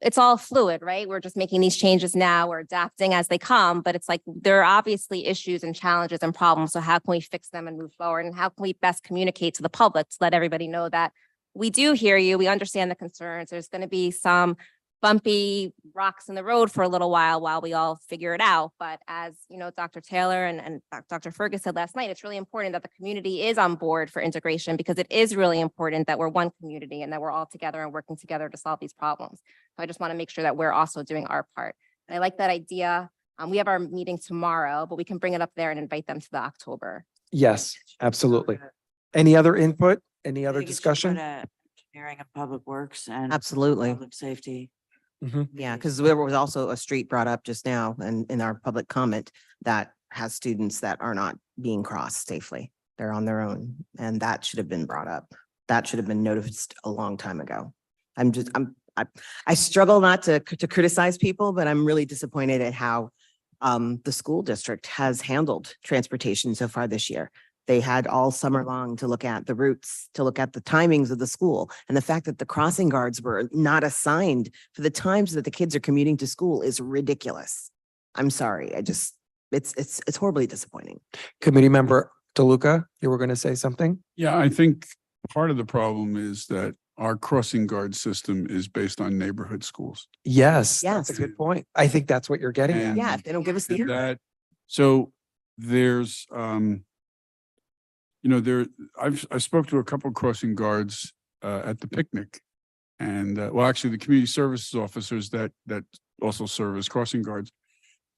it's all fluid, right? We're just making these changes now. We're adapting as they come, but it's like there are obviously issues and challenges and problems. So how can we fix them and move forward? And how can we best communicate to the public to let everybody know that we do hear you, we understand the concerns. There's going to be some bumpy rocks in the road for a little while we all figure it out. But as you know, Dr. Taylor and Dr. Fergus said last night, it's really important that the community is on board for integration, because it is really important that we're one community and that we're all together and working together to solve these problems. So I just want to make sure that we're also doing our part. And I like that idea. We have our meeting tomorrow, but we can bring it up there and invite them to the October. Yes, absolutely. Any other input? Any other I think it should discussion? go to Engineering and Public Works and Absolutely. Public Safety. Yeah, because there was also a street brought up just now and in our public comment that has students that are not being crossed safely. They're on their own, and that should have been brought up. That should have been noticed a long time ago. I struggle not to criticize people, but I'm really disappointed at how the school district has handled transportation so far this year. They had all summer long to look at the routes, to look at the timings of the school. And the fact that the crossing guards were not assigned for the times that the kids are commuting to school is ridiculous. I'm sorry. It's horribly disappointing. Committee member DeLuca, you were going to say something? Yeah, I think part of the problem is that our crossing guard system is based on neighborhood schools. Yes, that's Yes. a good point. I think that's what you're getting at. And- Yeah, if they don't give us the. And that, so there's, I spoke to a couple of crossing guards at the picnic. And, well, actually the community services officers that also serve as crossing guards.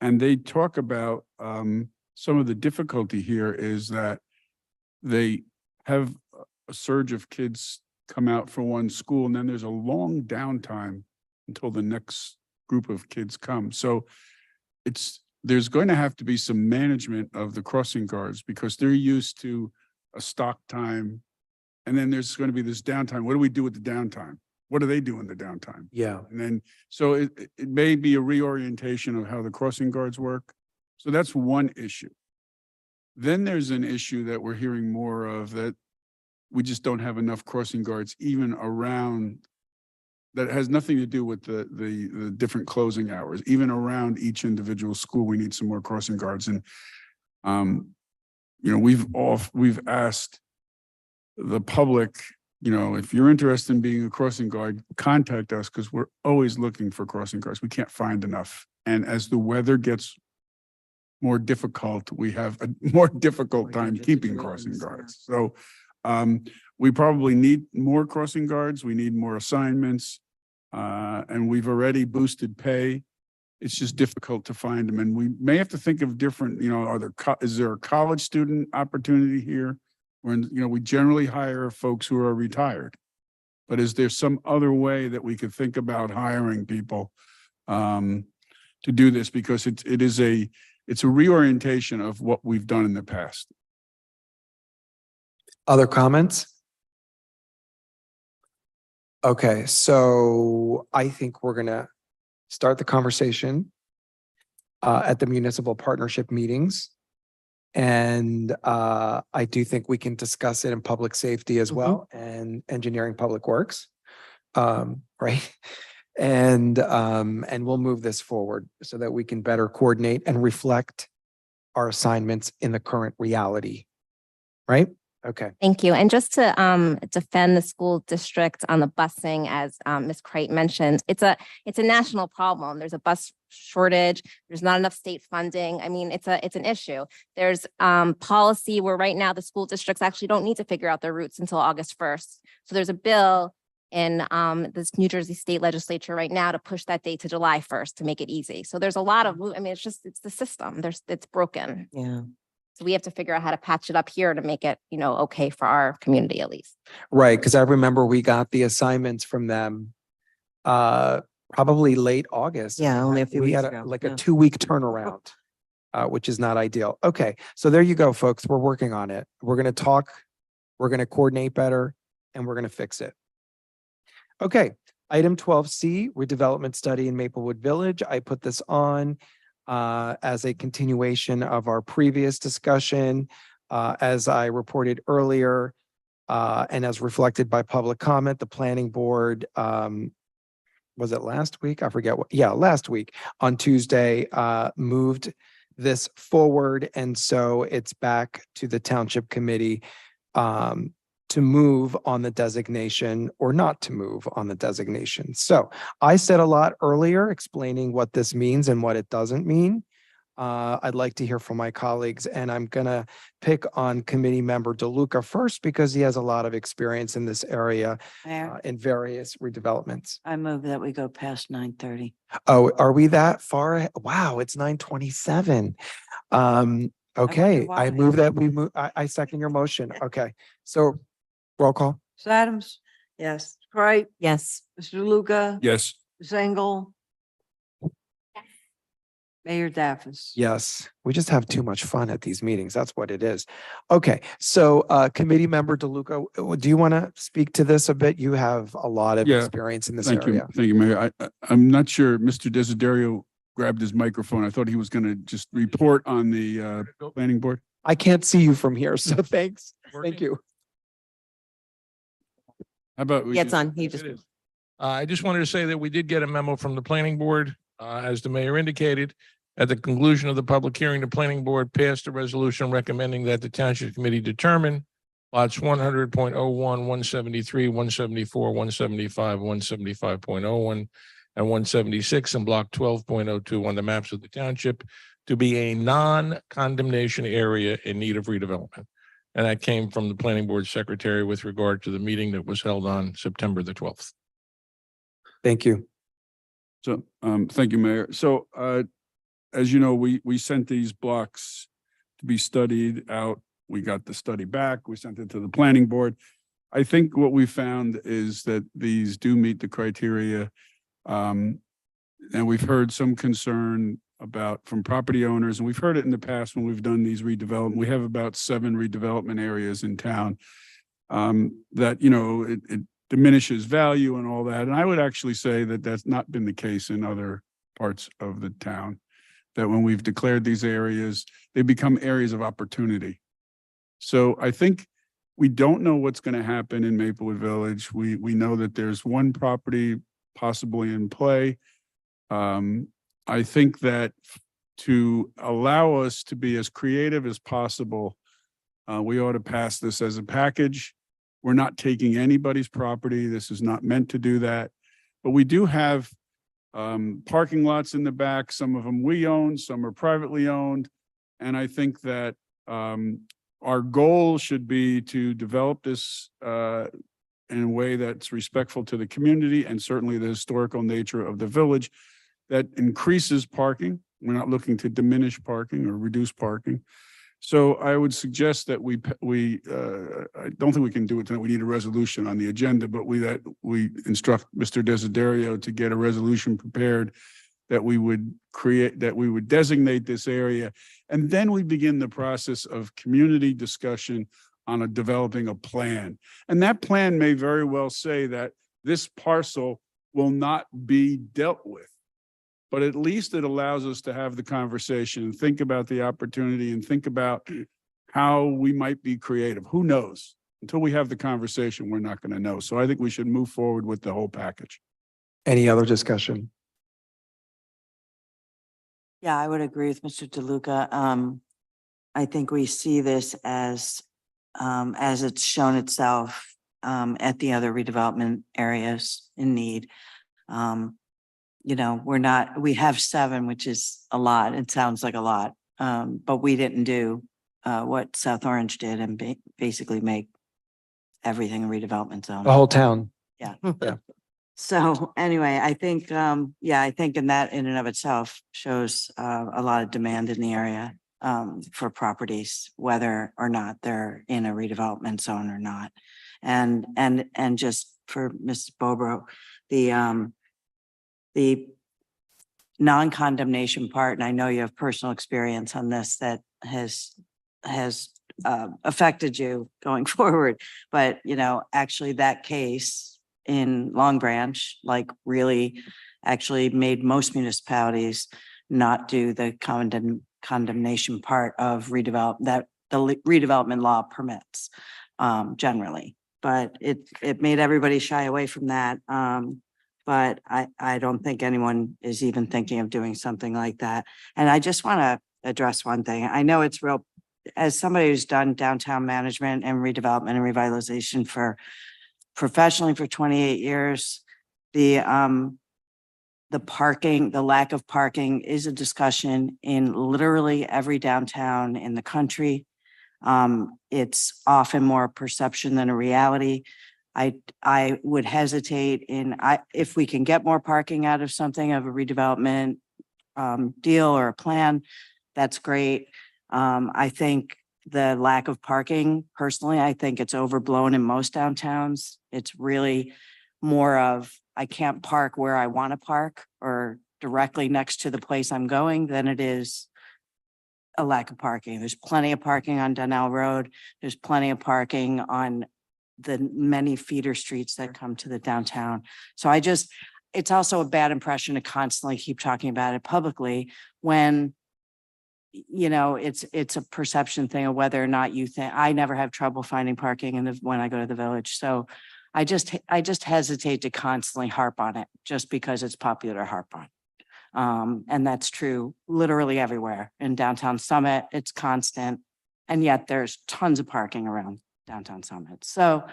And they talk about some of the difficulty here is that they have a surge of kids come out for one school, and then there's a long downtime until the next group of kids come. So there's going to have to be some management of the crossing guards because they're used to a stock time. And then there's going to be this downtime. What do we do with the downtime? What do they do in the downtime? Yeah. And then, so it may be a reorientation of how the crossing guards work. So that's one issue. Then there's an issue that we're hearing more of, that we just don't have enough crossing guards even around, that has nothing to do with the different closing hours. Even around each individual school, we need some more crossing guards. And, we've asked the public, if you're interested in being a crossing guard, contact us because we're always looking for crossing guards. We can't find enough. And as the weather gets more difficult, we have a more difficult time keeping crossing guards. So we probably need more crossing guards. We need more assignments. And we've already boosted pay. It's just difficult to find them. And we may have to think of different, is there a college student opportunity here? When, we generally hire folks who are retired, but is there some other way that we could think about hiring people to do this? Because it's a reorientation of what we've done in the past. Other comments? Okay, so I think we're gonna start the conversation at the municipal partnership meetings. And I do think we can discuss it in public safety as well and engineering public works. Right. And we'll move this forward so that we can better coordinate and reflect our assignments in the current reality. Right? Okay. Thank you. And just to defend the school district on the busing, as Ms. Crate mentioned, it's a national problem. There's a bus shortage. There's not enough state funding. I mean, it's an issue. There's policy where right now the school districts actually don't need to figure out their routes until August 1st. So there's a bill in this New Jersey state legislature right now to push that date to July 1st to make it easy. So there's a lot of, it's the system. It's broken. Yeah. So we have to figure out how to patch it up here to make it, okay for our community at least. Right, because I remember we got the assignments from them probably late August. Yeah, only a few We weeks had ago. like Yeah. a 2-week turnaround, which is not ideal. Okay, so there you go, folks. We're working on it. We're going to talk, we're going to coordinate better, and we're going to fix it. Okay, item 12C, redevelopment study in Maplewood Village. I put this on as a continuation of our previous discussion. As I reported earlier, and as reflected by public comment, the planning board, was it last week? I forget what, last week on Tuesday, moved this forward. And so it's back to the township committee to move on the designation or not to move on the designation. So I said a lot earlier explaining what this means and what it doesn't mean. I'd like to hear from my colleagues, and I'm going to pick on committee member DeLuca first because he has a lot of experience in this area Mayor, in various redevelopments. I move that we go past 9:30. Oh, are we that far? Wow, it's 9:27. Okay, I why. move that we move, I second your motion. Okay, so roll call. Ms. Adams, Yes. Wright, Yes. Mr. Luca, Yes. Ms. Engel, Mayor Daffis. Yes, we just have too much fun at these meetings. That's what it is. Okay, so Committee Member DeLuca, do you want to speak to this a bit? You have a lot of Yeah, experience in this Thank you, area. thank you, Mayor. I'm not sure Mr. Desiderio grabbed his microphone. I thought he was going to just report on the planning board. I can't see you from here, so thanks. Thank you. How about? we Yeah, it's just- on. He just. It is. I just wanted to say that we did get a memo from the planning board, as the mayor indicated. At the conclusion of the public hearing, the planning board passed a resolution recommending that the township committee determine lots 100.01, 173, 174, 175, 175.01, and 176 in block 12.02 on the maps of the township to be a non-condemnation area in need of redevelopment. And that came from the planning board secretary with regard to the meeting that was held on September the 12th. Thank you. So, thank you, Mayor. So, as you know, we sent these blocks to be studied out. We got the study back. We sent it to the planning board. I think what we found is that these do meet the criteria. And we've heard some concern from property owners, and we've heard it in the past when we've done these redevelopment. We have about 7 redevelopment areas in town that, it diminishes value and all that. And I would actually say that that's not been the case in other parts of the town, that when we've declared these areas, they become areas of opportunity. So I think we don't know what's going to happen in Maplewood Village. We know that there's one property possibly in play. I think that to allow us to be as creative as possible, we ought to pass this as a package. We're not taking anybody's property. This is not meant to do that. But we do have parking lots in the back. Some of them we own, some are privately owned. And I think that our goal should be to develop this in a way that's respectful to the community and certainly the historical nature of the village, that increases parking. We're not looking to diminish parking or reduce parking. So I would suggest that I don't think we can do it tonight. We need a resolution on the agenda, but we instruct Mr. Desiderio to get a resolution prepared that we would designate this area. And then we begin the process of community discussion on developing a plan. And that plan may very well say that this parcel will not be dealt with. But at least it allows us to have the conversation and think about the opportunity and think about how we might be creative. Who knows? Until we have the conversation, we're not going to know. So I think we should move forward with the whole package. Any other discussion? Yeah, I would agree with Mr. DeLuca. I think we see this as it's shown itself at the other redevelopment areas in need. We have 7, which is a lot. It sounds like a lot. But we didn't do what South Orange did and basically make everything a redevelopment zone. The whole town. Yeah. Yeah. So anyway, I think, I think in and of itself shows a lot of demand in the area for properties, whether or not they're in a redevelopment zone or not. And just for Ms. Bobro, the non-condemnation part, and I know you have personal experience on this that has affected you going forward, but actually that case in Long Branch, really actually made most municipalities not do the condemnation part of that the redevelopment law permits generally, but it made everybody shy away from that. But I don't think anyone is even thinking of doing something like that. And I just want to address one thing. I know it's real, as somebody who's done downtown management and redevelopment and revitalization professionally for 28 years, the lack of parking is a discussion in literally every downtown in the country. It's often more a perception than a reality. I would hesitate if we can get more parking out of something of a redevelopment deal or a plan, that's great. I think the lack of parking, personally, I think it's overblown in most downtowns. It's really more of, I can't park where I want to park or directly next to the place I'm going than it is a lack of parking. There's plenty of parking on Donnell Road. There's plenty of parking on the many feeder streets that come to the downtown. So it's also a bad impression to constantly keep talking about it publicly when, you know, it's a perception thing of whether or not you think. I never have trouble finding parking when I go to the village. So I just hesitate to constantly harp on it just because it's popular to harp on. And that's true literally everywhere. In downtown Summit, it's constant. And yet there's tons of parking around downtown Summit. So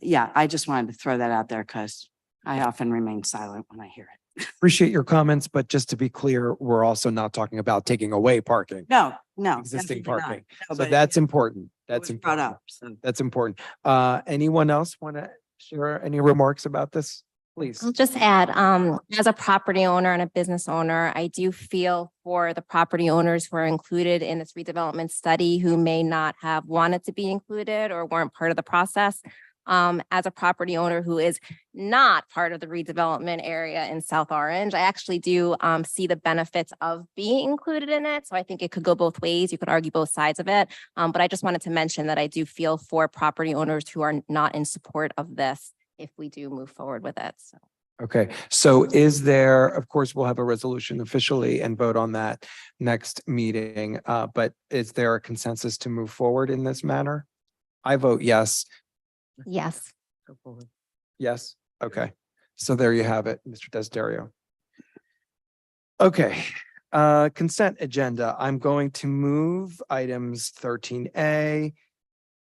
yeah, I just wanted to throw that out there because I often remain silent when I hear it. Appreciate your comments, but just to be clear, we're also not talking about taking away parking, No, existing definitely not. parking. No, So but that's it important. That's was brought important. up. So That's important. Anyone else want to share any remarks about this? Please. I'll just add, as a property owner and a business owner, I do feel for the property owners who are included in this redevelopment study who may not have wanted to be included or weren't part of the process. As a property owner who is not part of the redevelopment area in South Orange, I actually do see the benefits of being included in it. So I think it could go both ways. You could argue both sides of it. But I just wanted to mention that I do feel for property owners who are not in support of this if we do move forward with it. So. Okay, so is there, of course, we'll have a resolution officially and vote on that next meeting. But is there a consensus to move forward in this manner? I vote yes. Yes. Yes. Okay. So there you have it, Mr. Desiderio. Okay, consent agenda. I'm going to move items 13A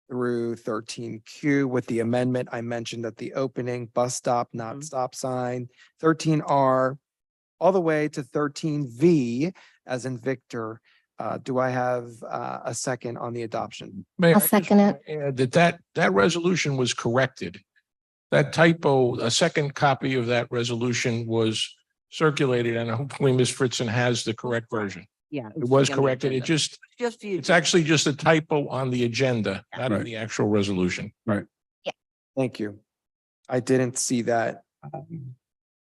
through 13Q with the amendment I mentioned at the opening, bus stop, not stop sign, 13R, all the way to 13V as in Victor. Do I have a second on the adoption? Mayor, I'll I just second wanna add that resolution was corrected. That typo, a second copy of that resolution was circulated and hopefully Ms. Fritzen has the correct version. Yeah. It was corrected. It's actually just a typo on the agenda, not on Right. the actual resolution. Thank you. I didn't see that.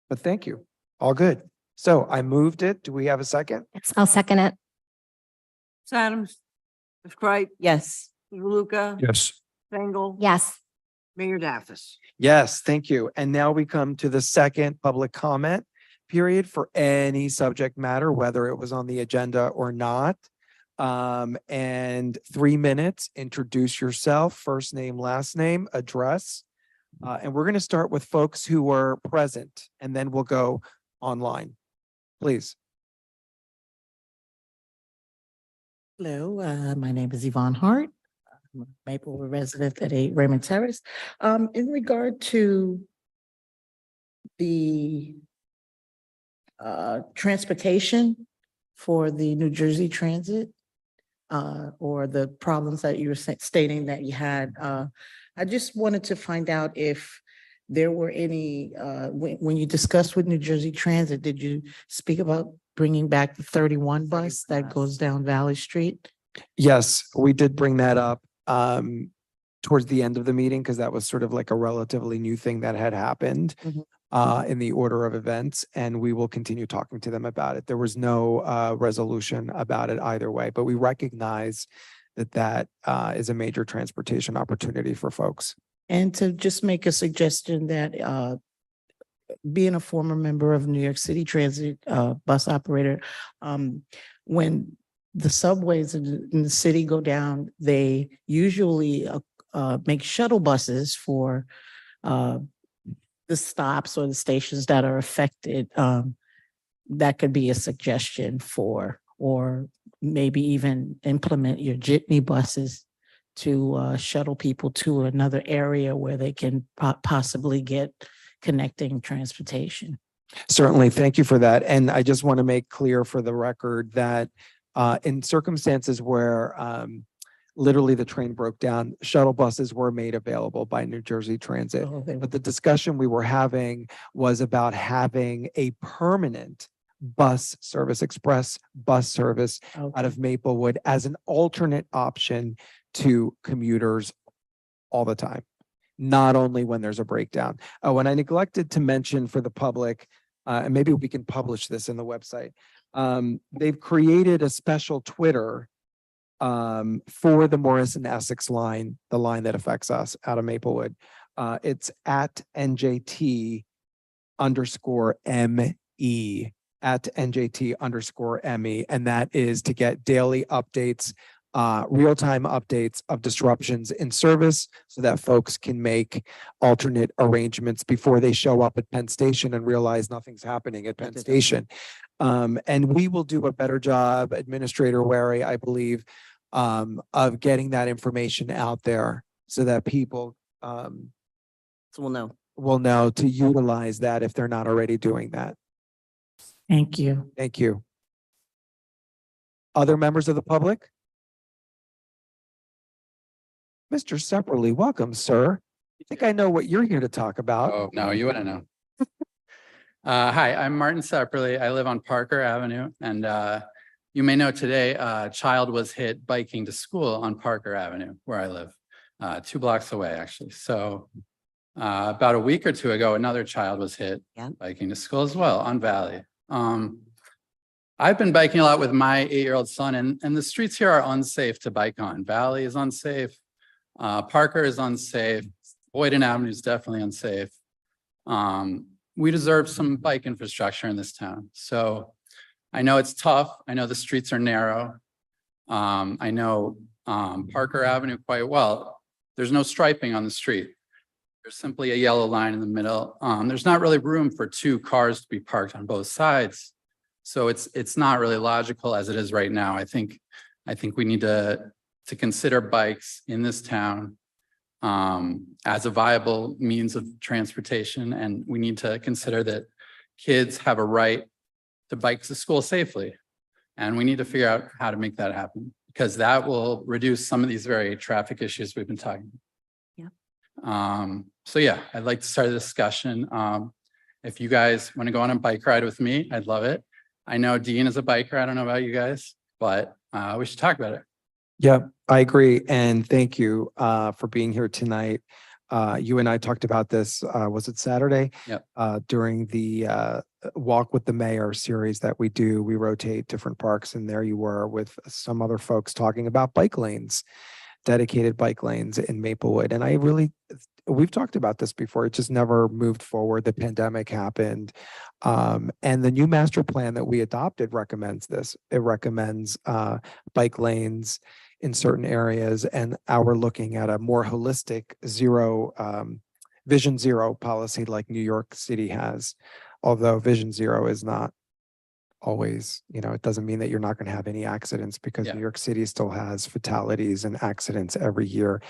But thank you. All good. So I moved it. Do we have a second? Yes, I'll second it. Ms. Adams, Ms. Bright, Yes. Ms. Luca, Yes. Bengel. Yes. Mayor Daffis. Yes, thank you. And now we come to the second public comment period for any subject matter, whether it was on the agenda or not. And 3 minutes, introduce yourself, first name, last name, address. And we're going to start with folks who were present and then we'll go online. Please. Hello, my name is Yvonne Hart. I'm a Maplewood resident at 8 Raymond Terrace. In regard to the transportation for the New Jersey Transit, or the problems that you were stating that you had, I just wanted to find out if there were any, when you discussed with New Jersey Transit, did you speak about bringing back the 31 bus that goes down Valley Street? Yes, we did bring that up towards the end of the meeting because that was sort of like a relatively new thing that had happened in the order of events, and we will continue talking to them about it. There was no resolution about it either way, but we recognize that that is a major transportation opportunity for folks. And to just make a suggestion that being a former member of New York City Transit bus operator, when the subways in the city go down, they usually make shuttle buses for the stops or the stations that are affected. That could be a suggestion for, or maybe even implement your jitney buses to shuttle people to another area where they can possibly get connecting transportation. Certainly, thank you for that. And I just want to make clear for the record that in circumstances where literally the train broke down, shuttle buses were made available by New Jersey Transit. But the discussion we were having was about having a permanent bus service, express bus service out of Maplewood as an alternate option to commuters all the time, not only when there's a breakdown. Oh, and I neglected to mention for the public, and maybe we can publish this in the website. They've created a special Twitter for the Morrison Essex line, the line that affects us out of Maplewood. It's at NJT underscore ME, at NJT underscore ME. And that is to get daily updates, real-time updates of disruptions in service so that folks can make alternate arrangements before they show up at Penn Station and realize nothing's happening at Penn Station. And we will do a better job, Administrator Wary, I believe, of getting that information out there so that people So we'll know. will know to utilize that if they're not already doing that. Thank you. Thank you. Other members of the public? Mr. Sepperly, welcome, sir. I think I know what you're here to talk about. Oh, no, you wouldn't know. Hi, I'm Martin Sepperly. I live on Parker Avenue, and you may know today a child was hit biking to school on Parker Avenue, where I live, 2 blocks away, actually. So about a week or two ago, another child was hit biking to school as well on Valley. I've been biking a lot with my 8-year-old son, and the streets here are unsafe to bike on. Valley is unsafe. Parker is unsafe. Boyden Avenue is definitely unsafe. We deserve some bike infrastructure in this town. So I know it's tough. I know the streets are narrow. I know Parker Avenue quite well. There's no striping on the street. There's simply a yellow line in the middle. There's not really room for 2 cars to be parked on both sides. So it's not really logical as it is right now. I think we need to consider bikes in this town as a viable means of transportation. And we need to consider that kids have a right to bike to school safely. And we need to figure out how to make that happen, because that will reduce some of these very traffic issues we've been talking about. So yeah, I'd like to start a discussion. If you guys want to go on a bike ride with me, I'd love it. I know Dean is a biker. I don't know about you guys, but we should talk about it. Yeah, I agree. And thank you for being here tonight. You and I talked about this, was it Saturday? Yep. During the Walk with the Mayor series that we do. We rotate different parks, and there you were with some other folks talking about bike lanes, dedicated bike lanes in Maplewood. And we've talked about this before. It just never moved forward. The pandemic happened. And the new master plan that we adopted recommends this. It recommends bike lanes in certain areas, and we're looking at a more holistic Vision Zero policy like New York City has. Although Vision Zero is not always, it doesn't mean that you're not going to have any accidents, because New York City still has fatalities and accidents every year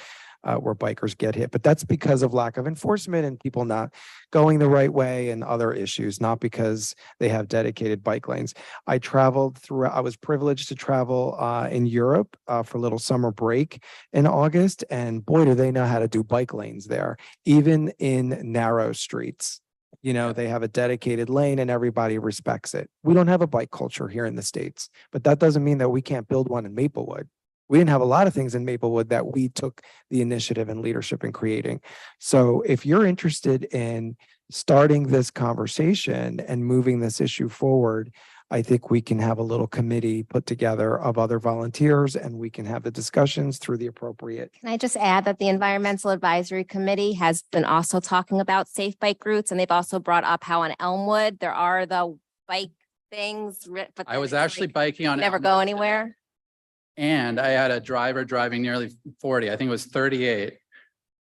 where bikers get hit. But that's because of lack of enforcement and people not going the right way and other issues, not because they have dedicated bike lanes. I was privileged to travel in Europe for a little summer break in August, and boy, do they know how to do bike lanes there, even in narrow streets. They have a dedicated lane and everybody respects it. We don't have a bike culture here in the States, but that doesn't mean that we can't build one in Maplewood. We didn't have a lot of things in Maplewood that we took the initiative and leadership in creating. So if you're interested in starting this conversation and moving this issue forward, I think we can have a little committee put together of other volunteers, and we can have the discussions through the appropriate. Can I just add that the Environmental Advisory Committee has been also talking about safe bike routes, and they've also brought up how on Elmwood, there are the bike things. But I was actually biking on. Never go anywhere. And I had a driver driving nearly 40, I think it was 38,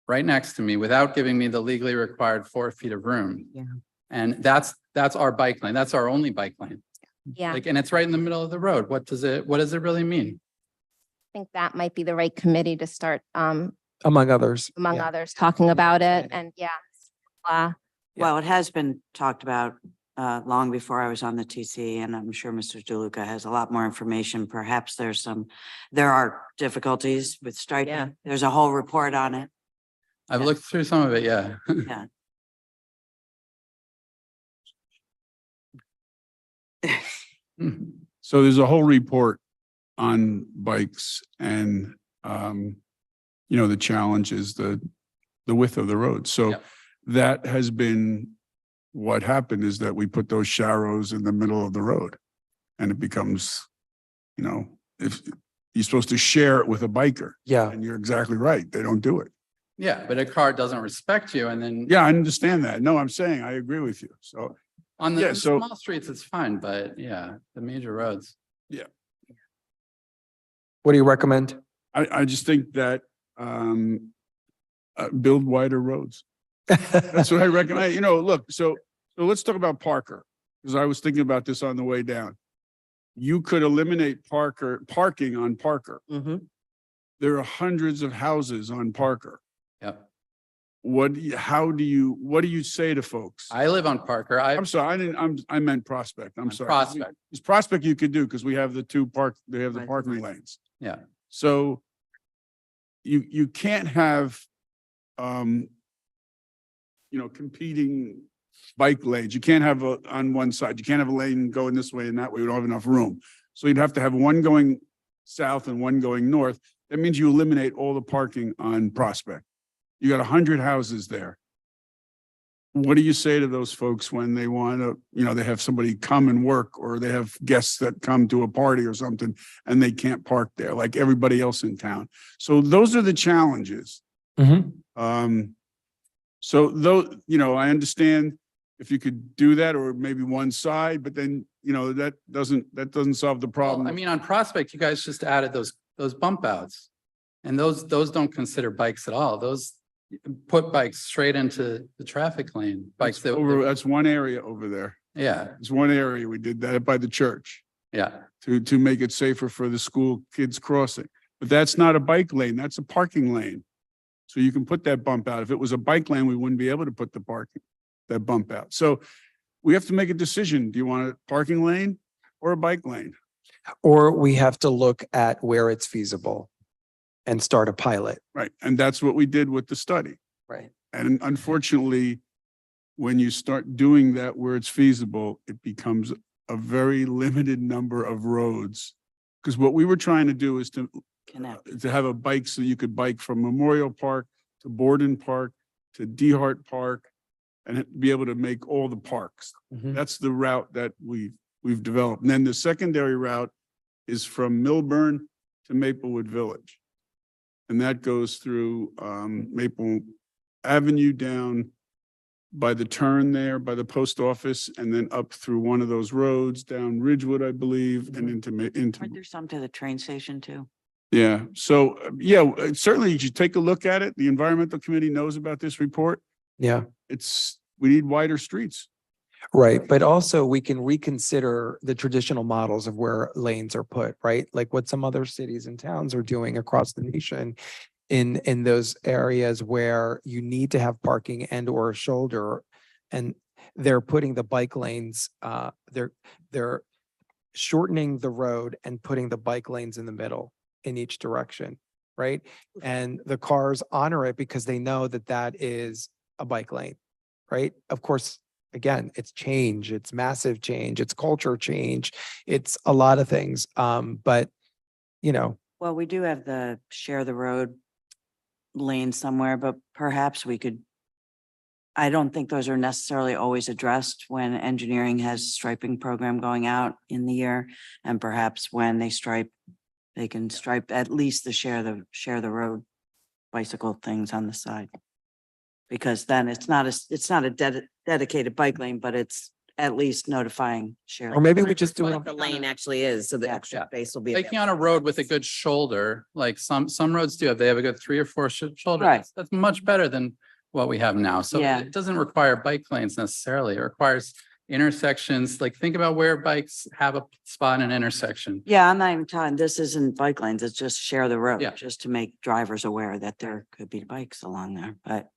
right next to me without giving me the legally required 4 feet of room. Yeah. And that's our bike lane. That's our only bike lane. Yeah. And it's right in the middle of the road. What does it really mean? I think that might be the right committee to start, Among others. talking about it. And Well, it has been talked about long before I was on the TC, and I'm sure Mr. DeLuca has a lot more information. Perhaps there are difficulties with striping. Yeah. There's a whole report on it. I've looked through some of it, yeah. Yeah. So there's a whole report on bikes and, the challenge is the width of the road. So Yep. that has been what happened is that we put those sharrows in the middle of the road. And it becomes, if you're supposed to share it with a biker. Yeah. And you're exactly right. They don't do it. Yeah, but a car doesn't respect you and then. Yeah, I understand that. No, I'm saying I agree with you. So, On yeah, the so- small streets, it's fine, but yeah, the major roads. What do you recommend? I just think that, build wider roads. That's what I recommend. Look, so let's talk about Parker, because I was thinking about this on the way down. You could eliminate parking on Parker. There are hundreds of houses on Parker. Yep. What do you say to folks? I live on Parker. I'm sorry, I meant Prospect. I'm On sorry. Prospect. It's Prospect you could do because we have they have the parking lanes. Yeah. So you can't have, competing bike lanes. You can't have on one side. You can't have a lane going this way and that way. We don't have enough room. So you'd have to have one going south and one going north. That means you eliminate all the parking on Prospect. You got 100 houses there. What do you say to those folks when they want to, they have somebody come and work, or they have guests that come to a party or something and they can't park there like everybody else in town? So those are the challenges. So though, I understand if you could do that, or maybe one side, but then, that doesn't solve the problem. Well, I mean, on Prospect, you guys just added those bump outs. And those don't consider bikes at all. Those put bikes straight into the traffic lane. Bikes That's one area over there. Yeah, It's one area. We did that by the church yeah. to make it safer for the school kids crossing. But that's not a bike lane. That's a parking lane. So you can put that bump out. If it was a bike lane, we wouldn't be able to put that bump out. So we have to make a decision. Do you want a parking lane or a bike lane? Or we have to look at where it's feasible and start a pilot. Right. And that's what we did with the study. Right. And unfortunately, when you start doing that where it's feasible, it becomes a very limited number of roads. Because what we were trying to do is to have a bike so you could bike from Memorial Park to Borden Park to Dehart Park and be able to make all the parks. That's the route that we've developed. And then the secondary route is from Milburn to Maplewood Village. And that goes through Maple Avenue down by the turn there, by the post office, and then up through one of those roads down Ridgewood, I believe, and into. Aren't there some to the train station too? Yeah. So, certainly you should take a look at it. The environmental committee knows about this report. Yeah. We need wider streets. Right. But also we can reconsider the traditional models of where lanes are put, right? Like what some other cities and towns are doing across the nation in those areas where you need to have parking and or a shoulder, and they're putting the bike lanes, they're shortening the road and putting the bike lanes in the middle in each direction, right? And the cars honor it because they know that that is a bike lane, right? Of course, again, it's change, it's massive change, it's culture change, it's a lot of things. But Well, we do have the share the road lane somewhere, but perhaps we could. I don't think those are necessarily always addressed when engineering has striping program going out in the year. And perhaps when they stripe, they can stripe at least the share the road bicycle things on the side. Because then it's not a dedicated bike lane, but it's at least notifying share. or maybe we just do it. What the lane actually is, so the Yeah. extra space will be. Taking on a road with a good shoulder, like some roads do, they have a good 3 or 4 shoulder. Right. That's much better than what we have now. So Yeah. it doesn't require bike lanes necessarily. It requires intersections. Like think about where bikes have a spot in an intersection. Yeah, I'm not even talking, this isn't bike lanes, it's just share the road, Yeah. just to make drivers aware that there could be bikes along there, but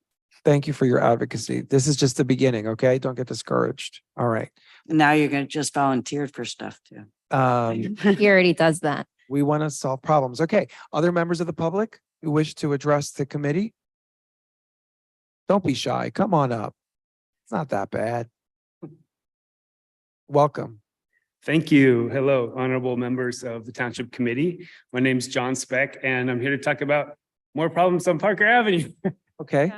Thank you for your advocacy. This is just the beginning, okay? Don't get discouraged. All right. now you're gonna just volunteer for stuff too. He already does that. We want to solve problems. Okay. Other members of the public who wish to address the committee? Don't be shy. Come on up. It's not that bad. Welcome. Thank you. Hello, honorable members of the Township Committee. My name is John Speck, and I'm here to talk about more problems on Parker Avenue. Okay.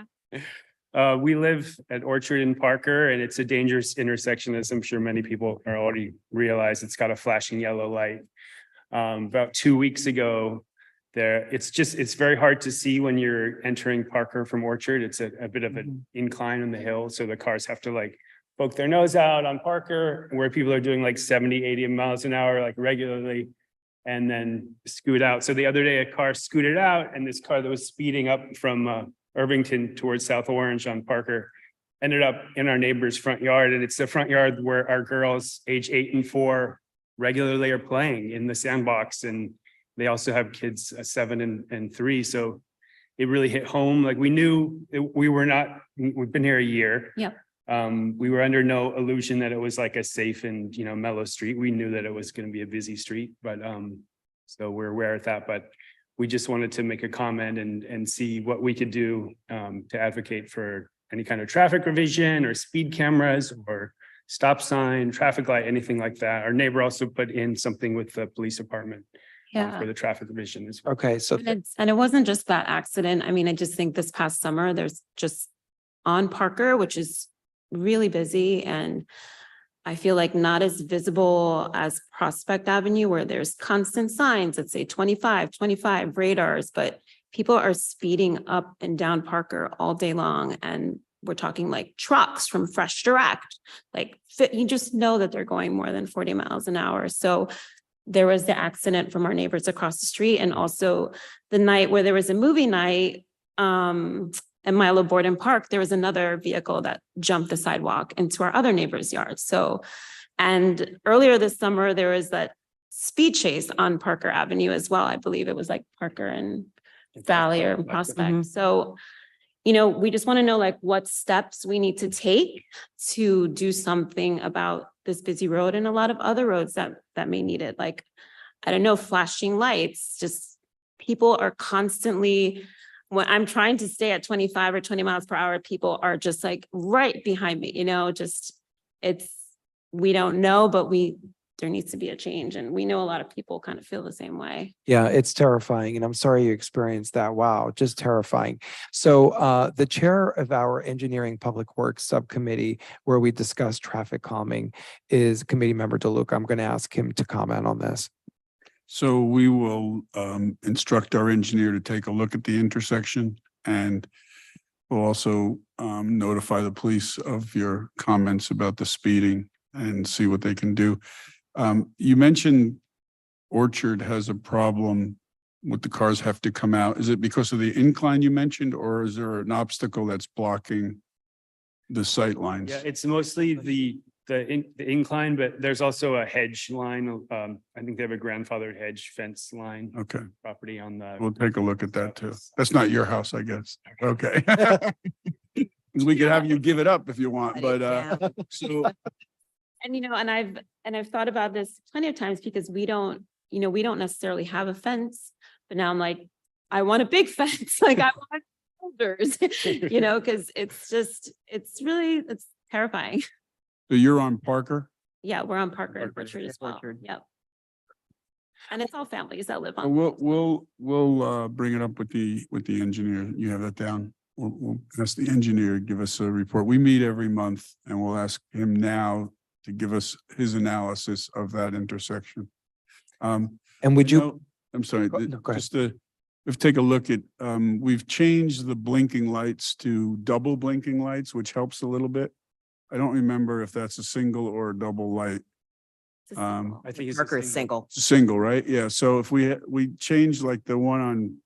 We live at Orchard and Parker, and it's a dangerous intersection, as I'm sure many people are already realize. It's got a flashing yellow light. About 2 weeks ago, it's very hard to see when you're entering Parker from Orchard. It's a bit of an incline on the hill, so the cars have to like poke their nose out on Parker, where people are doing like 70, 80 miles an hour, like regularly, and then scoot out. So the other day, a car scooted out, and this car that was speeding up from Irvington towards South Orange on Parker ended up in our neighbor's front yard. And it's the front yard where our girls age 8 and 4 regularly are playing in the sandbox. And they also have kids 7 and 3. So it really hit home. Like we've been here a year. Yep. We were under no illusion that it was like a safe and, mellow street. We knew that it was going to be a busy street, but so we're aware of that. But we just wanted to make a comment and see what we could do to advocate for any kind of traffic revision or speed cameras or stop sign, traffic light, anything like that. Our neighbor also put in something with the police department for the traffic revision as well. Okay, so And it wasn't just that accident. I mean, I just think this past summer, there's just on Parker, which is really busy, and I feel like not as visible as Prospect Avenue, where there's constant signs that say 25, 25 radars, but people are speeding up and down Parker all day long. And we're talking like trucks from Fresh Direct, you just know that they're going more than 40 miles an hour. So there was the accident from our neighbors across the street, and also the night where there was a movie night, at Milo Borden Park, there was another vehicle that jumped the sidewalk into our other neighbor's yard. So, and earlier this summer, there was that speed chase on Parker Avenue as well. I believe it was like Parker and Valley or Prospect. So, we just want to know like what steps we need to take to do something about this busy road and a lot of other roads that may need it. Like, I don't know, flashing lights, just people are constantly, when I'm trying to stay at 25 or 20 miles per hour, people are just like right behind me, we don't know, but there needs to be a change. And we know a lot of people kind of feel the same way. yeah, it's terrifying. And I'm sorry you experienced that. Wow, just terrifying. So the chair of our Engineering Public Works Subcommittee, where we discuss traffic calming, is Committee Member DeLuca. I'm going to ask him to comment on this. So we will instruct our engineer to take a look at the intersection, and we'll also notify the police of your comments about the speeding and see what they can do. You mentioned Orchard has a problem with the cars have to come out. Is it because of the incline you mentioned, or is there an obstacle that's blocking the sight lines? Yeah, it's mostly the incline, but there's also a hedge line. I think they have a grandfathered hedge fence line. Okay, Property on the. we'll take a look at that too. That's not your house, I guess. Okay. We could have you give it up if you want, but so. And I've thought about this plenty of times because we don't necessarily have a fence, but now I'm like, I want a big fence. Like I want shoulders, because it's terrifying. So you're on Parker? Yeah, we're on Parker and Orchard as well. Yep. And it's all families that live on. We'll bring it up with the engineer. You have that down. We'll ask the engineer to give us a report. We meet every month, and we'll ask him now to give us his analysis of that intersection. And would you? I'm sorry, go ahead. just to, if take a look at, we've changed the blinking lights to double blinking lights, which helps a little bit. I don't remember if that's a single or a double light. I think Parker is single. It's a single, right? Yeah. So if we change like the one on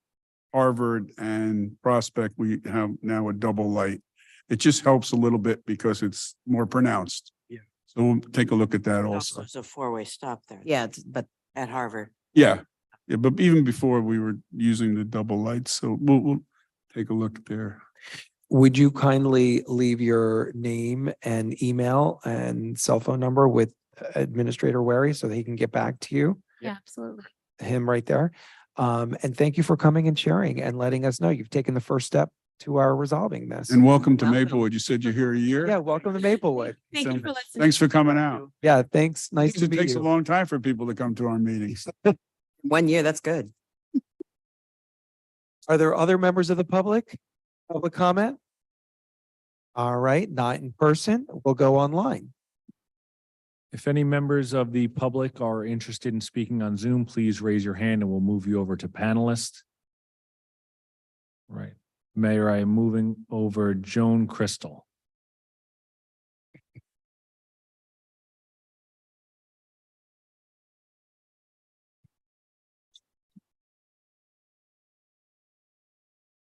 Harvard and Prospect, we have now a double light. It just helps a little bit because it's more pronounced. Yeah. So we'll take a look at that also. There's a 4-way stop there. Yeah, but At Harvard. Yeah. Yeah. But even before we were using the double lights. So we'll take a look there. Would you kindly leave your name and email and cell phone number with Administrator Wary so that he can get back to you? Yeah, absolutely. Him right there. And thank you for coming and sharing and letting us know you've taken the first step to our resolving this. And welcome to Maplewood. You said you're here a year? Yeah, welcome to Maplewood. Thank you for listening. Thanks for coming out. Yeah, thanks. Nice to It meet takes a you. long time for people to come to our meetings. 1 year, that's good. Are there other members of the public? Public comment? All right, not in person. We'll go online. If any members of the public are interested in speaking on Zoom, please raise your hand and we'll move you over to panelist. Right. Mayor, I am moving over Joan Crystal.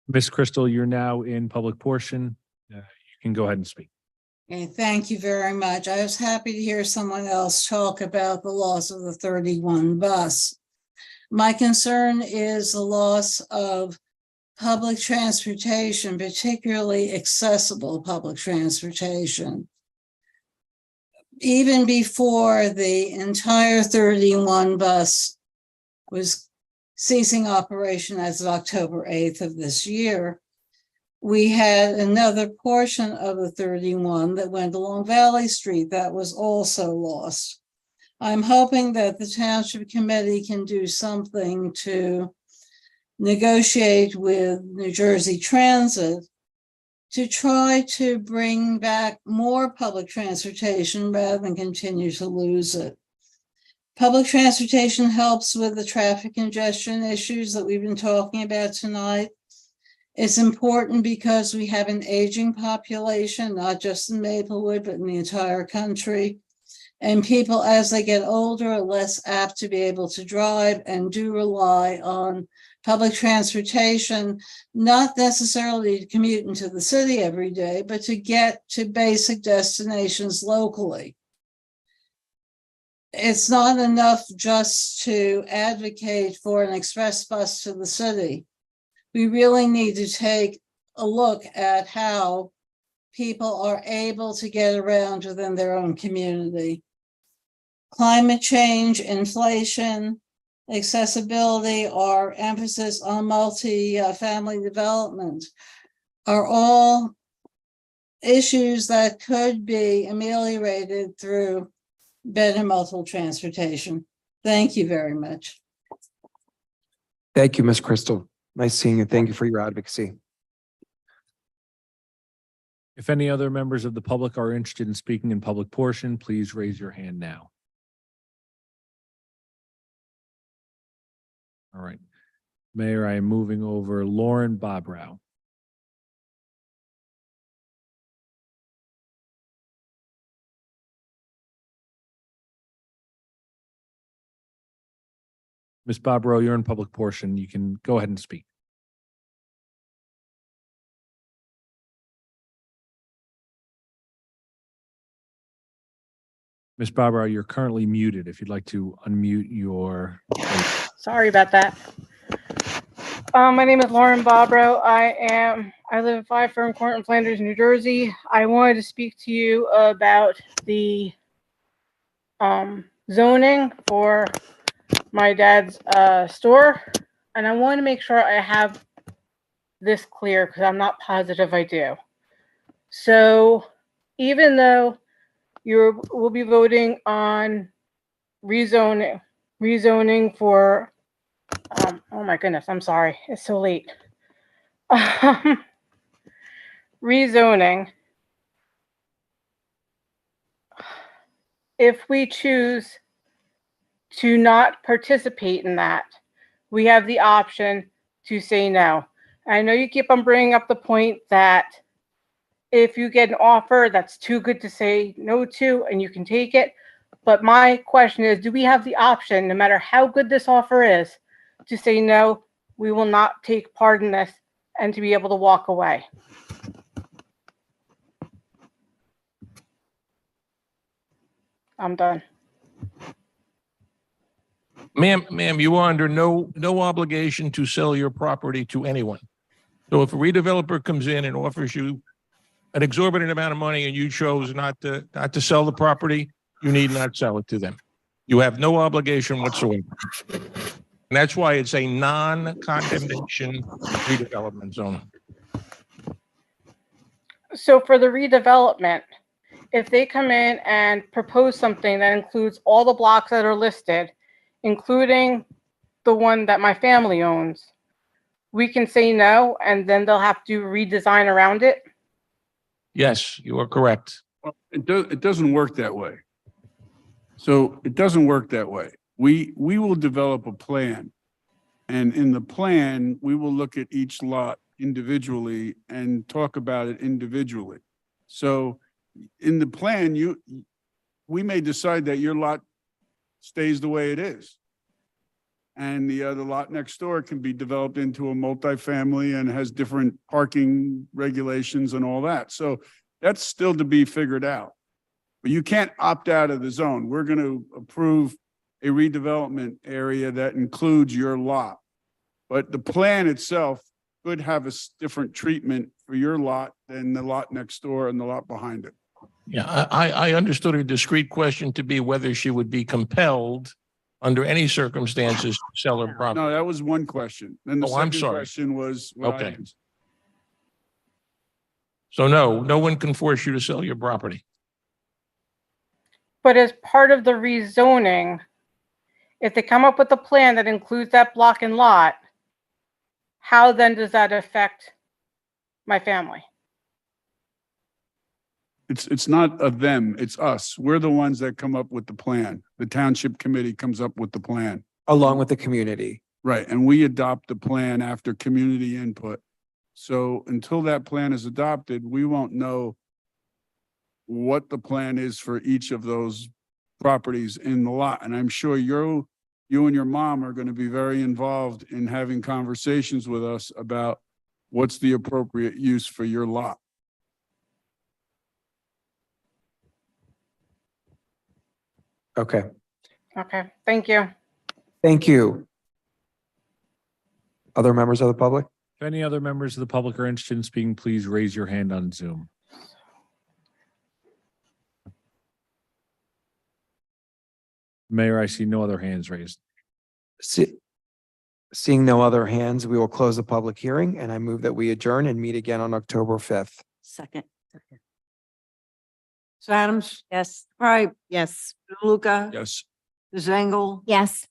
Miss Crystal, you're now in public portion. You can go ahead and speak. Okay, thank you very much. I was happy to hear someone else talk about the loss of the 31 bus. My concern is the loss of public transportation, particularly accessible public transportation. Even before the entire 31 bus was ceasing operation as of October 8th of this year, we had another portion of the 31 that went along Valley Street that was also lost. I'm hoping that the Township Committee can do something to negotiate with New Jersey Transit to try to bring back more public transportation rather than continue to lose it. Public transportation helps with the traffic congestion issues that we've been talking about tonight. It's important because we have an aging population, not just in Maplewood, but in the entire country. And people, as they get older, are less apt to be able to drive and do rely on public transportation, not necessarily to commute into the city every day, but to get to basic destinations locally. It's not enough just to advocate for an express bus to the city. We really need to take a look at how people are able to get around within their own community. Climate change, inflation, accessibility, or emphasis on multi-family development are all issues that could be ameliorated through better multiple transportation. Thank you very much. Thank you, Ms. Crystal. Nice seeing you. Thank you for your advocacy. If any other members of the public are interested in speaking in public portion, please raise your hand now. All right. Mayor, I am moving over Lauren Bobrow. Ms. Bobrow, you're in public portion. You can go ahead and speak. Ms. Bobrow, you're currently muted. If you'd like to unmute your. Sorry about that. My name is Lauren Bobrow. I live at 5 Fern Court in Flanders, New Jersey. I wanted to speak to you about the zoning for my dad's store. And I want to make sure I have this clear because I'm not positive I do. So even though we'll be voting on rezoning for oh my goodness, I'm sorry, it's so late. Rezoning. If we choose to not participate in that, we have the option to say no. I know you keep on bringing up the point that if you get an offer that's too good to say no to and you can take it, but my question is, do we have the option, no matter how good this offer is, to say no, we will not take part in this, and to be able to walk away? I'm done. Ma'am, you are under no obligation to sell your property to anyone. So if a redeveloper comes in and offers you an exorbitant amount of money and you chose not to sell the property, you need not sell it to them. You have no obligation whatsoever. And that's why it's a non-condemnation redevelopment zone. So for the redevelopment, if they come in and propose something that includes all the blocks that are listed, including the one that my family owns, we can say no, and then they'll have to redesign around it? Yes, you are correct. Well, it doesn't work that way. So it doesn't work that way. We will develop a plan. And in the plan, we will look at each lot individually and talk about it individually. So in the plan, we may decide that your lot stays the way it is. And the other lot next door can be developed into a multifamily and has different parking regulations and all that. So that's still to be figured out. But you can't opt out of the zone. We're going to approve a redevelopment area that includes your lot. But the plan itself could have a different treatment for your lot than the lot next door and the lot behind it. Yeah, I understood her discrete question to be whether she would be compelled under any circumstances to sell her property. No, that was one question. Then the Oh, I'm second sorry. question was what I Okay. answered. So no one can force you to sell your property. But as part of the rezoning, if they come up with a plan that includes that block and lot, how then does that affect my family? It's not a them, it's us. We're the ones that come up with the plan. The township committee comes up with the plan. Along with the community. Right, and we adopt the plan after community input. So until that plan is adopted, we won't know what the plan is for each of those properties in the lot. And I'm sure you and your mom are going to be very involved in having conversations with us about what's the appropriate use for your lot. Okay, Okay, thank you. thank you. Other members of the public? If any other members of the public are interested in speaking, please raise your hand on Zoom. Mayor, I see no other hands raised. Seeing no other hands, we will close the public hearing and I move that we adjourn and meet again on October 5th. Second. Ms. Adams? Yes. Right. Yes. Luca? Yes. Ms. Engel? Yes.